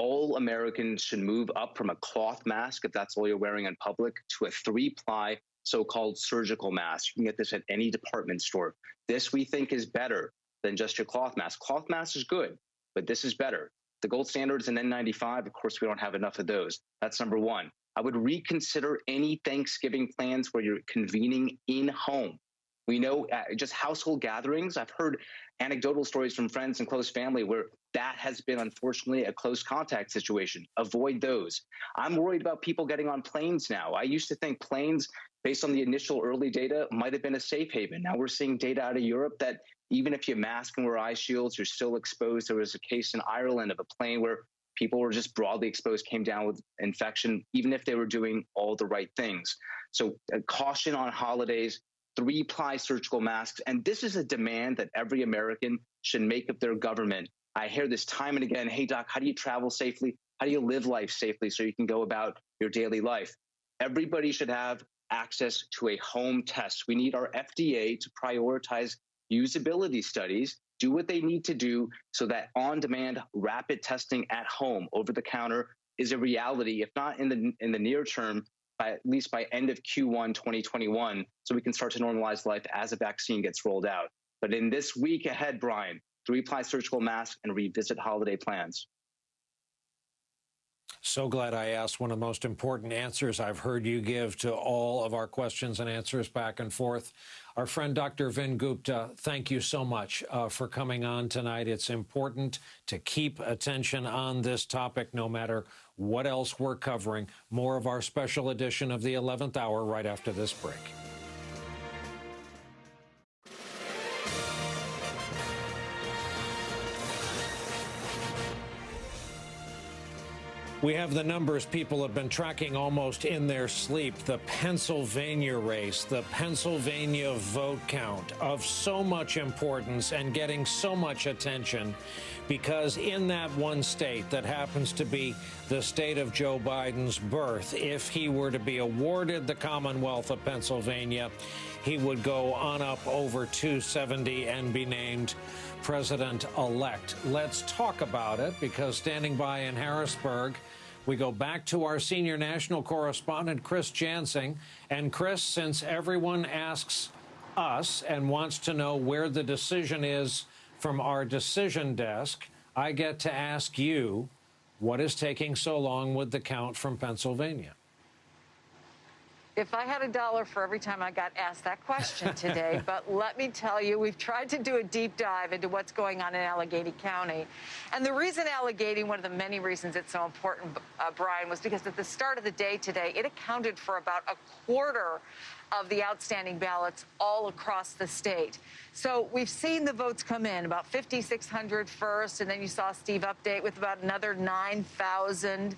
all Americans should move up from a cloth mask, if that's all you're wearing in public, to a 3-ply so-called surgical mask. You can get this at any department store. This, we think, is better than just your cloth mask. Cloth mask is good, but this is better. The gold standard is an N95. Of course, we don't have enough of those. That's number one. I would reconsider any Thanksgiving plans where you're convening in-home. We know just household gatherings. I've heard anecdotal stories from friends and close family where that has been, unfortunately, a close contact situation. Avoid those. I'm worried about people getting on planes now. I used to think planes, based on the initial early data, might have been a safe haven. Now we're seeing data out of Europe that even if you mask and wear eye shields, you're still exposed. There was a case in Ireland of a plane where people were just broadly exposed, came down with infection, even if they were doing all the right things. So caution on holidays, 3-ply surgical masks. And this is a demand that every American should make of their government. I hear this time and again. Hey, doc, how do you travel safely? How do you live life safely so you can go about your daily life? Everybody should have access to a home test. We need our FDA to prioritize usability studies, do what they need to do so that on-demand rapid testing at home, over the counter, is a reality, if not in the near term, at least by end of Q1 2021, so we can start to normalize life as a vaccine gets rolled out. But in this week ahead, Brian, 3-ply surgical masks and revisit holiday plans. So glad I asked one of the most important answers I've heard you give to all of our questions and answers back and forth. Our friend Dr. Vin Gupta, thank you so much for coming on tonight. It's important to keep attention on this topic no matter what else we're covering. More of our special edition of the 11th hour right after this break. We have the numbers people have been tracking almost in their sleep. The Pennsylvania race, the Pennsylvania vote count, of so much importance and getting so much attention because in that one state that happens to be the state of Joe Biden's birth, if he were to be awarded the Commonwealth of Pennsylvania, he would go on up over 270 and be named president-elect. Let's talk about it because standing by in Harrisburg, we go back to our senior national correspondent, Chris Jansing. And Chris, since everyone asks us and wants to know where the decision is from our decision desk, I get to ask you, what is taking so long with the count from Pennsylvania? If I had $1 for every time I got asked that question today, but let me tell you, we've tried to do a deep dive into what's going on in Allegheny County. And the reason Allegheny, one of the many reasons it's so important, Brian, was because at the start of the day today, it accounted for about a quarter of the outstanding ballots all across the state. So we've seen the votes come in, about 5,600 first, and then you saw Steve update with about another 9,000.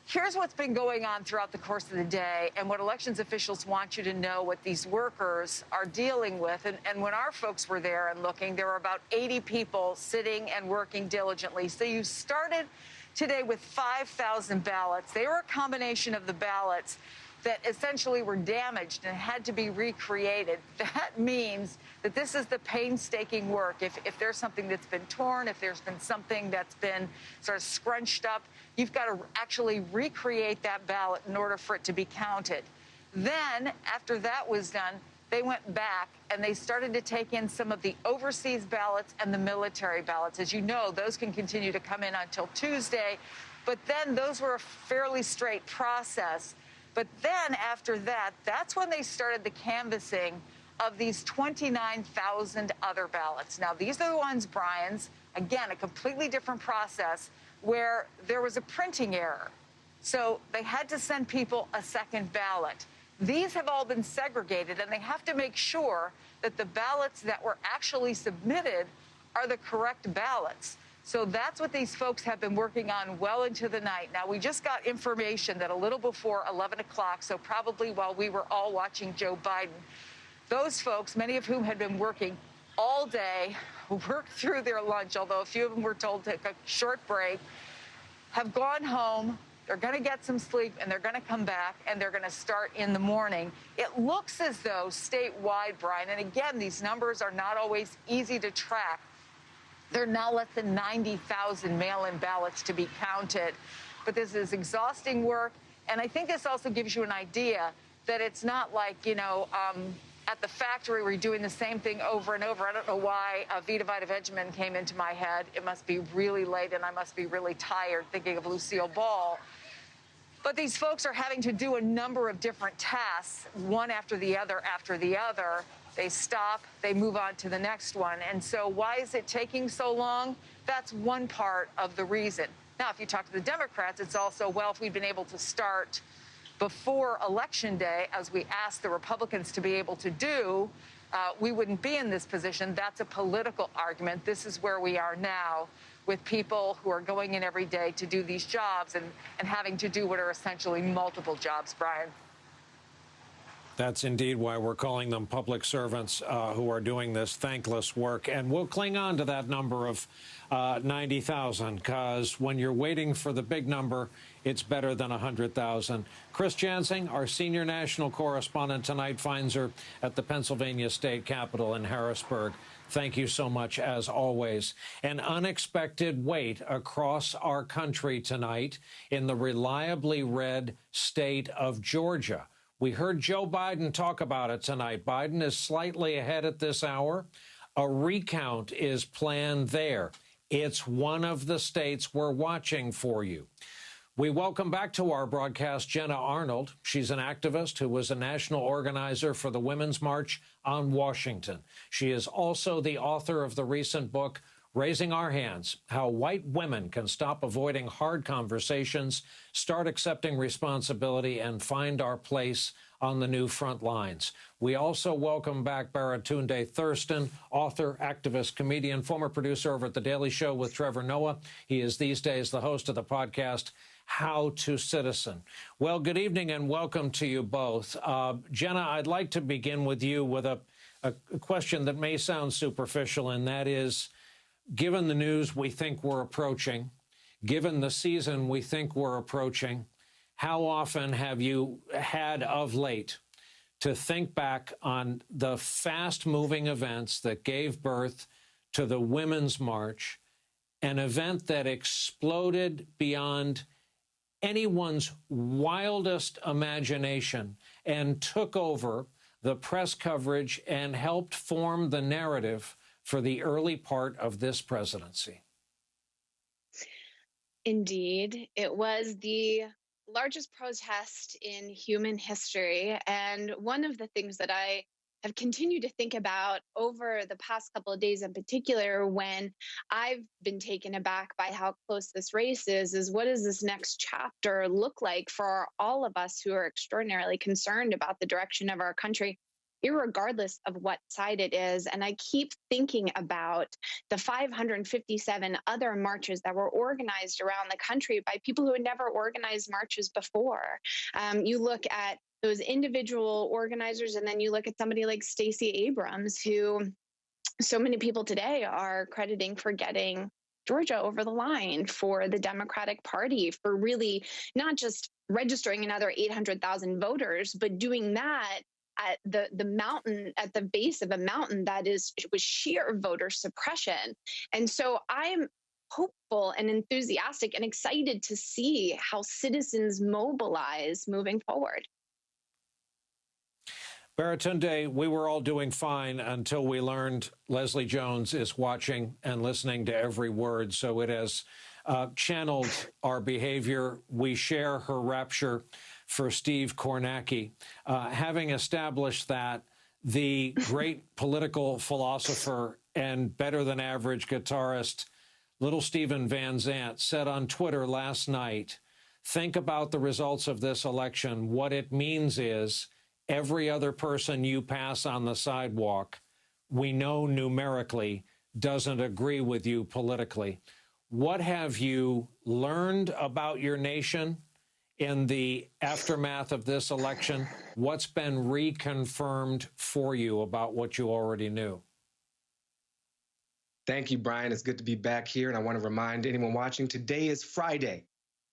Here's what's been going on throughout the course of the day and what elections officials want you to know what these workers are dealing with. And when our folks were there and looking, there were about 80 people sitting and working diligently. So you started today with 5,000 ballots. They were a combination of the ballots that essentially were damaged and had to be recreated. That means that this is the painstaking work. If there's something that's been torn, if there's been something that's been sort of scrunched up, you've got to actually recreate that ballot in order for it to be counted. Then, after that was done, they went back and they started to take in some of the overseas ballots and the military ballots. As you know, those can continue to come in until Tuesday, but then those were a fairly straight process. But then after that, that's when they started the canvassing of these 29,000 other ballots. Now, these are the ones, Brian's, again, a completely different process where there was a printing error. So they had to send people a second ballot. These have all been segregated, and they have to make sure that the ballots that were actually submitted are the correct ballots. So that's what these folks have been working on well into the night. Now, we just got information that a little before 11 o'clock, so probably while we were all watching Joe Biden, those folks, many of whom had been working all day, worked through their lunch, although a few of them were told to take a short break, have gone home. They're going to get some sleep, and they're going to come back, and they're going to start in the morning. It looks as though statewide, Brian, and again, these numbers are not always easy to track, There are now less than 90,000 mail-in ballots to be counted. But this is exhausting work. And I think this also gives you an idea that it's not like, at the factory we're doing the same thing over and over. I don't know why Vita Vita Vegemin came into my head. It must be really late and I must be really tired thinking of Lucille Ball. But these folks are having to do a number of different tasks, one after the other after the other. They stop, they move on to the next one. And so why is it taking so long? That's one part of the reason. Now, if you talk to the Democrats, it's also, well, if we'd been able to start before Election Day, as we asked the Republicans to be able to do, we wouldn't be in this position. That's a political argument. This is where we are now, with people who are going in every day to do these jobs and having to do what are essentially multiple jobs, Brian. That's indeed why we're calling them public servants who are doing this thankless work. And we'll cling on to that number of 90,000, because when you're waiting for the big number, it's better than 100,000. Chris Jansing, our senior national correspondent tonight, finds her at the Pennsylvania State Capitol in Harrisburg. Thank you so much, as always. An unexpected wait across our country tonight in the reliably red state of Georgia. We heard Joe Biden talk about it tonight. Biden is slightly ahead at this hour. A recount is planned there. It's one of the states we're watching for you. We welcome back to our broadcast Jenna Arnold. She's an activist who was a national organizer for the Women's March on Washington. She is also the author of the recent book, Raising Our Hands, How White Women Can Stop Avoiding Hard Conversations, Start Accepting Responsibility, and Find Our Place on the New Front Lines. We also welcome back Baratunde Thurston, author, activist, comedian, former producer over at The Daily Show with Trevor Noah. He is these days the host of the podcast, How to Citizen. Well, good evening and welcome to you both. Jenna, I'd like to begin with you with a question that may sound superficial, and that is, given the news we think we're approaching, given the season we think we're approaching, how often have you had of late to think back on the fast-moving events that gave birth to the Women's March, an event that exploded beyond anyone's wildest imagination and took over the press coverage and helped form the narrative for the early part of this presidency? Indeed, it was the largest protest in human history. And one of the things that I have continued to think about over the past couple of days in particular, when I've been taken aback by how close this race is what does this next chapter look like for all of us who are extraordinarily concerned about the direction of our country, irregardless of what side it is. And I keep thinking about the 557 other marches that were organized around the country by people who had never organized marches before. You look at those individual organizers, and then you look at somebody like Stacey Abrams, who so many people today are crediting for getting Georgia over the line for the Democratic Party, for really not just registering another 800,000 voters, but doing that at the mountain, at the base of a mountain that was sheer voter suppression. And so I'm hopeful and enthusiastic and excited to see how citizens mobilize moving forward. Baratunde, we were all doing fine until we learned Leslie Jones is watching and listening to every word. So it has channeled our behavior. We share her rapture for Steve Kornacki. Having established that, the great political philosopher and better than average guitarist, Little Steven Van Zandt, said on Twitter last night, think about the results of this election. What it means is every other person you pass on the sidewalk, we know numerically, doesn't agree with you politically. What have you learned about your nation in the aftermath of this election? What's been reconfirmed for you about what you already knew? Thank you, Brian. It's good to be back here. And I want to remind anyone watching, today is Friday,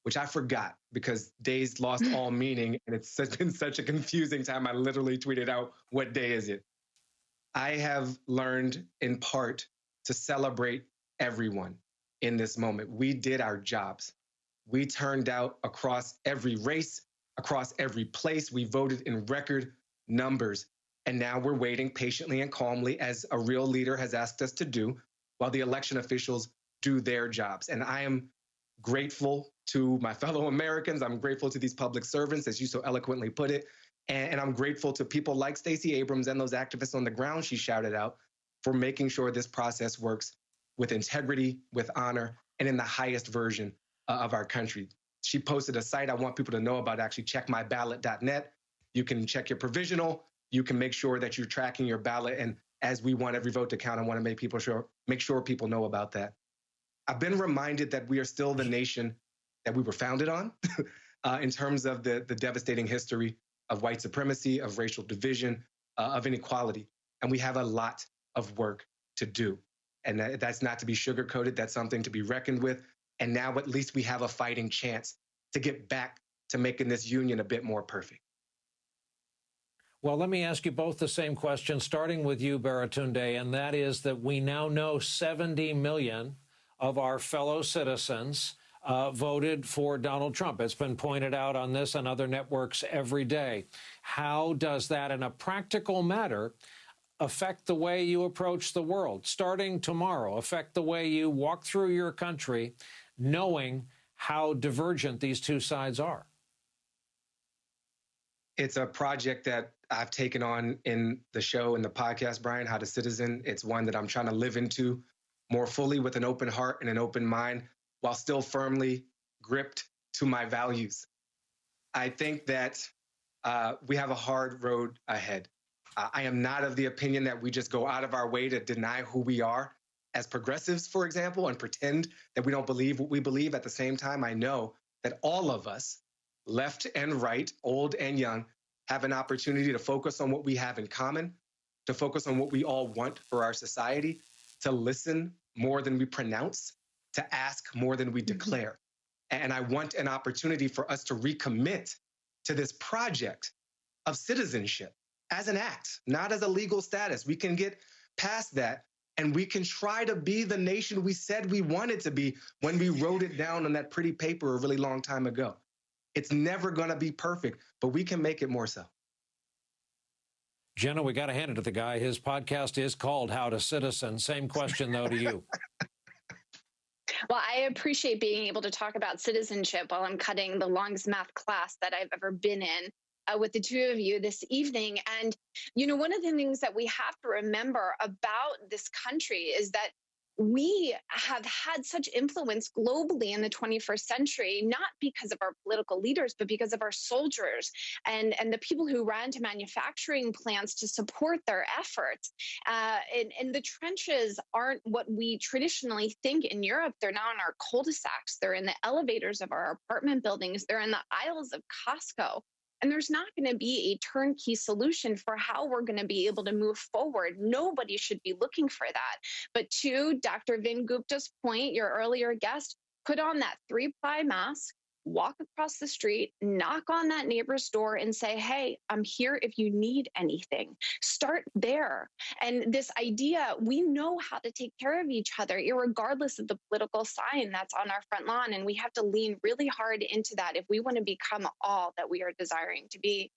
which I forgot because days lost all meaning. And it's been such a confusing time. I literally tweeted out, what day is it? I have learned in part to celebrate everyone in this moment. We did our jobs. We turned out across every race, across every place. We voted in record numbers. And now we're waiting patiently and calmly, as a real leader has asked us to do, while the election officials do their jobs. And I am grateful to my fellow Americans. I'm grateful to these public servants, as you so eloquently put it. And I'm grateful to people like Stacey Abrams and those activists on the ground she shouted out for making sure this process works with integrity, with honor, and in the highest version of our country. She posted a site I want people to know about, actually, checkmyballot.net. You can check your provisional. You can make sure that you're tracking your ballot. And as we want every vote to count, I want to make sure people know about that. I've been reminded that we are still the nation that we were founded on in terms of the devastating history of white supremacy, of racial division, of inequality. And we have a lot of work to do. And that's not to be sugarcoated. That's something to be reckoned with. And now at least we have a fighting chance to get back to making this union a bit more perfect. Well, let me ask you both the same question, starting with you, Baratunde, and that is that we now know 70 million of our fellow citizens voted for Donald Trump. It's been pointed out on this and other networks every day. How does that, in a practical matter, affect the way you approach the world, starting tomorrow, affect the way you walk through your country, knowing how divergent these two sides are? It's a project that I've taken on in the show and the podcast, Brian, How to Citizen. It's one that I'm trying to live into more fully with an open heart and an open mind, while still firmly gripped to my values. I think that we have a hard road ahead. I am not of the opinion that we just go out of our way to deny who we are as progressives, for example, and pretend that we don't believe what we believe. At the same time, I know that all of us, left and right, old and young, have an opportunity to focus on what we have in common, to focus on what we all want for our society, to listen more than we pronounce, to ask more than we declare. And I want an opportunity for us to recommit to this project of citizenship as an act, not as a legal status. We can get past that, and we can try to be the nation we said we wanted to be when we wrote it down on that pretty paper a really long time ago. It's never going to be perfect, but we can make it more so. Jenna, we got to hand it to the guy. His podcast is called How to Citizen. Same question, though, to you. Well, I appreciate being able to talk about citizenship while I'm cutting the longest math class that I've ever been in with the two of you this evening. And, you know, one of the things that we have to remember about this country is that we have had such influence globally in the 21st century, not because of our political leaders, but because of our soldiers and the people who ran to manufacturing plants to support their efforts. And the trenches aren't what we traditionally think in Europe. They're not in our cul-de-sacs. They're in the elevators of our apartment buildings. They're in the aisles of Costco. And there's not going to be a turnkey solution for how we're going to be able to move forward. Nobody should be looking for that. But to Dr. Vin Gupta's point, your earlier guest, put on that 3-ply mask, walk across the street, knock on that neighbor's door and say, hey, I'm here if you need anything. Start there. And this idea, we know how to take care of each other, irregardless of the political sign that's on our front lawn. And we have to lean really hard into that if we want to become all that we are desiring to be.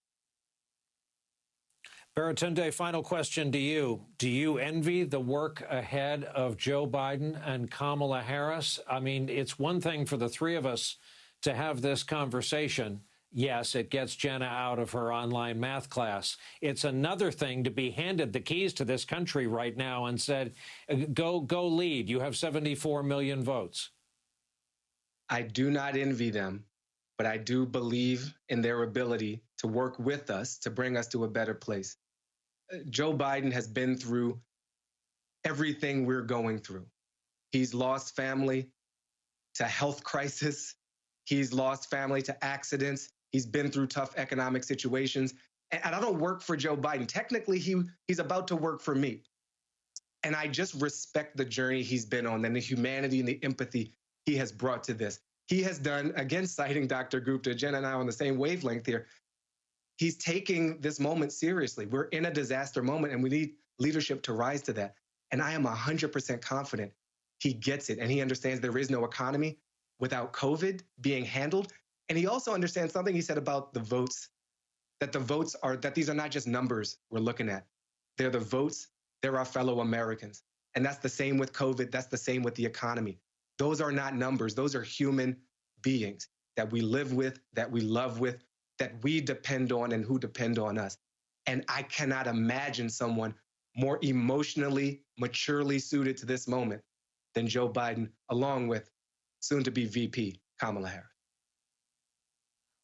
Baratunde, final question to you. Do you envy the work ahead of Joe Biden and Kamala Harris? I mean, it's one thing for the three of us to have this conversation. Yes, it gets Jenna out of her online math class. It's another thing to be handed the keys to this country right now and said, go lead. You have 74 million votes. I do not envy them, but I do believe in their ability to work with us to bring us to a better place. Joe Biden has been through everything we're going through. He's lost family to health crisis. He's lost family to accidents. He's been through tough economic situations. And I don't work for Joe Biden. Technically, he's about to work for me. And I just respect the journey he's been on and the humanity and the empathy he has brought to this. He has done, again, citing Dr. Gupta, Jen and I on the same wavelength here. He's taking this moment seriously. We're in a disaster moment, and we need leadership to rise to that. And I am 100% confident He gets it, and he understands there is no economy without COVID being handled. And he also understands something he said about the votes, that these are not just numbers we're looking at. They're the votes, they're our fellow Americans. And that's the same with COVID, that's the same with the economy. Those are not numbers, those are human beings that we live with, that we love with, that we depend on and who depend on us. And I cannot imagine someone more emotionally, maturely suited to this moment than Joe Biden, along with soon-to-be VP Kamala Harris.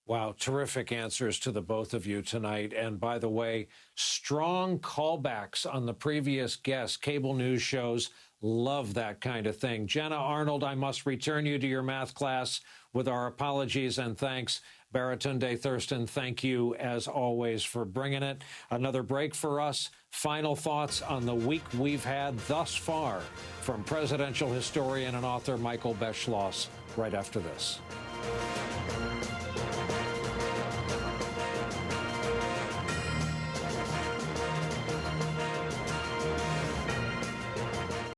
Wow, terrific answers to the both of you tonight. And by the way, strong callbacks on the previous guests. Cable news shows love that kind of thing. Jenna Arnold, I must return you to your math class with our apologies and thanks. Baratunde Thurston, thank you as always for bringing it. Another break for us. Final thoughts on the week we've had thus far from presidential historian and author Michael Beschloss right after this.